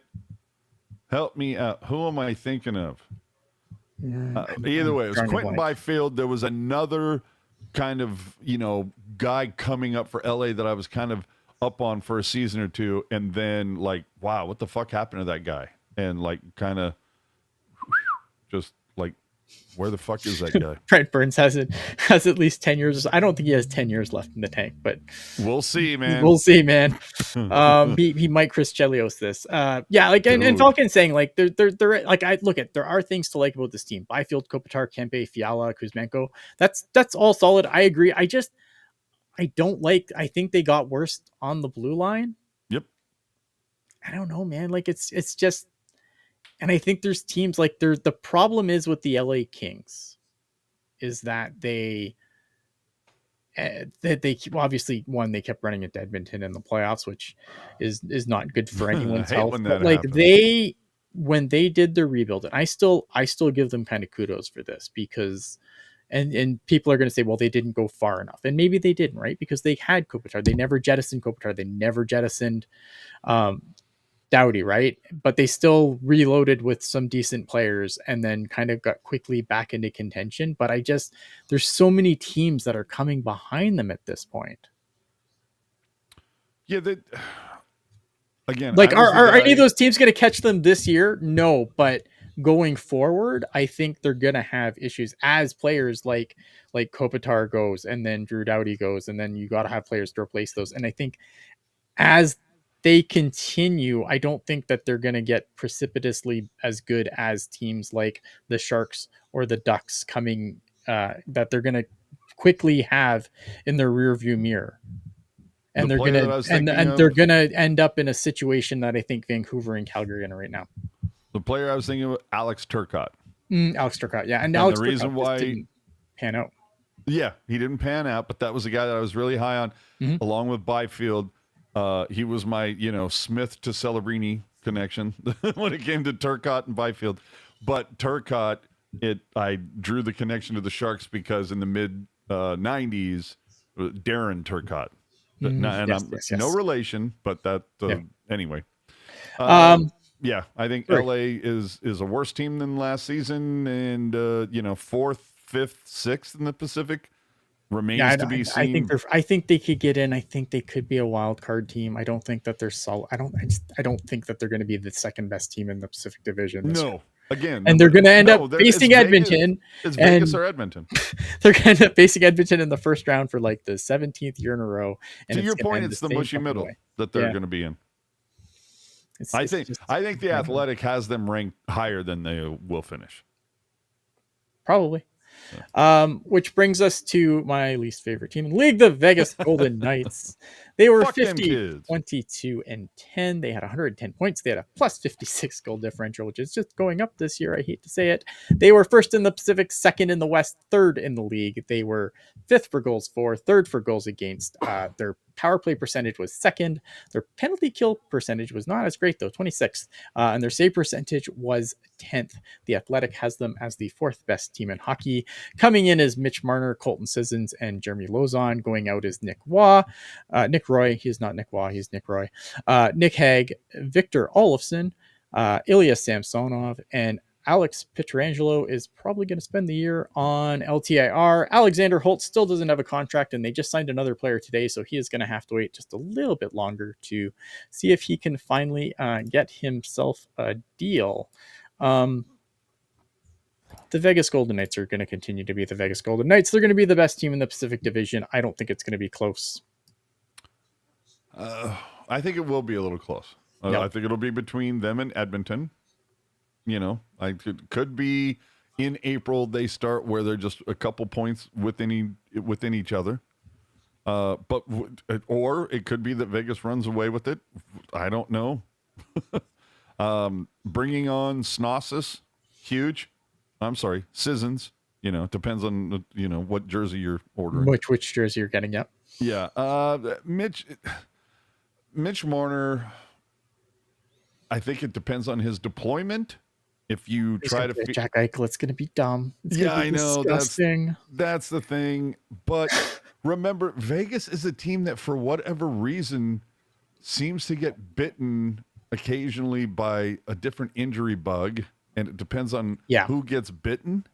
Help me out. Who am I thinking of? Either way, it was Quentin Byfield. There was another kind of, guy coming up for LA that I was kind of up on for a season or two, and then like, wow, what the fuck happened to that guy? And like, kind of just like, where the fuck is that guy? Brent Burns has at least 10 years. I don't think he has 10 years left in the tank, but we'll see, man. He might Chris Chelios this. And Falcon saying, like, they're like, I look at, there are things to like about this team. Byfield, Kopitar, Kempe, Fiala, Kuzmenko. That's all solid. I agree. I think they got worse on the blue line. Yep. I don't know, man. Like, it's just, And I think there's teams like the problem is with the LA Kings is that they well, obviously one they kept running into Edmonton in the playoffs, which is not good for I anyone's hate health. when But that like happens. they when they did the rebuild, and I still give them kind of kudos for this because and people are going to say, well, they didn't go far enough, and maybe they didn't, right? Because they had Kopitar, they never jettisoned Kopitar, they never jettisoned um, Doughty, right? But they still reloaded with some decent players and then kind of got quickly back into contention. But there's so many teams that are coming behind them at this point. Yeah, again, I Like, was the are any of guy. those teams going to catch them this year? No, but going forward, I think they're going to have issues as players like Kopitar goes, and then Drew Doughty goes, and then you got to have players to replace those. And I think as they continue, I don't think that they're going to get precipitously as good as teams like the Sharks or the Ducks coming that they're going to quickly have in their rear view mirror. The And they're player gonna that I was thinking and they're of, gonna end up in a situation that I think Vancouver and Calgary are in right now. the player I was thinking of, Alex Turcotte. Alex Turcotte, yeah, and And the Alex reason Turcotte just why, didn't pan out. yeah, he didn't pan out, but that was the guy that I was really high on, along with Byfield. He was my, Smith to Celebrini connection when it came to Turcotte and Byfield. But Turcotte, I drew the connection to the Sharks because in the mid '90s, Darren Turcotte. And Yes, I'm yes, no yes. relation, but that Yeah. anyway. Um, Yeah, I think Sorry. LA is a worse team than last season, and fourth, fifth, sixth in the Pacific remains yeah, to be I think seen. I think they could get in. I think they could be a wild card team. I don't think that they're solid. I don't think that they're going to be the second best team in the Pacific Division this year. No, again, And they're going to end up it's facing Vegas. Edmonton, It's Vegas and or Edmonton. they're going to end up facing Edmonton in the first round for like the 17th year in a row. And To it's your going to point, end the it's the same mushy fucking middle way. that they're Yeah. going to be in. It's I just think the I don't know. Athletic has them ranked higher than they will finish. Probably. Which brings us to my least favorite team in the league, the Vegas Golden Knights. They were Fuck them 50, kids. 22, and 10. They had 110 points. They had a plus 56 goal differential, which is just going up this year. I hate to say it. They were first in the Pacific, second in the West, third in the league. They were fifth for goals for, third for goals against. Their power play percentage was second. Their penalty kill percentage was not as great, though, 26th. And their save percentage was 10th. The Athletic has them as the fourth best team in hockey. Coming in as Mitch Marner, Colton Sissons, and Jeremy Lozon. Going out is Nick Roy. He's not Nick Waugh, he's Nick Roy. Nick Hague, Victor Olofsson, Ilya Samsonov, and Alex Pietrangelo is probably going to spend the year on LTIR. Alexander Holt still doesn't have a contract, and they just signed another player today, so he is going to have to wait just a little bit longer to see if he can finally get himself a deal. The Vegas Golden Knights are going to continue to be the Vegas Golden Knights. They're going to be the best team in the Pacific Division. I don't think it's going to be close. I think it will be a little close. Yep. I think it'll be between them and Edmonton. I could be in April they start where they're just a couple points within each other. Or it could be that Vegas runs away with it. I don't know. Bringing on Snossus, huge. I'm sorry, Sissons. Depends on what jersey you're ordering. Which jersey you're getting? Yep. Yeah. Mitch Marner, I think it depends on his deployment. If you try to Jack Eichel, it's going to be dumb. It's yeah, gonna be I know disgusting. that's the thing. But remember, Vegas is a team that, for whatever reason, seems to get bitten occasionally by a different injury bug, and it depends on who gets bitten.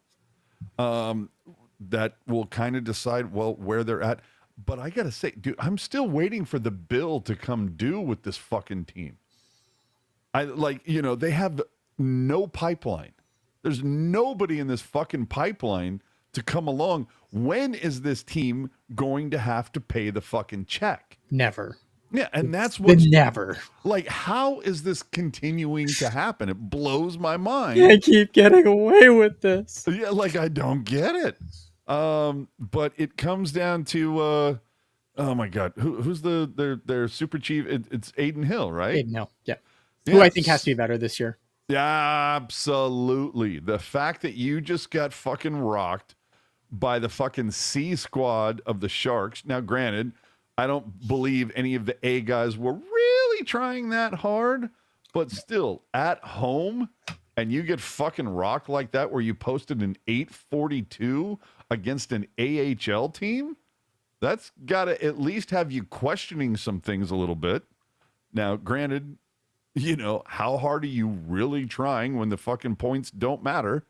That will kind of decide where they're at. But I gotta say, dude, I'm still waiting for the bill to come due with this fucking team. They have no pipeline. There's nobody in this fucking pipeline to come along. When is this team going to have to pay the fucking check? Never. Yeah, and that's what never. Like, how is this continuing to happen? It blows my mind. I keep getting away with this. Yeah, I don't get it. But it comes down to oh my god, who's their super chief? It's Aiden Hill, right? Aiden Hill, yeah. Who I think has to be better this year. Absolutely. The fact that you just got fucking rocked by the fucking C squad of the Sharks. Now, granted, I don't believe any of the A guys were really trying that hard, but still, at home, and you get fucking rocked like that where you posted an 842 against an AHL team, that's got to at least have you questioning some things a little bit. Now, granted, how hard are you really trying when the fucking points don't matter?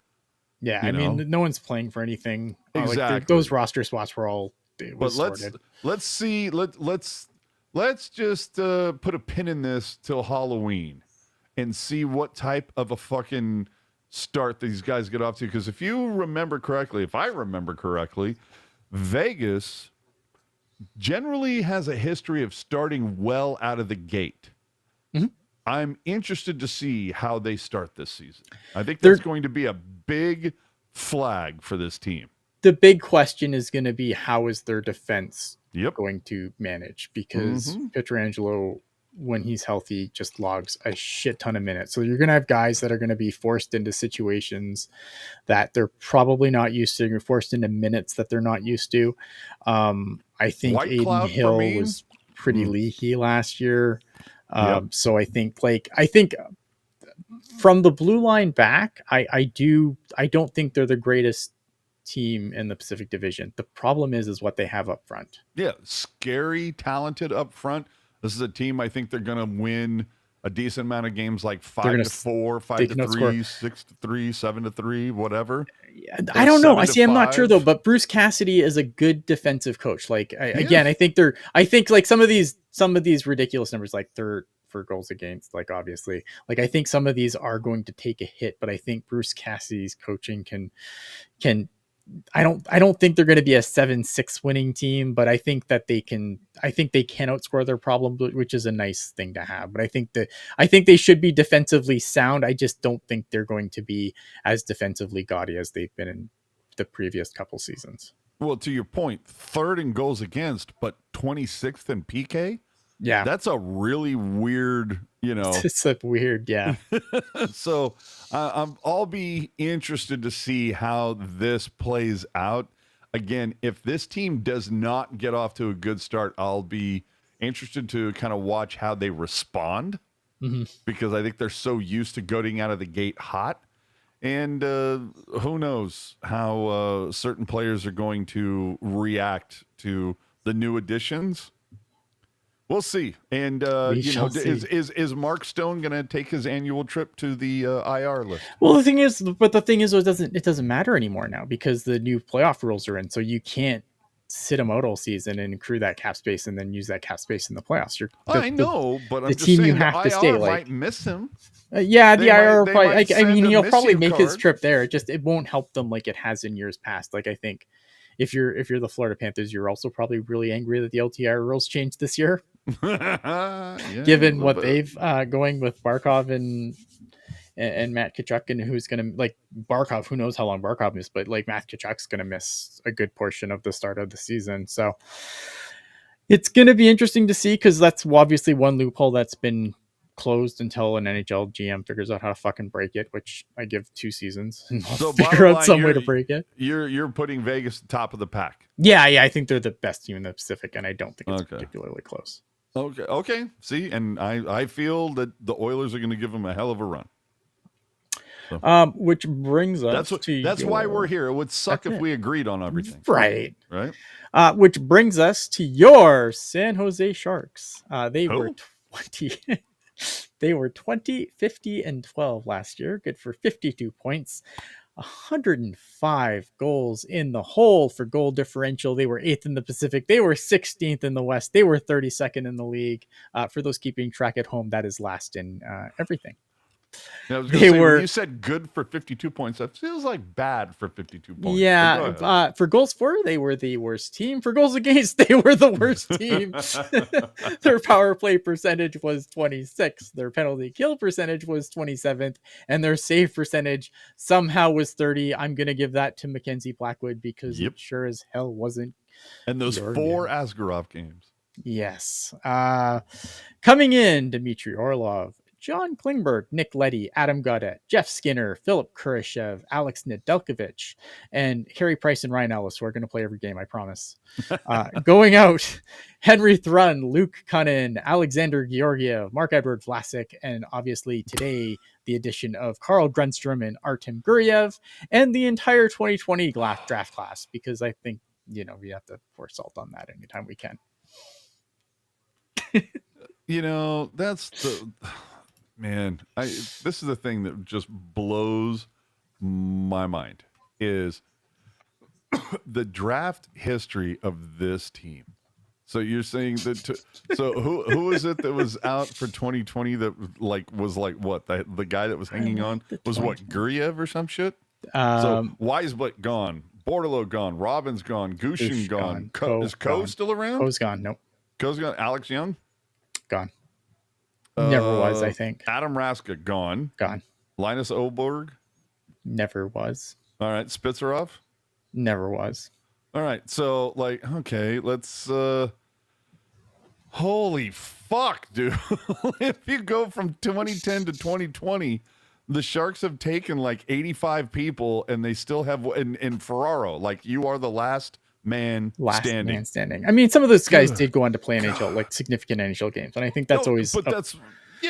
Yeah, You I know? mean, no one's playing for anything. Exactly. Those roster spots were all it But was sorted. let's see let's just put a pin in this till Halloween and see what type of a fucking start these guys get off to. Because if I remember correctly, Vegas generally has a history of starting well out of the gate. Mhm. I'm interested to see how they start this season. I think They're that's going to be a big flag for this team. The big question is going to be how is their defense Yep. going to manage, because Pietrangelo, when he's healthy, just logs a shit ton of minutes. So you're going to have guys that are going to be forced into situations that they're probably not used to. You're forced into minutes that they're not used to. I think White Aiden Cloud for Hill me. was pretty leaky last year. Yep. So I think from the blue line back, I don't think they're the greatest team in the Pacific Division. The problem is what they have up front. Yeah, scary, talented up front. This is a team I think they're going to win a decent amount of games, like 5-4, They 5-3, 6-3, 7-3, whatever. I Or don't know. I 7-5. I'm not sure though, but Bruce Cassidy is a good defensive coach. Again, I think like some of these ridiculous numbers, like third for goals against, like obviously, like I think some of these are going to take a hit, but I think Bruce Cassidy's coaching can I don't think they're going to be a 7-6 winning team, but I think they can outscore their problem, which is a nice thing to have. But I think they should be defensively sound. I just don't think they're going to be as defensively gaudy as they've been in the previous couple seasons. Well, to your point, third in goals against, but 26th in PK. Yeah, That's a really weird, it's a weird, yeah. So I'll be interested to see how this plays out. Again, if this team does not get off to a good start, I'll be interested to kind of watch how they respond, because I think they're so used to going out of the gate hot. And who knows how certain players are going to react to the new additions. We'll see. And is Mark Stone going to take his annual trip to the IR list? Well, the thing is it doesn't matter anymore now, because the new playoff rules are in. So you can't sit him out all season and accrue that cap space and then use that cap space in the playoffs. I know, but I'm the just team saying you have the to stay, IR like, might miss him. yeah, the They IR might probably. I send mean, a he'll probably miss you make his card. trip there. It won't help them like it has in years past. Like I think if you're the Florida Panthers, you're also probably really angry that the LTIR rules changed this year, Yeah, given a what little they've going with Barkov and Matt Tkachuk, and who's going to, like, Barkov, who knows how long Barkov is, but like Matt Tkachuk's going to miss a good portion of the start of the season. So it's going to be interesting to see, because that's obviously one loophole that's been closed until an NHL GM figures out how to fucking break it, which I give 2 seasons and we'll So figure bottom out line, some way to break it. You're putting Vegas top of the pack. Yeah, I think they're the best team in the Pacific, and I don't think it's Okay. particularly close. Okay. See, and I feel that the Oilers are going to give them a hell of a run. Which brings us That's why we're here. It would suck if we agreed on everything. Right. Right? Which brings us to your San Jose Sharks. They were 20. They were 20, 50, and 12 last year. Good for 52 points. 105 goals in the hole for goal differential. They were 8th in the Pacific. They were 16th in the West. They were 32nd in the league. For those keeping track at home, that is last in everything. Yeah, I was going to say, when you said good for 52 points, that feels like bad for 52 points. Yeah, for goals for, they were the worst team. For goals against, they were the worst team. Their power play percentage was 26. Their penalty kill percentage was 27th. And their save percentage somehow was 30. I'm going to give that to Mackenzie Blackwood, because it sure as hell wasn't. And those 4 Askarov games. Yes. Coming in, Dmitry Orlov, John Klingberg, Nick Leddy, Adam Gaudette, Jeff Skinner, Philip Kurashev, Alex Nedeljkovic, and Carey Price and Ryan Ellis, who are going to play every game, I promise. Going out, Henry Thrun, Luke Cunnin, Alexander Georgiev, Mark-Edward Vlasic, and obviously today, the addition of Carl Grunstrom and Artem Guriev, and the entire 2020 draft class, because I think, we have to pour salt on that anytime we can. That's the man. This is the thing that just blows my mind is the draft history of this team. So you're saying that? So who is it that was out for 2020 that was what the guy that was hanging on was what Guriev or some shit? So Weisblit gone, Bordelot gone, Robbins gone, Gushin gone. Is Ko still around? Ko's gone. Nope. Ko's gone. Alex Young gone. Never was, I think. Adam Raska gone. Gone. Linus Oberg never was. All right. Spitzerov never was. All right. So okay, let's holy fuck, dude. If you go from 2010 to 2020, the Sharks have taken 85 people and they still have in Ferraro, you are the last man standing. I mean, some of those guys did go on to play NHL, significant NHL games, and I think that's always. But that's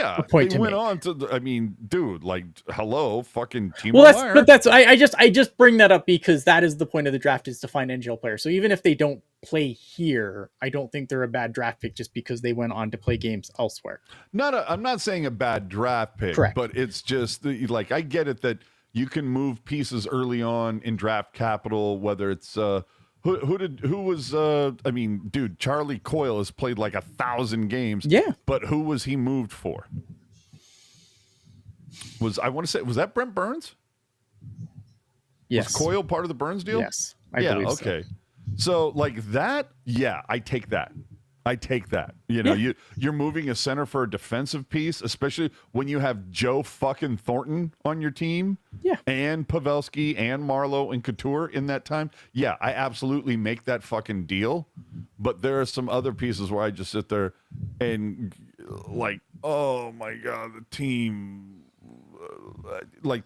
a point they to went make. on to. I mean, dude, hello, fucking team. Well, I just bring that up because that is the point of the draft, is to find NHL players. So even if they don't play here, I don't think they're a bad draft pick just because they went on to play games elsewhere. I'm not saying a bad draft pick, correct, but it's just I get it that you can move pieces early on in draft capital, whether it's. Dude, Charlie Coyle has played 1,000 games. Yeah. But who was he moved for? Was that Brent Burns? Yes. Was Coyle part of the Burns deal? Yes. I believe okay. So that, I take that. You're moving a center for a defensive piece, especially when you have Joe fucking Thornton on your team. Yeah. And Pavelski and Marlowe and Couture in that time. Yeah, I absolutely make that fucking deal. But there are some other pieces where I just sit there and oh my God, the team.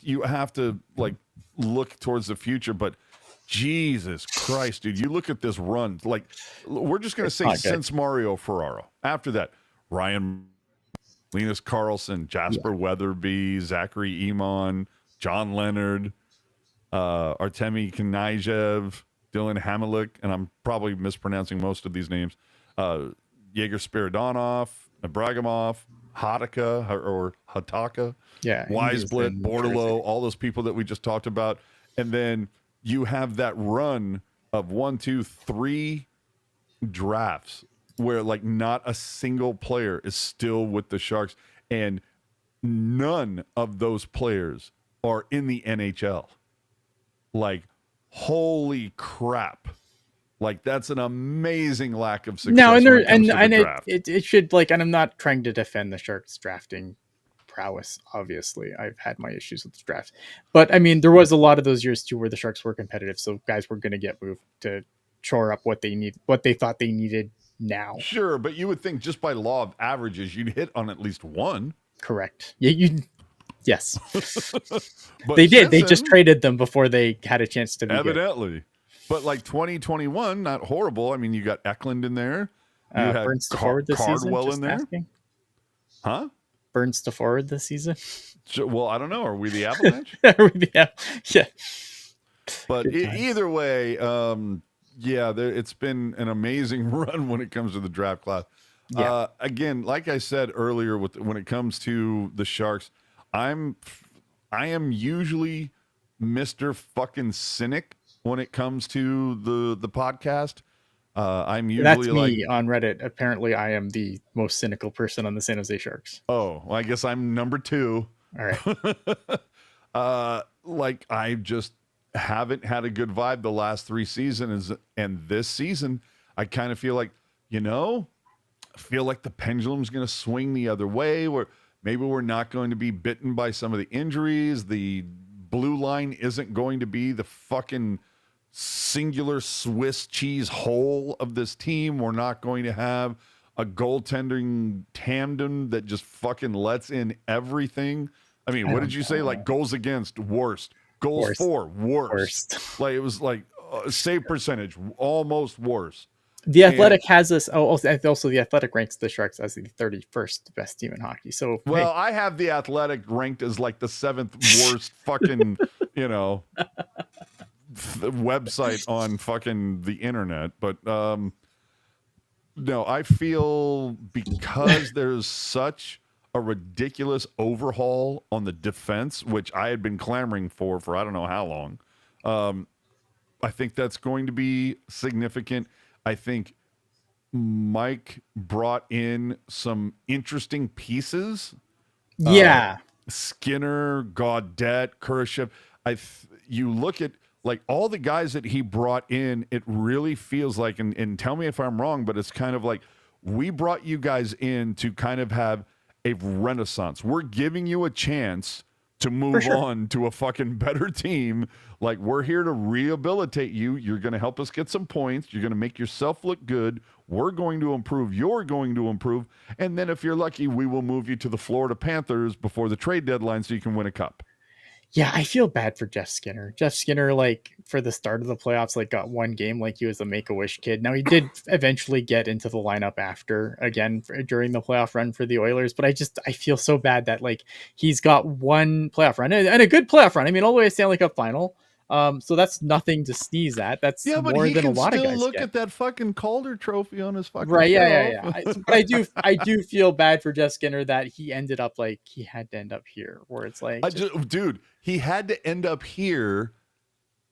You have to look towards the future, but Jesus Christ, dude. You look at this run. We're just going to say since Mario Ferraro. After that, Ryan, Linus Karlsson, Jasper Weatherby, Zachary Iman, John Leonard, Artemi Knyzhev, Dylan Hamelic, and I'm probably mispronouncing most of these names, Yegor Spiridonov, Abragamov, Hataka or Hataka, Weisblit, Bordelot, all those people that we just talked about. And then you have that run of 1, 2, 3 drafts where not a single player is still with the Sharks, and none of those players are in the NHL. Holy crap. That's an amazing lack of success. Now, and it should and I'm not trying to defend the Sharks drafting prowess. Obviously, I've had my issues with the draft, but I mean, there was a lot of those years too where the Sharks were competitive, so guys were going to get moved to shore up what they thought they needed now. Sure, but you would think just by law of averages, you'd hit on at least one. Correct. Yeah, yes. But they did. They just traded them before they had a chance to be evidently. Good. But 2021, not horrible. I mean, you got Eklund in there. You had Burns to forward this Cardwell season. in there. Asking. Huh? Burns to forward this season. Well, I don't know. Are we the Avalanche? Yeah. But either way, it's been an amazing run when it comes to the draft class. Yeah. Again, like I said earlier, when it comes to the Sharks, I am usually Mr. fucking cynic when it comes to the podcast. I'm usually that's me on Reddit. Apparently, I am the most cynical person on the San Jose Sharks. Oh, well, I guess I'm number 2. All right. I just haven't had a good vibe the last 3 seasons, and this season, I kind of feel like the pendulum's going to swing the other way, where maybe we're not going to be bitten by some of the injuries. The blue line isn't going to be the fucking singular Swiss cheese hole of this team. We're not going to have a goaltending tandem that just fucking lets in everything. I mean, I what don't did you say? Like know. goals against, worst. Goals Worst. for, worst. Worst. Like it was like save percentage, almost worse. The And Athletic has this. Oh, also the Athletic ranks the Sharks as the 31st best team in hockey. So hey, well, I have the Athletic ranked as like the 7th worst fucking, you know, website on fucking the internet. But no, I feel because there's such a ridiculous overhaul on the defense, which I had been clamoring for I don't know how long. I think that's going to be significant. I think Mike brought in some interesting pieces. yeah, Skinner, Gaudette, Khrushchev. You look at like all the guys that he brought in, it really feels like, and tell me if I'm wrong, but it's kind of like we brought you guys in to kind of have a renaissance. We're giving you a chance to for move sure. on to a fucking better team. Like we're here to rehabilitate you. You're going to help us get some points. You're going to make yourself look good. We're going to improve. You're going to improve. And then if you're lucky, we will move you to the Florida Panthers before the trade deadline so you can win a cup. Yeah, I feel bad for Jeff Skinner. Jeff Skinner, like for the start of the playoffs, like got one game like he was a Make-A-Wish kid. Now he did eventually get into the lineup after again during the playoff run for the Oilers, but I feel so bad that like he's got one playoff run and a good playoff run. I mean, all the way to Stanley Cup final. So that's nothing to sneeze at. That's Yeah, but more he than a can lot of still guys look get. at that fucking Calder trophy on his fucking Right? Yeah, yeah, shelf. yeah. But I do feel bad for Jeff Skinner that he ended up like he had to end up here, where it's like Dude, he had to end up here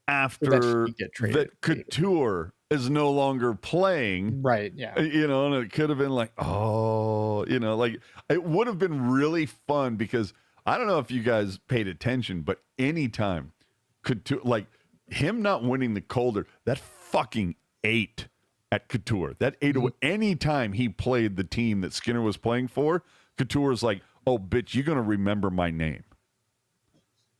so that he after could get traded. that Couture is no longer playing. Right? Yeah. You know, and it could have been like, oh, you know, like it would have been really fun because I don't know if you guys paid attention, but anytime Couture, like him not winning the Calder, that fucking ate at Couture. That ate away. Anytime he played the team that Skinner was playing for, Couture is like, oh, bitch, you're going to remember my name.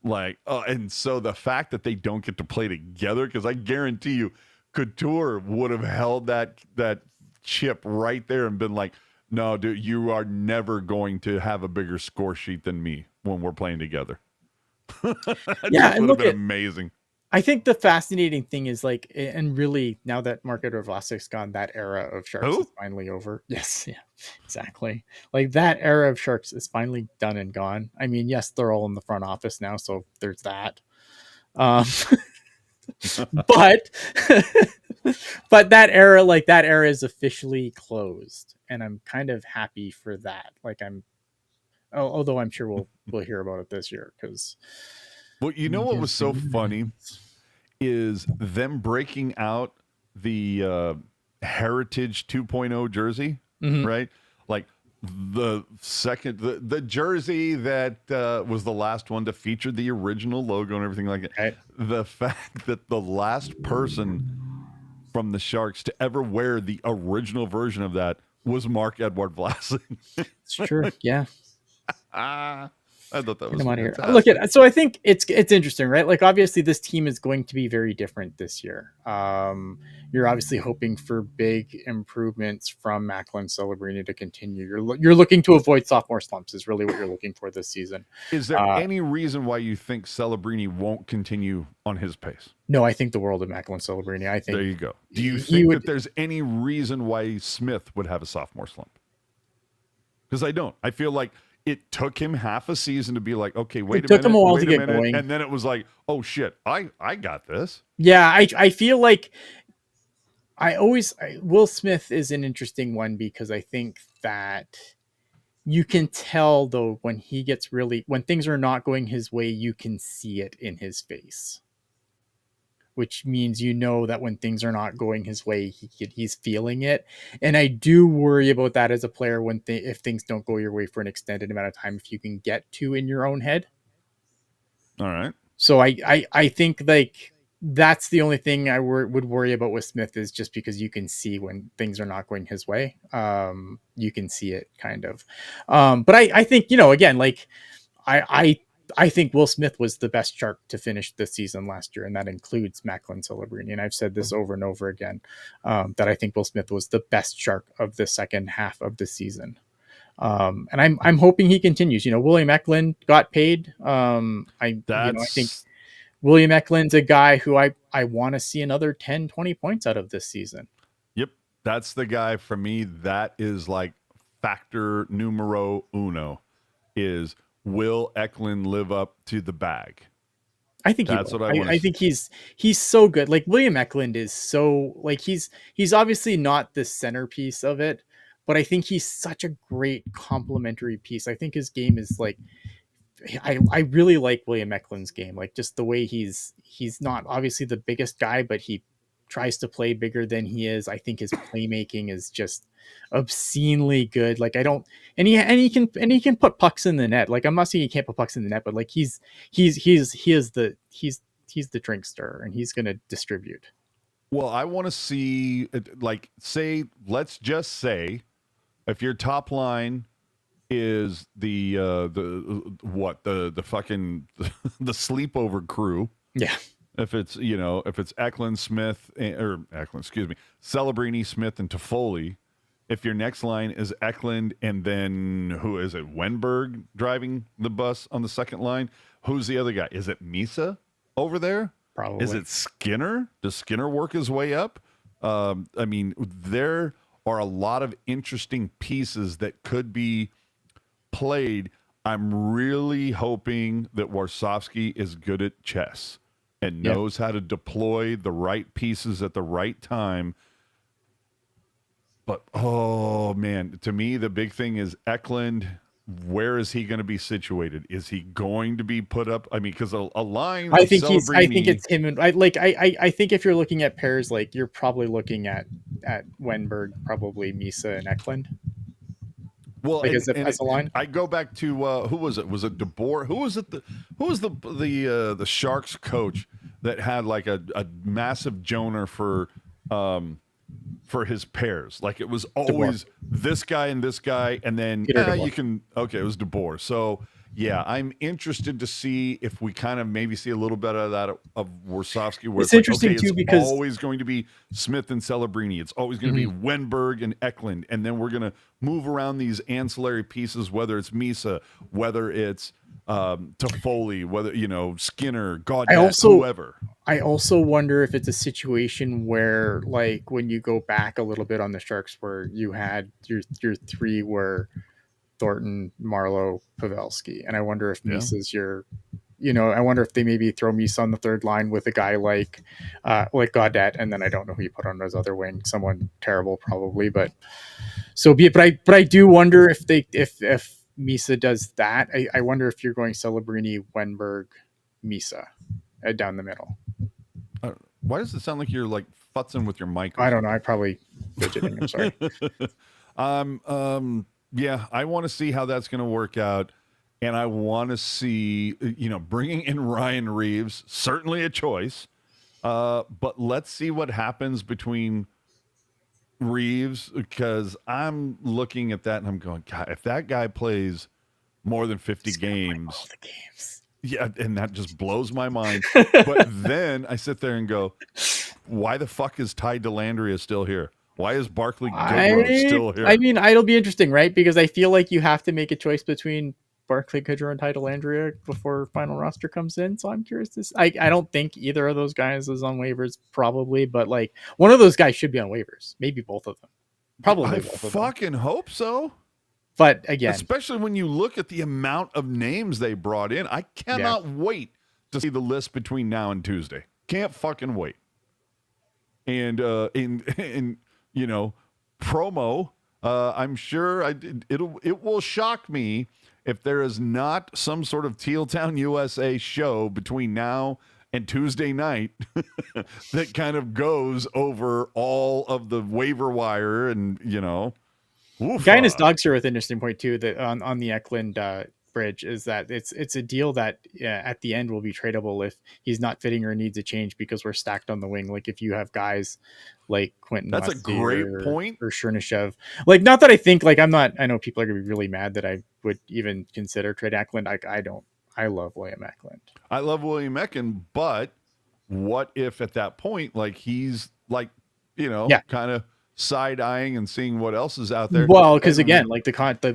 Like, and so the fact that they don't get to play together, because I guarantee you, Couture would have held that chip right there and been like, no, dude, you are never going to have a bigger score sheet than me when we're playing together. That Yeah, just and would have look been at amazing. I think the fascinating thing is like, and really now that Market Vlasic's gone, that era of Sharks Who? is finally over. Yes, yeah, exactly. Like that era of Sharks is finally done and gone. I mean, yes, they're all in the front office now, so there's that. Um, but but that era is officially closed, and I'm kind of happy for that. Like although I'm sure we'll hear about it this year because Well, you know what was so funny is them breaking out the Heritage 2.0 jersey, Mhm. right? Like the jersey that was the last one to feature the original logo and everything like that. Right. The fact that the last person from the Sharks to ever wear the original version of that was Marc-Edouard Vlasic. It's true. Yeah. I thought that Get was him out of here. fantastic. Look at so I think it's interesting, right? Like obviously this team is going to be very different this year. You're obviously hoping for big improvements from Macklin Celebrini to continue. You're looking to avoid sophomore slumps is really what you're looking for this season. Is there Uh, any reason why you think Celebrini won't continue on his pace? no, I think the world of Macklin Celebrini. I think There you go. Do you he think would. that there's any reason why Smith would have a sophomore slump? Because I don't. I feel like it took him half a season to be like, okay, wait It a took minute, him a while wait to a get minute, going. and then it was like, oh shit, I got this. Yeah, I feel like Will Smith is an interesting one because I think that you can tell though when when things are not going his way, you can see it in his face, which means that when things are not going his way, he's feeling it. And I do worry about that as a player if things don't go your way for an extended amount of time, if you can get to in your own head. All right. So I think like that's the only thing I would worry about with Smith is just because you can see when things are not going his way. You can see it kind of. But I think, again, like I I think Will Smith was the best shark to finish this season last year, and that includes Macklin Celebrini. And I've said this over and over again, that I think Will Smith was the best shark of the second half of the season. And I'm hoping he continues. William Eklund got paid. I think That's William Eklund's a guy who I want to see another 10, 20 points out of this season. Yep, that's the guy for me. That is like factor numero uno. Is will Eklund live up to the bag? I think That's he will. what I want to I think he's so good. Like William Eklund is so like he's obviously not the centerpiece of it, but I think he's such a great complementary piece. I think his game is like I really like William Eklund's game. Like just the way he's not obviously the biggest guy, but he tries to play bigger than he is. I think his playmaking is just obscenely good. Like I don't and he can put pucks in the net. Like I'm not saying he can't put pucks in the net, but like he's the drink stirrer and he's gonna distribute. Well, I want to see, like, say, let's just say, if your top line is the fucking the sleepover crew. Yeah. If it's Eklund, Smith, or Eklund, excuse me, Celebrini, Smith, and Toffoli. If your next line is Eklund and then who is it? Wenberg driving the bus on the second line. Who's the other guy? Is it Misa over there? Probably. Is it Skinner? Does Skinner work his way up? I mean, there are a lot of interesting pieces that could be played. I'm really hoping that Warsofsky is good at chess and knows how to deploy the right pieces at the right time. But, oh, man, to me, the big thing is Eklund. Where is he going to be situated? Is he going to be put up? I mean, because a line. I think it's him. And I think if you're looking at pairs, like you're probably looking at Wenberg, probably Misa and Eklund. Well, like as a line. I go back to who was it? Was it DeBoer? Who was it? Who was the Sharks coach that had like a massive joner for his pairs? Like it was always this guy and this guy, and then you can it was DeBoer. So yeah, I'm interested to see if we kind of maybe see a little bit of that of Warsofsky. Where it's interesting too it's because always going to be Smith and Celebrini. It's always going to be Wenberg and Eklund, and then we're going to move around these ancillary pieces, whether it's Misa, whether it's Toffoli, whether Skinner, Gaudette, whoever. I also wonder if it's a situation where, like, when you go back a little bit on the Sharks, where you had your three were Thornton, Marlowe, Pavelski, and I wonder if Misa's I wonder if they maybe throw Misa on the third line with a guy like Gaudette, and then I don't know who you put on his other wing, someone terrible probably, but so be it. But I do wonder if Misa does that. I wonder if you're going Celebrini, Wenberg, Misa down the middle. Why does it sound like you're like futzing with your mic? I don't know. I probably fidgeting. I'm sorry. Yeah, I want to see how that's going to work out, and I want to see bringing in Ryan Reeves, certainly a choice, but let's see what happens between Reeves, because I'm looking at that and I'm going, God, if that guy plays more than 50 games, all the games. Yeah, and that just blows my mind. But then I sit there and go, why the fuck is Ty Dellandrea still here? Why is Barclay Goodrow still here? I mean, it'll be interesting, right? Because I feel like you have to make a choice between Barclay Goodrow and Ty Dellandrea before final roster comes in. So I'm curious to see. I don't think either of those guys is on waivers, probably, but like one of those guys should be on waivers. Maybe both of them. Probably I both of them. fucking hope so. But again, especially when you look at the amount of names they brought in, I cannot wait to see the list between now and Tuesday. Can't fucking wait. And in promo, I'm sure it will shock me if there is not some sort of Teal Town USA show between now and Tuesday night that kind of goes over all of the waiver wire and Guy and his dogs here with an interesting point too that on the Eklund bridge is that it's a deal that at the end will be tradable if he's not fitting or needs a change because we're stacked on the wing. Like if you have guys like Quentin, that's a great point, or Chernishev. Like not that I think like I know people are gonna be really mad that I would even consider trade Eklund. I don't I love William Eklund. I love William Ecken, but what if at that point, like he's like, Yeah. kind of side eyeing and seeing what else is out there? Well, because And again, like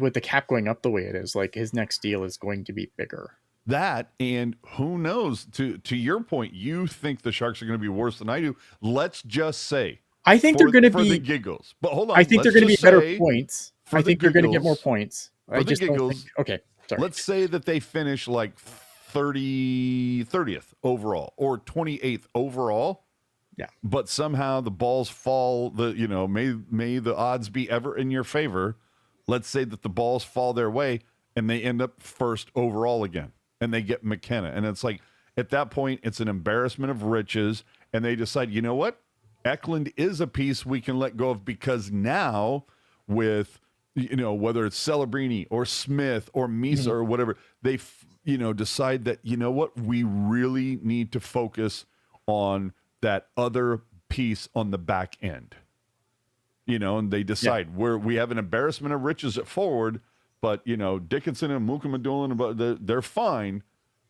with the cap going up the way it is, like his next deal is going to be bigger. that, and who knows? To your point, you think the Sharks are going to be worse than I do. Let's just say, I think they're going to for the be. giggles. But hold on, I think they're let's going to be just better say points. for I the think they're going to get more giggles, points. for I the just don't giggles, think. Okay, sorry. let's say that they finish like 30th overall or 28th overall. Yeah. But somehow the balls fall. May the odds be ever in your favor. Let's say that the balls fall their way and they end up first overall again, and they get McKenna, and it's like at that point it's an embarrassment of riches, and they decide, you know what, Eklund is a piece we can let go of because now with whether it's Celebrini or Smith or Misa or whatever, they decide that what, we really need to focus on that other piece on the back end, and they decide we have an embarrassment of riches at forward, but Dickinson and Mukamadulin, they're fine,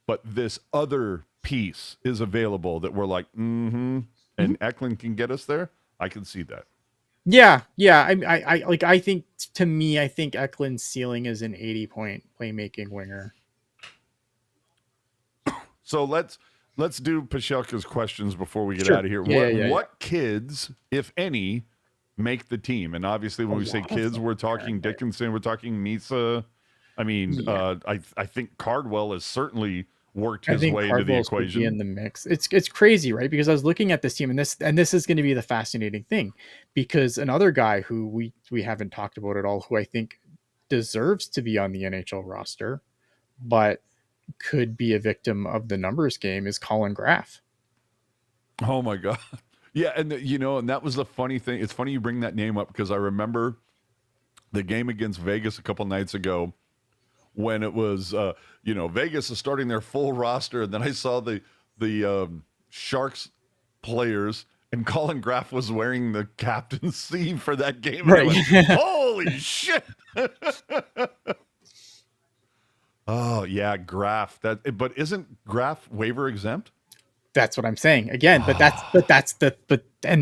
but this other piece is available that we're like, and Eklund can get us there. I can see that. Yeah. I think to me, I think Eklund's ceiling is an 80-point playmaking winger. So let's do Pashelka's questions before we get Sure. out of here. Yeah, What kids, if any, make the team? And obviously, when we say kids, we're talking Dickinson, we're talking Misa. I mean, I think Cardwell has certainly worked his way into the equation. Be in the mix. It's crazy, right? Because I was looking at this team, and this is going to be the fascinating thing, because another guy who we haven't talked about at all, who I think deserves to be on the NHL roster, but could be a victim of the numbers game, is Colin Graff. Oh my God. Yeah. And and that was the funny thing. It's funny you bring that name up, because I remember the game against Vegas a couple nights ago when it was, Vegas is starting their full roster. And then I saw the Sharks players, and Colin Graff was wearing the captaincy for that game. Right. Went, holy shit. Oh yeah, Graff. But isn't Graff waiver exempt? That's what I'm saying again. But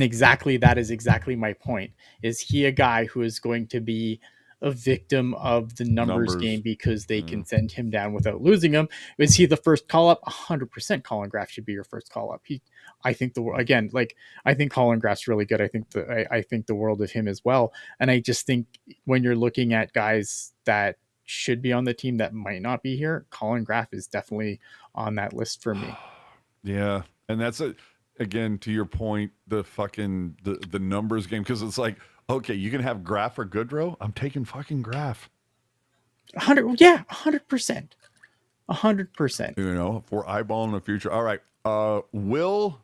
exactly that is exactly my point. Is he a guy who is going to be a victim of the numbers game because they can send him down without losing him? Is he the first call up? 100% Colin Graff should be your first call up. I think Colin Graff's really good. I think the world of him as well. And I just think when you're looking at guys that should be on the team that might not be here, Colin Graff is definitely on that list for me. Yeah. And that's again, to your point, the fucking the numbers game, because it's like, okay, you can have Graff or Goodrow. I'm taking fucking Graff. 100%. 100%. 100%. If we're eyeballing the future. All right. Demoting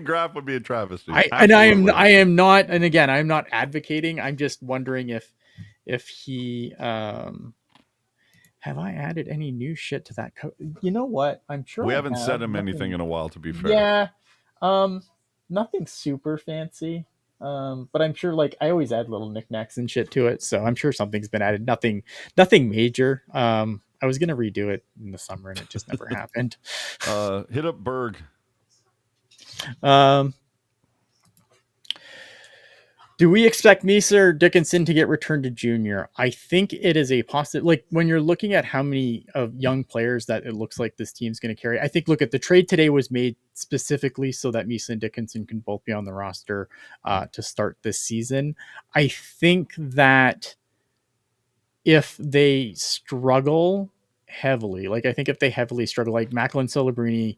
Graff would be a travesty. I am not, and again, I'm not advocating. I'm just wondering if he have I added any new shit to that you know what, I'm sure we haven't said him anything in a while, to be fair. Yeah. Nothing super fancy, but I'm sure, like, I always add little knickknacks and shit to it, so I'm sure something's been added. Nothing major. I was gonna redo it in the summer and it just never happened. Hit up Berg. Do we expect Misa or Dickinson to get returned to junior? I think it is a possible, like, when you're looking at how many of young players that it looks like this team's going to carry. I think, look at the trade today was made specifically so that Misa and Dickinson can both be on the roster to start this season. I think that if they struggle heavily, like, I think if they heavily struggle, like Macklin Celebrini,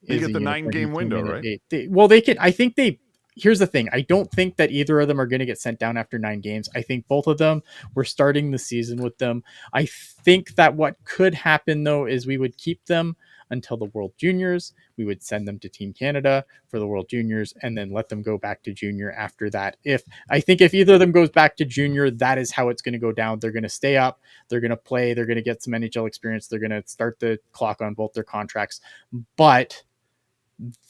they get the 9-game window, right? They could. I think they. Here's the thing. I don't think that either of them are going to get sent down after 9 games. I think both of them, we're starting the season with them. I think that what could happen, though, is we would keep them until the World Juniors. We would send them to Team Canada for the World Juniors and then let them go back to junior after that. If either of them goes back to junior, that is how it's going to go down. They're going to stay up. They're going to play. They're going to get some NHL experience. They're going to start the clock on both their contracts. But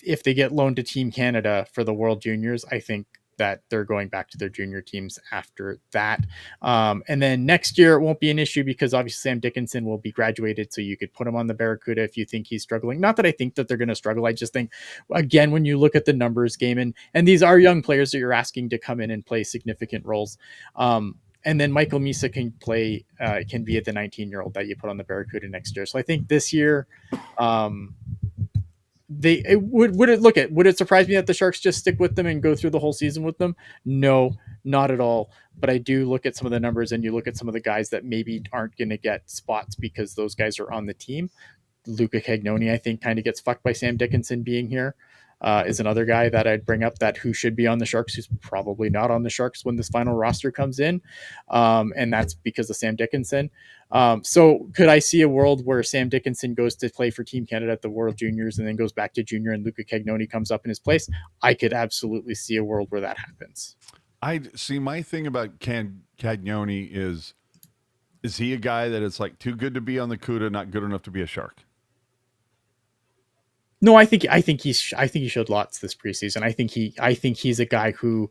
if they get loaned to Team Canada for the World Juniors, I think that they're going back to their junior teams after that. And then next year it won't be an issue because obviously Sam Dickinson will be graduated, so you could put him on the Barracuda if you think he's struggling. Not that I think that they're going to struggle. I just think, again, when you look at the numbers game, and these are young players that you're asking to come in and play significant roles. And then Michael Misa can play, can be the 19-year-old that you put on the Barracuda next year. So I think this year, would it surprise me that the Sharks just stick with them and go through the whole season with them? No, not at all. But I do look at some of the numbers, and you look at some of the guys that maybe aren't going to get spots because those guys are on the team. Luca Cagnoni, I think, kind of gets fucked by Sam Dickinson being here. Is another guy that I'd bring up that who should be on the Sharks, who's probably not on the Sharks when this final roster comes in. And that's because of Sam Dickinson. So could I see a world where Sam Dickinson goes to play for Team Canada at the World Juniors and then goes back to junior and Luca Cagnoni comes up in his place? I could absolutely see a world where that happens. I see. My thing about Cagnoni is he a guy that it's like too good to be on the CUDA, not good enough to be a Shark? No, I think he showed lots this preseason. I think he's a guy who,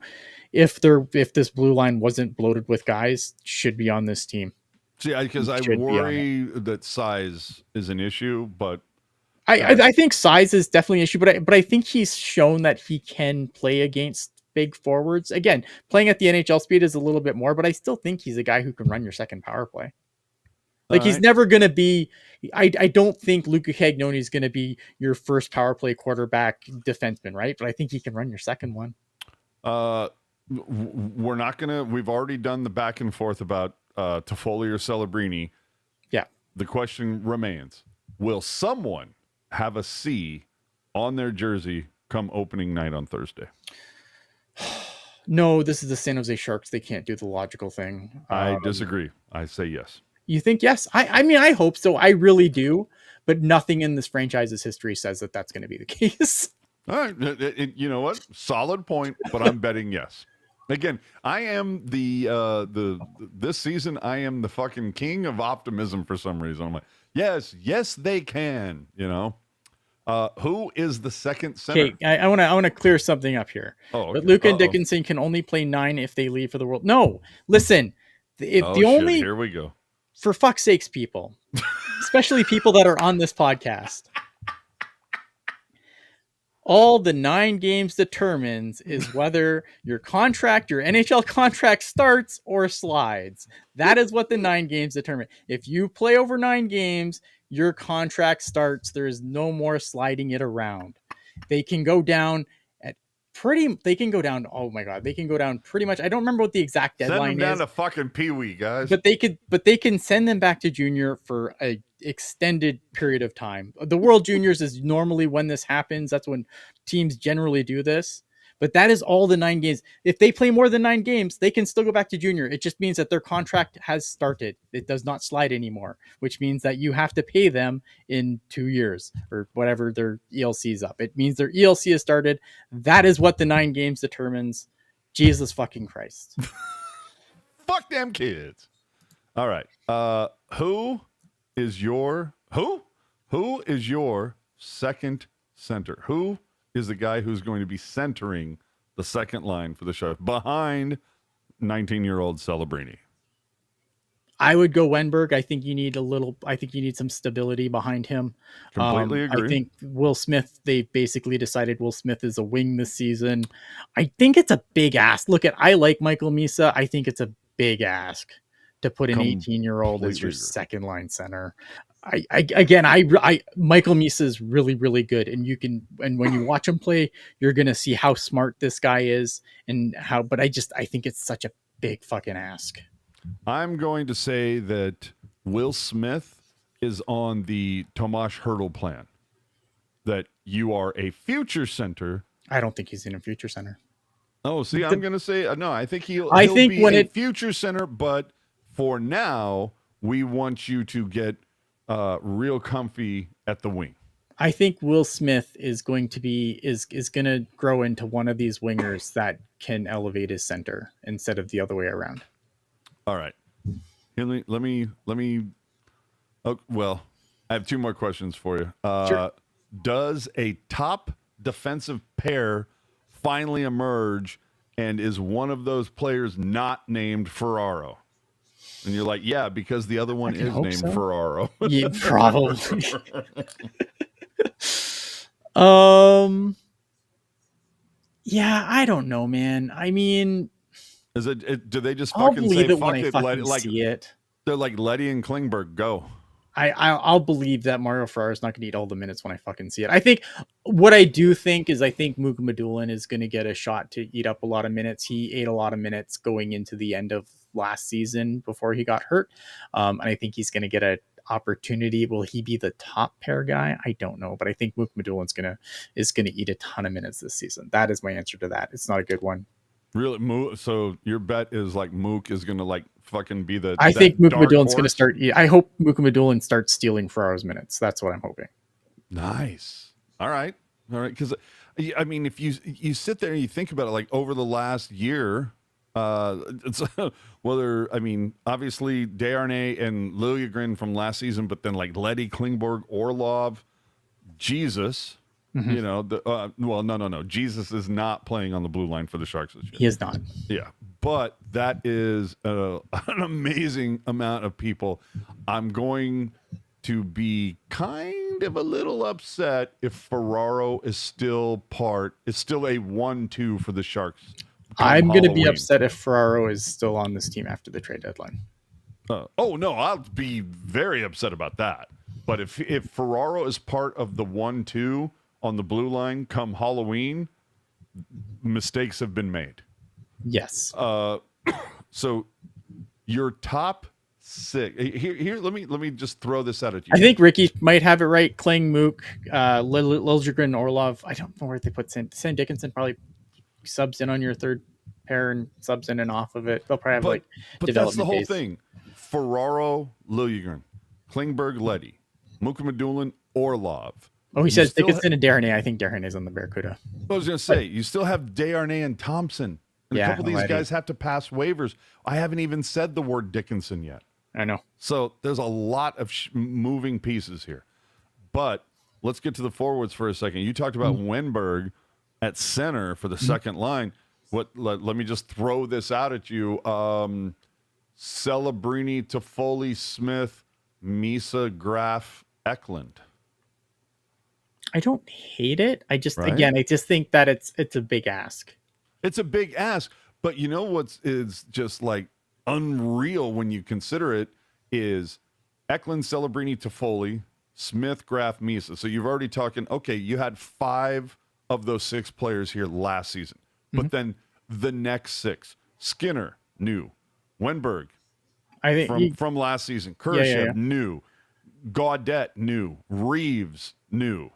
if this blue line wasn't bloated with guys, should be on this team. See, because I worry that size is an issue, but I think size is definitely an issue. But I think he's shown that he can play against big forwards. Again, playing at the NHL speed is a little bit more, but I still think he's a guy who can run your second power play. Like he's never going to be. I don't think Luca Cagnoni is going to be your first power play quarterback defenseman, right? But I think he can run your second one. We're not going to. We've already done the back and forth about Toffoli or Celebrini. Yeah. The question remains: will someone have a C on their jersey come opening night on Thursday? No, this is the San Jose Sharks. They can't do the logical thing. I disagree. I say yes. You think yes? I mean, I hope so. I really do. But nothing in this franchise's history says that that's going to be the case. All right. You know what? Solid point, but I'm betting yes. Again, I am this season, I am the fucking king of optimism for some reason. I'm like, yes, they can, you know. Who is the second center? Okay, I want to clear something up here. Oh, okay. But Luca and Dickinson can only play 9 if they leave for the World. No, listen. Only here we go. For fuck's sakes, people, especially people that are on this podcast. All the 9 games determines is whether your NHL contract starts or slides. That is what the 9 games determine. If you play over 9 games, your contract starts. There is no more sliding it around. They can go down they can go down. Oh my God. They can go down pretty much. I don't remember what the exact deadline is. Send them down to fucking Pee-wee, guys. But they can send them back to junior for a extended period of time. The World Juniors is normally when this happens. That's when teams generally do this. But that is all the 9 games. If they play more than 9 games, they can still go back to junior. It just means that their contract has started. It does not slide anymore, which means that you have to pay them in 2 years or whatever their ELC is up. It means their ELC has started. That is what the 9 games determines. Jesus fucking Christ. Fuck them kids. All right. Who is your second center? Who is the guy who's going to be centering the second line for the Sharks behind 19-year-old Celebrini? I would go Wenberg. I think you need some stability behind him. Completely agree. I think Will Smith, they basically decided Will Smith is a wing this season. I think it's a big ask. I like Michael Misa. I think it's a big ask to put an 18-year-old as your second line center. Michael Misa is really, really good. And when you watch him play, you're going to see how smart this guy is but I think it's such a big fucking ask. I'm going to say that Will Smith is on the Tomas Hertl plan, that you are a future center. I don't think he's in a future center. Oh, see, I'm going to say, no, I think he'll be a future center, but for now, we want you to get real comfy at the wing. I think Will Smith is going to grow into one of these wingers that can elevate his center instead of the other way around. All right. Let me. Oh, well, I have 2 more questions for you. Sure. Does a top defensive pair finally emerge And is one of those players not named Ferraro? And you're like, yeah, because the other one fucking is hope named so. Ferraro. Yeah, probably. um. Yeah, I don't know, man. I mean, Is do they just I'll fucking say believe it when fuck I it? Let fucking it like see it. they're like Letty and Klingberg go. I'll believe that Mario Ferraro is not going to eat all the minutes when I fucking see it. I think what I do think is I think Muka Madulin is going to get a shot to eat up a lot of minutes. He ate a lot of minutes going into the end of last season before he got hurt, and I think he's going to get an opportunity. Will he be the top pair guy? I don't know, but I think Muka Madulin's is gonna eat a ton of minutes this season. That is my answer to that. It's not a good one. Really? So your bet is like Mook is going to like fucking be I think Muka dark Madulin's going to horse? start. I hope Muka Madulin starts stealing Ferraro's minutes. That's what I'm hoping. Nice. All right. Because I mean, if you sit there and you think about it, like over the last year, it's whether I mean, obviously Desharnais and Liljegren from last season, but then like Letty, Klingberg, Orlov, Jesus. Mm-hmm. You know, well, no. Jesus is not playing on the blue line for the Sharks this year. He is not. Yeah, but that is an amazing amount of people. I'm going to be kind of a little upset if Ferraro is still a 1-2 for the Sharks. I'm going to be upset if Ferraro is still on this team after the trade deadline. Oh no, I'll be very upset about that. But if Ferraro is part of the 1-2 on the blue line come Halloween, mistakes have been made. Yes. So your top six here. Let me just throw this out at you. I think Ricky might have it right. Kling, Mook, Liljegren, Orlov. I don't know where they put Sam Dickinson. Probably subs in on your third pair and subs in and off of it. They'll probably have but that's the whole thing. Ferraro, Liljegren, Klingberg, Letty, Muka Madulin, Orlov. Oh, he says Dickinson and Desharnais. I think Desharnais on the Barracuda. I was going to say, you still have Desharnais and Thompson. And a couple of these guys have to pass waivers. I haven't even said the word Dickinson yet. I know. So there's a lot of moving pieces here. But let's get to the forwards for a second. You talked about Wenberg at center for the second line. Let me just throw this out at you. Celebrini, Toffoli, Smith, Misa, Graf, Eklund. I don't hate it. I just Right? again, I just think that it's a big ask. It's a big ask, but you know what is just like unreal when you consider it is Eklund, Celebrini, Toffoli, Smith, Graf, Misa. So you've already talking. Okay, you had 5 of those 6 players here last season, but then the next 6: Skinner, new; Wenberg, I think from last season; Kurashev, new; Gaudette, new; Reeves, new.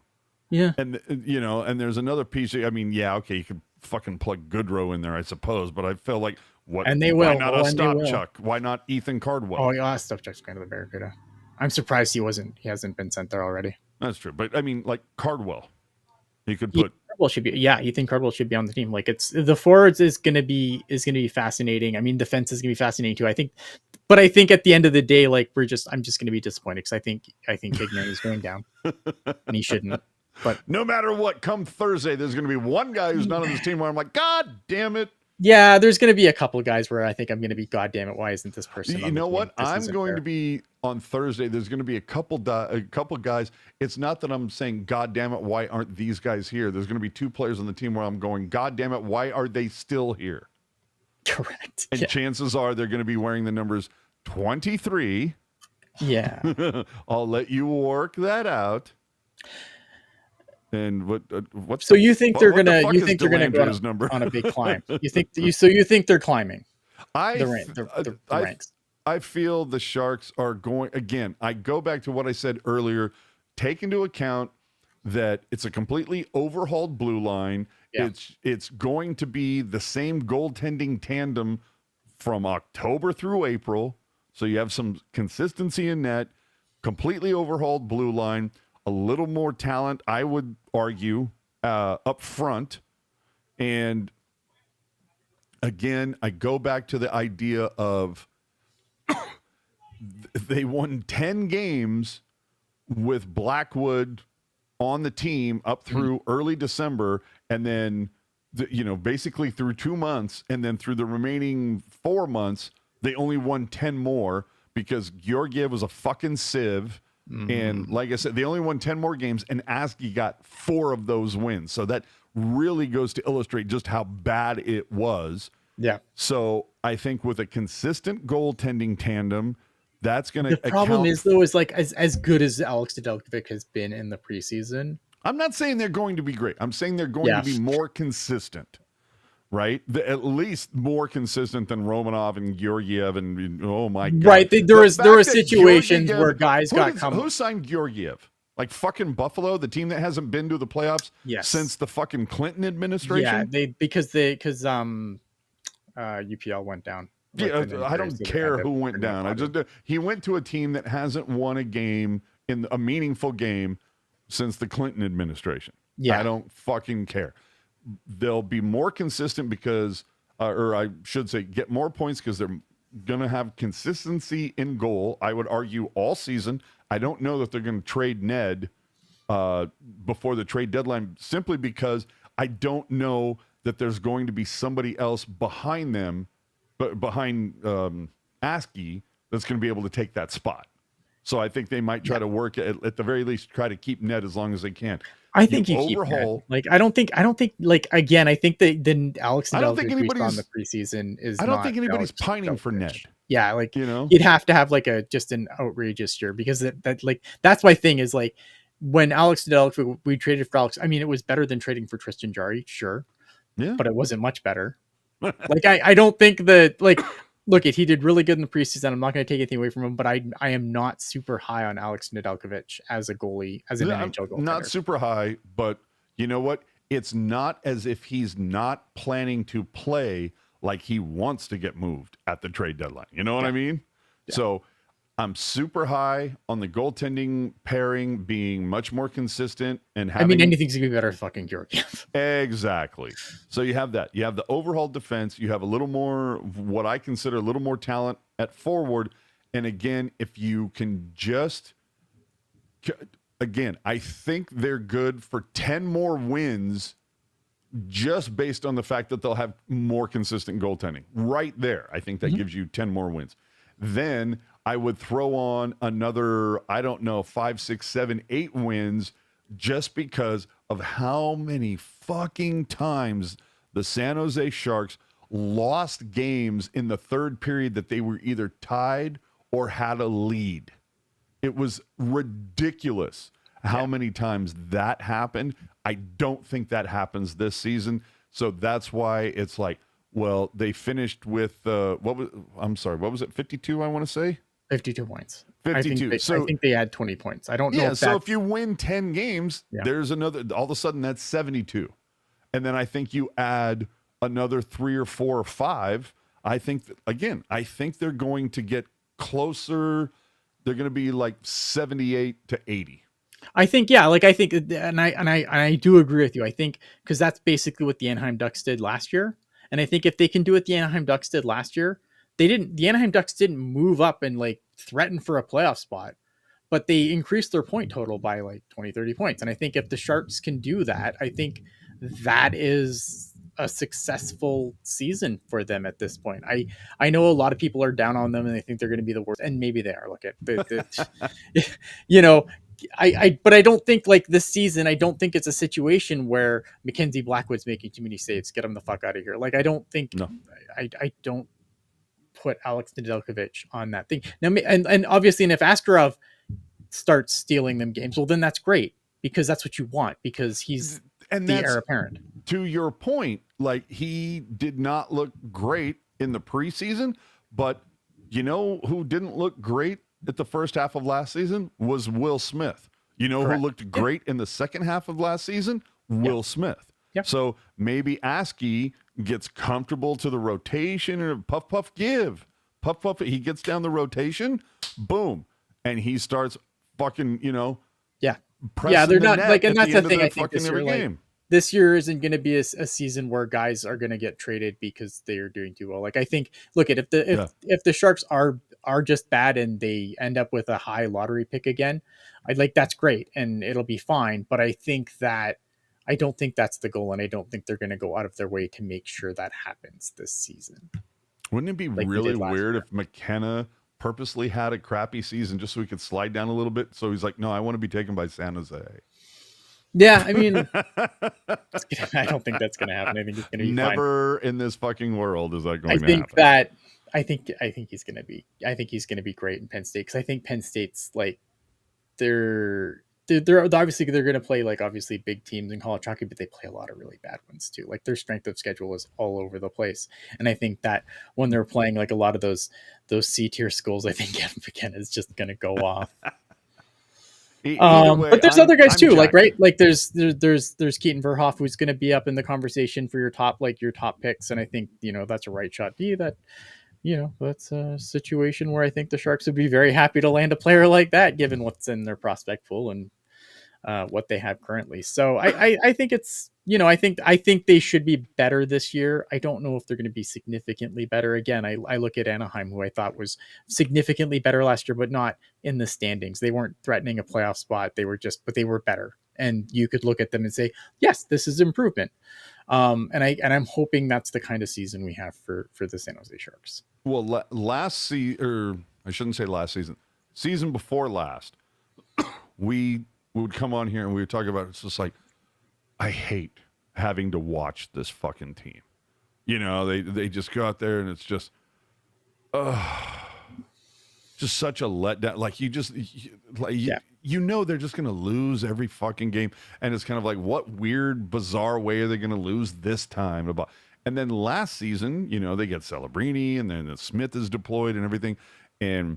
Yeah. And and there's another piece. I mean, yeah, okay, you could fucking plug Goodrow in there, I suppose, but I feel like And they why will. not a Stopchuk? Why not Ethan Cardwell? Oh, yeah, Stopchuk's going to the Barracuda. I'm surprised he hasn't been sent there already. That's true, but I mean, like Cardwell, you could put. Ethan Cardwell should be on the team. Like it's the forwards is going to be fascinating. I mean, defense is going to be fascinating too. I think at the end of the day, like I'm just going to be disappointed because I think Higner is going down, and he shouldn't. But no matter what, come Thursday, there's going to be one guy who's not on this team where I'm like, God damn it. Yeah, there's going to be a couple of guys where I think I'm going to be, God damn it, why isn't this person? You know what? I'm going to be on Thursday. There's going to be a couple guys. It's not that I'm saying, God damn it, why aren't these guys here? There's going to be 2 players on the team where I'm going, God damn it, why are they still here? Correct. And chances are they're going to be wearing the numbers 23. Yeah. I'll let you work that out. And what's so you think they're gonna go on a big climb? You think they're climbing the ranks? I feel the Sharks are going again. I go back to what I said earlier. Take into account that it's a completely overhauled blue line. Yeah. It's going to be the same goaltending tandem from October through April. So you have some consistency in net. Completely overhauled blue line. A little more talent, I would argue, up front. And again, I go back to the idea of they won 10 games with Blackwood on the team up through early December. And then basically through 2 months, and then through the remaining 4 months, they only won 10 more because Georgiev was a fucking sieve. And like I said, they only won 10 more games, and Askey got 4 of those wins. So that really goes to illustrate just how bad it was. Yeah. So I think with a consistent goaltending tandem, that's going to The problem is though, is like as good as Alex Nedeljkovic has been in the preseason. I'm not saying they're going to be great. I'm saying they're going Yeah. to be more consistent, right? At least more consistent than Romanov and Georgiev and oh my god. Right. There were fact that situations Georgiev- where guys got who signed Georgiev? Like fucking Buffalo, the team that hasn't been to the playoffs Yes. since the fucking Clinton administration. Yeah, because UPL went down. Yeah, I don't care who went down. He went to a team that hasn't won a game in a meaningful game since the Clinton administration. Yeah. I don't fucking care. They'll be more consistent because, or I should say, get more points because they're going to have consistency in goal. I would argue all season. I don't know that they're going to trade Ned before the trade deadline simply because I don't know that there's going to be somebody else behind them, but behind Askey, that's going to be able to take that spot. So I think they might try to work at the very least, try to keep Ned as long as they can. I think you overhaul. Keep like I don't think like again. I think that then Alex. I don't think anybody's on the preseason is. I don't think anybody's pining for Ned. Yeah, like you'd have to have like just an outrageous year because that's my thing is like when Alex Nedeljkovic we traded for Alex. I mean, it was better than trading for Tristan Jarry, sure. Yeah, but it wasn't much better. Like I don't think that like. Look, he did really good in the preseason. I'm not going to take anything away from him, but I am not super high on Alex Nedeljkovic as a goalie, as an NHL goaltender. Not super high, but you know what? It's not as if he's not planning to play like he wants to get moved at the trade deadline. You know what I mean? Yeah. So I'm super high on the goaltending pairing being much more consistent and having. I mean, anything's gonna be better than fucking Georgiev. Exactly. So you have that. You have the overhaul defense. You have a little more, what I consider a little more talent at forward. And again, if you can just, again, I think they're good for 10 more wins just based on the fact that they'll have more consistent goaltending. Right there, I think that gives you 10 more wins. Then I would throw on another, I don't know, 5, 6, 7, 8 wins just because of how many fucking times the San Jose Sharks lost games in the third period that they were either tied or had a lead. It was ridiculous how many times that happened. I don't think that happens this season. So that's why it's like, well, they finished with what was it? 52, I want to say. 52 points. 52. I think they had 20 points. I don't know. Yeah, so if you win 10 games, there's another, all of a sudden that's 72. And then I think you add another 3 or 4 or 5. I think, I think they're going to get closer. They're going to be like 78 to 80. I think, and I do agree with you. I think because that's basically what the Anaheim Ducks did last year. And I think if they can do what the Anaheim Ducks did last year, the Anaheim Ducks didn't move up and like threaten for a playoff spot, but they increased their point total by like 20, 30 points. And I think if the Sharks can do that, I think that is a successful season for them at this point. I know a lot of people are down on them and they think they're going to be the worst, and maybe they are. Look at but I don't think like this season, I don't think it's a situation where Mackenzie Blackwood's making too many saves. Get him the fuck out of here. Like, I don't think, I don't put Alex Nedeljkovic on that thing. Now, and obviously, and if Askarov starts stealing them games, well, then that's great because that's what you want because he's the heir apparent. To your point, like he did not look great in the preseason, but you know who didn't look great at the first half of last season was Will Smith. You know who looked great in the second half of last season? Will Smith. Yep. So maybe Askey gets comfortable to the rotation and puff, give. Puff, he gets down the rotation, boom. And he starts fucking, pressing they're the not net like, and at that's the the end thing. of I think fucking every game. This year isn't going to be a season where guys are going to get traded because they are doing too well. Like, I think, look at if the Sharks are just bad and they end up with a high lottery pick again, I'd like, that's great and it'll be fine. But I think I don't think that's the goal, and I don't think they're going to go out of their way to make sure that happens this season. Wouldn't it be Like they really did last weird year. if McKenna purposely had a crappy season just so he could slide down a little bit? So he's like, no, I want to be taken by San Jose. Yeah, I mean, I don't think that's going to happen. I think he's going to be fine. Never in this fucking world is that I going to think happen. that I think he's going to be. I think he's going to be great in Penn State, because I think Penn State's like they're obviously they're going to play like obviously big teams in college hockey, but they play a lot of really bad ones too. Like their strength of schedule is all over the place, and I think that when they're playing like a lot of those C tier schools, I think Kevin McKenna is just going to go off. Either way, But there's other guys I'm too, like jacked. right, like there's Keaton Verhoff, who's going to be up in the conversation for your top picks, and I think that's a right shot. That that's a situation where I think the Sharks would be very happy to land a player like that, given what's in their prospect pool and what they have currently. So I think it's I think they should be better this year. I don't know if they're going to be significantly better. Again, I look at Anaheim, who I thought was significantly better last year, but not in the standings. They weren't threatening a playoff spot. But they were better, and you could look at them and say, yes, this is improvement. And I'm hoping that's the kind of season we have for the San Jose Sharks. Well, last season, or I shouldn't say last season before last, we would come on here and we would talk about it's just like, I hate having to watch this fucking team. They just go out there and it's just such a letdown. Like they're just gonna lose every fucking game, and it's kind of like, what weird, bizarre way are they gonna lose this time? And then last season, they get Celebrini, and then Smith is deployed and everything, and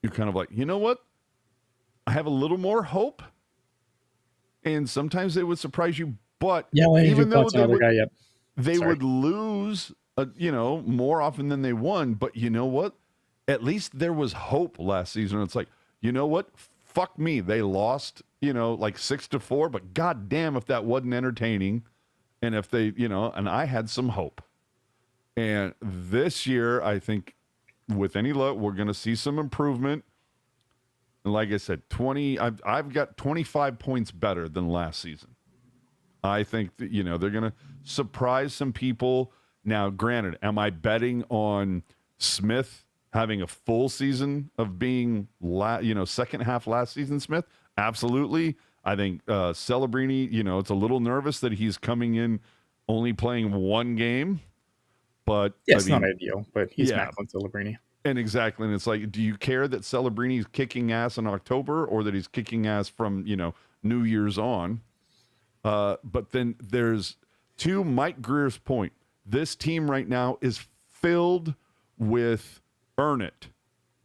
you're kind of like, you know what? I have a little more hope. And sometimes they would surprise you, but even though they would lose, more often than they won. But you know what? At least there was hope last season. It's like, you know what? Fuck me. They lost, like 6-4, but goddamn if that wasn't entertaining. And if they, and I had some hope. And this year, I think with any luck, we're going to see some improvement. And like I said, I've got 25 points better than last season. I think that, they're going to surprise some people. Now, granted, am I betting on Smith having a full season of being, second half last season Smith? Absolutely. I think Celebrini, it's a little nervous that he's coming in only playing one game. But it's not ideal, but he's Macklin Celebrini. And exactly. And it's like, do you care that Celebrini's kicking ass in October or that he's kicking ass from, New Year's on? But then there's to Mike Greer's point. This team right now is filled with earn it,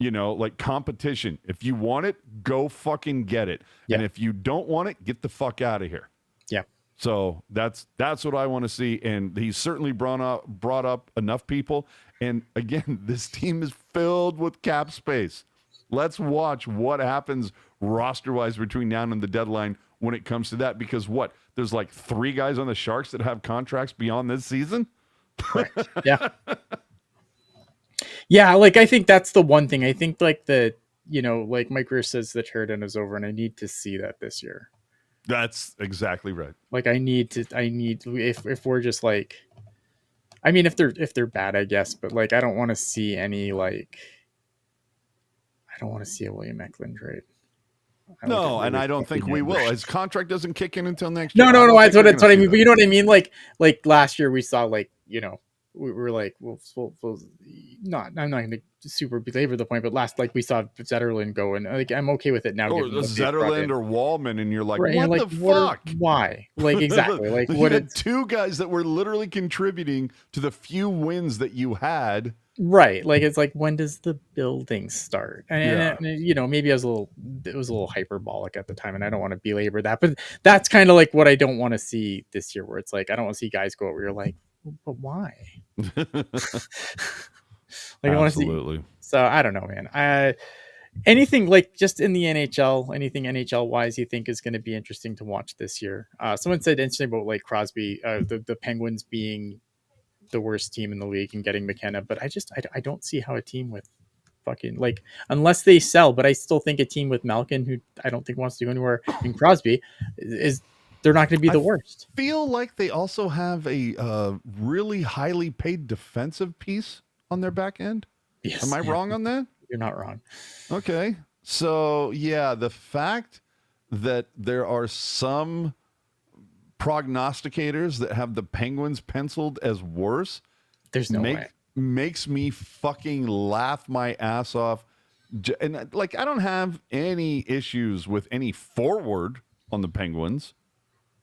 like competition. If you want it, go fucking get it. Yeah. And if you don't want it, get the fuck out of here. Yeah. So that's what I want to see. And he's certainly brought up enough people. And again, this team is filled with cap space. Let's watch what happens roster-wise between now and the deadline when it comes to that. Because there's like 3 guys on the Sharks that have contracts beyond this season? Correct. Yeah. Yeah, like I think that's the one thing. I think like like Mike Greer says the teardown is over, and I need to see that this year. That's exactly right. Like I need if we're just like, I mean, if they're bad, I guess, but like I don't want to see any I don't want to see a William Eklund trade. And I don't think we will. His contract doesn't kick in until next year. No. That's what I mean. But you know what I mean? Like last year we saw we were like, I'm not going to super belabor the point, but we saw Zetterlund go, and like I'm okay with it now. Or Zetterlund or Wallman, and you're like, right, what the fuck? Why? Like exactly. Like what? Had 2 guys that were literally contributing to the few wins that you had. Right. Like it's like, when does the building start? And maybe it was a little hyperbolic at the time, and I don't want to belabor that, but that's kind of like what I don't want to see this year, where it's like I don't want to see guys go out where you're like, but why? Like, absolutely. I want to see. So I don't know, man. Anything like just in the NHL, anything NHL wise, you think is going to be interesting to watch this year? Someone said interesting about like Crosby, the Penguins being the worst team in the league and getting McKenna, but I don't see how a team with fucking like, unless they sell, but I still think a team with Malkin, who I don't think wants to go anywhere, in Crosby is they're not going to be the worst. Feel like they also have a really highly paid defensive piece on their back end. Yes, Am I wrong on that? You're not wrong. Okay. So, yeah, the fact that there are some prognosticators that have the Penguins penciled as worse There's no way. makes me fucking laugh my ass off. And like, I don't have any issues with any forward on the Penguins.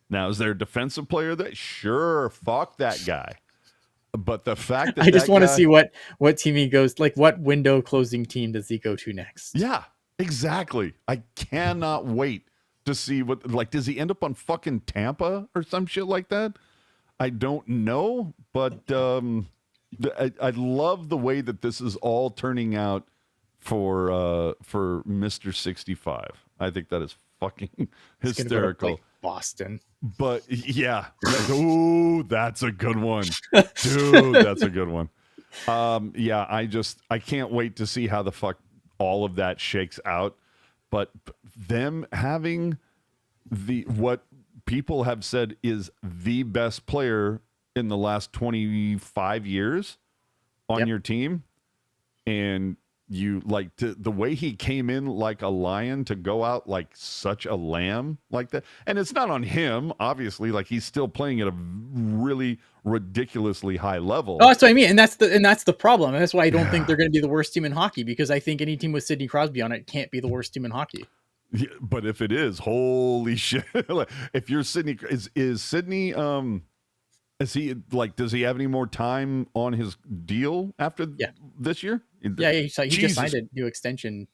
Now, is there a defensive player that? Sure, fuck that guy. But the fact that I just want to guy, see what team he goes, like what window closing team does he go to next? Yeah, exactly. I cannot wait to see what, like, does he end up on fucking Tampa or some shit like that? I don't know, but I love the way that this is all turning out for Mr. 65. I think that is fucking hysterical. Go to, like, Boston. But yeah, ooh, that's a good one, dude. That's a good one. Yeah, I can't wait to see how the fuck all of that shakes out. But them having what people have said is the best player in the last 25 years on your team, and you like the way he came in like a lion to go out like such a lamb like that. And it's not on him, obviously. Like, he's still playing at a really ridiculously high level. Oh, that's what I mean. And that's the problem. And that's why I don't think they're going to be the worst team in hockey, because I think any team with Sidney Crosby on it can't be the worst team in hockey. Yeah, but if it is, holy shit. If you're Sidney, is Sidney, is he like, does he have any more time on his deal after this year? Yeah, he just signed a new extension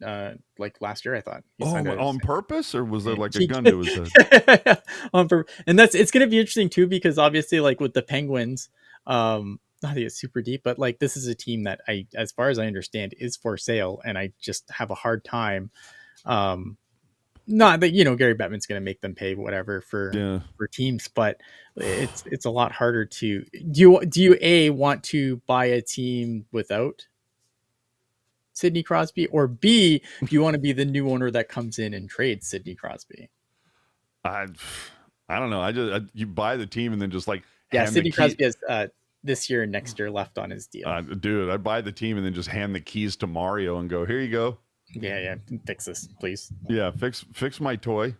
like last year, I thought. On purpose, or was there like a gun to his head? On purpose. And it's going to be interesting too, because obviously, like with the Penguins, not that it's super deep, but like this is a team that as far as I understand, is for sale, and I just have a hard time. Not that, Gary Bettman's going to make them pay whatever for teams, but it's a lot harder to do you want to buy a team without Sidney Crosby, or B, do you want to be the new owner that comes in and trades Sidney Crosby? I don't know. You buy the team and then just like Sidney Crosby has this year and next year left on his deal. Dude, I'd buy the team and then just hand the keys to Mario and go, here you go. Yeah, fix this, please. Yeah, fix my toy.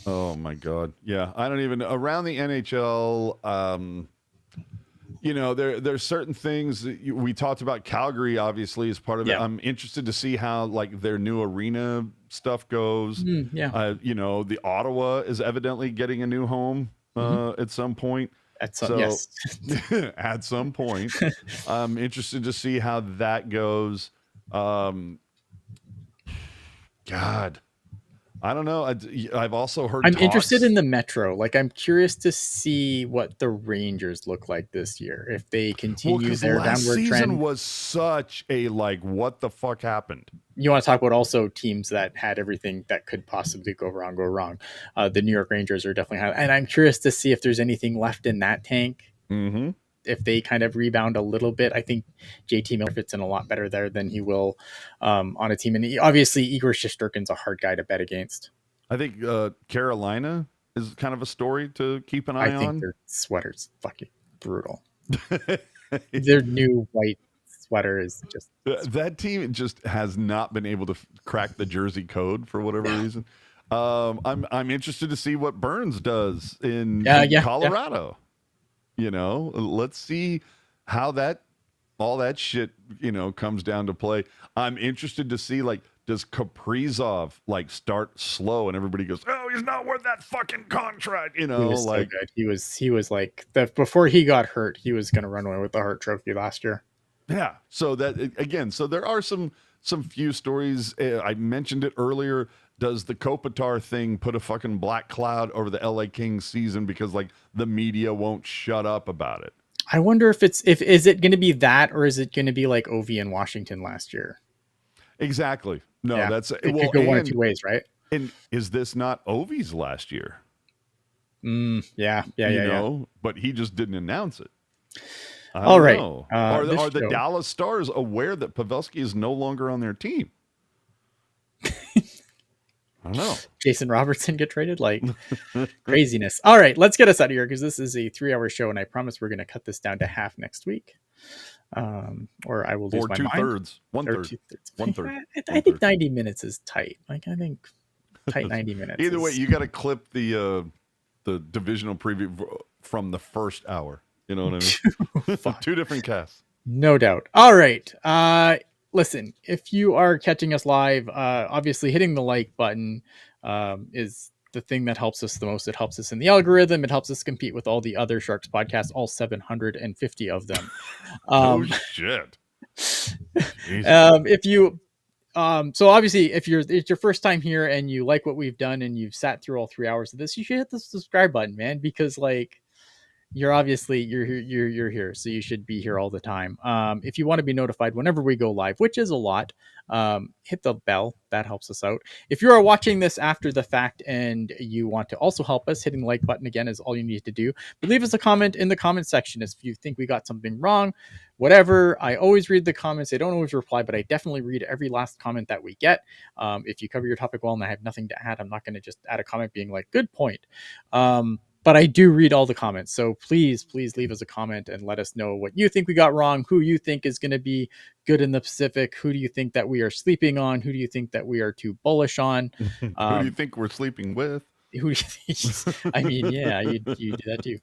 Oh my god. Yeah, I don't even around the NHL. There's certain things that we talked about. Calgary obviously is part of it. I'm interested to see how like their new arena stuff goes. The Ottawa is evidently getting a new home at some point. At some point. I'm interested to see how that goes. God, I don't know. I've also heard. I'm interested in the Metro. Like, I'm curious to see what the Rangers look like this year if they continue their downward trend. Season was such a like, what the fuck happened? You want to talk about also teams that had everything that could possibly go wrong. The New York Rangers are definitely, and I'm curious to see if there's anything left in that tank. Mm-hmm. If they kind of rebound a little bit. I think JT Miller fits in a lot better there than he will on a team. And obviously Igor Shesterkin's a hard guy to bet against. I think Carolina is kind of a story to keep an eye on. I think their sweater's fucking brutal. Their new white sweater is just... that team just has not been able to crack the jersey code for whatever reason. I'm interested to see what Burns does in Colorado. Let's see how all that shit, comes down to play. I'm interested to see, like, does Kaprizov like start slow and everybody goes, oh, he's not worth that fucking contract. He was like, so good. He was like before he got hurt, he was going to run away with the Hart Trophy last year. Yeah. So that again, so there are some few stories. I mentioned it earlier. Does the Kopitar thing put a fucking black cloud over the LA Kings season because like the media won't shut up about it? I wonder if is it going to be that, or is it going to be like Ovi in Washington last year? Exactly. No, that's it. Could go one of two ways, right? And is this not Ovi's last year? Yeah. But he just didn't announce it. All right. Are the Dallas Stars aware that Pavelski is no longer on their team? I don't know. Jason Robertson get traded? Like craziness. All right, let's get us out of here because this is a 3-hour show, and I promise we're going to cut this down to half next week. Or I will lose Or my 2/3, mind. 1/3, 1/3. I think 90 minutes is tight. Like I think tight 90 minutes. Either way, you got to clip the divisional preview from the first hour. You know what I mean? 2 different casts. No doubt. All right. Listen, if you are catching us live, obviously hitting the like button is the thing that helps us the most. It helps us in the algorithm. It helps us compete with all the other Sharks podcasts, all 750 of them. Oh shit. If you so obviously if it's your first time here and you like what we've done and you've sat through all 3 hours of this, you should hit the subscribe button, man, because like you're here, so you should be here all the time. If you want to be notified whenever we go live, which is a lot, hit the bell. That helps us out. If you are watching this after the fact and you want to also help us, hitting the like button again is all you need to do. But leave us a comment in the comment section if you think we got something wrong, whatever. I always read the comments. I don't always reply, but I definitely read every last comment that we get. If you cover your topic well and I have nothing to add, I'm not going to just add a comment being like, good point. But I do read all the comments. So please leave us a comment and let us know what you think we got wrong, who you think is going to be good in the Pacific, who do you think that we are sleeping on, who do you think that we are too bullish on. Who do you think we're sleeping with? Who do you think? I mean, yeah, you do that too.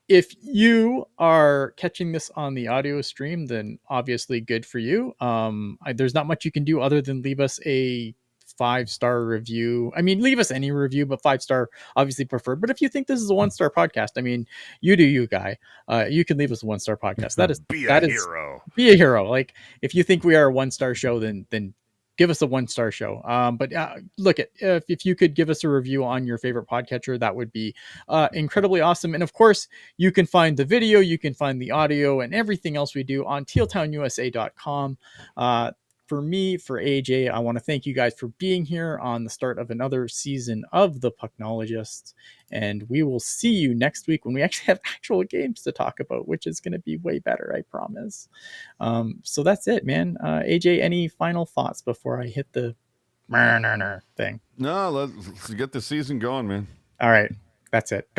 If you are catching this on the audio stream, then obviously good for you. There's not much you can do other than leave us a 5-star review. I mean, leave us any review, but 5-star obviously preferred. But if you think this is a 1-star podcast, I mean, you do you, guy. You can leave us a 1-star podcast. That is be a hero. Be a hero. Like if you think we are a 1-star show, then give us a 1-star show. But look at if you could give us a review on your favorite podcatcher, that would be incredibly awesome. And of course, you can find the video, you can find the audio, and everything else we do on tealtownusa.com. For me, for AJ, I want to thank you guys for being here on the start of another season of the Pucknologists. And we will see you next week when we actually have actual games to talk about, which is going to be way better, I promise. So that's it, man. AJ, any final thoughts before I hit the thing? No, let's get the season going, man. All right. That's it.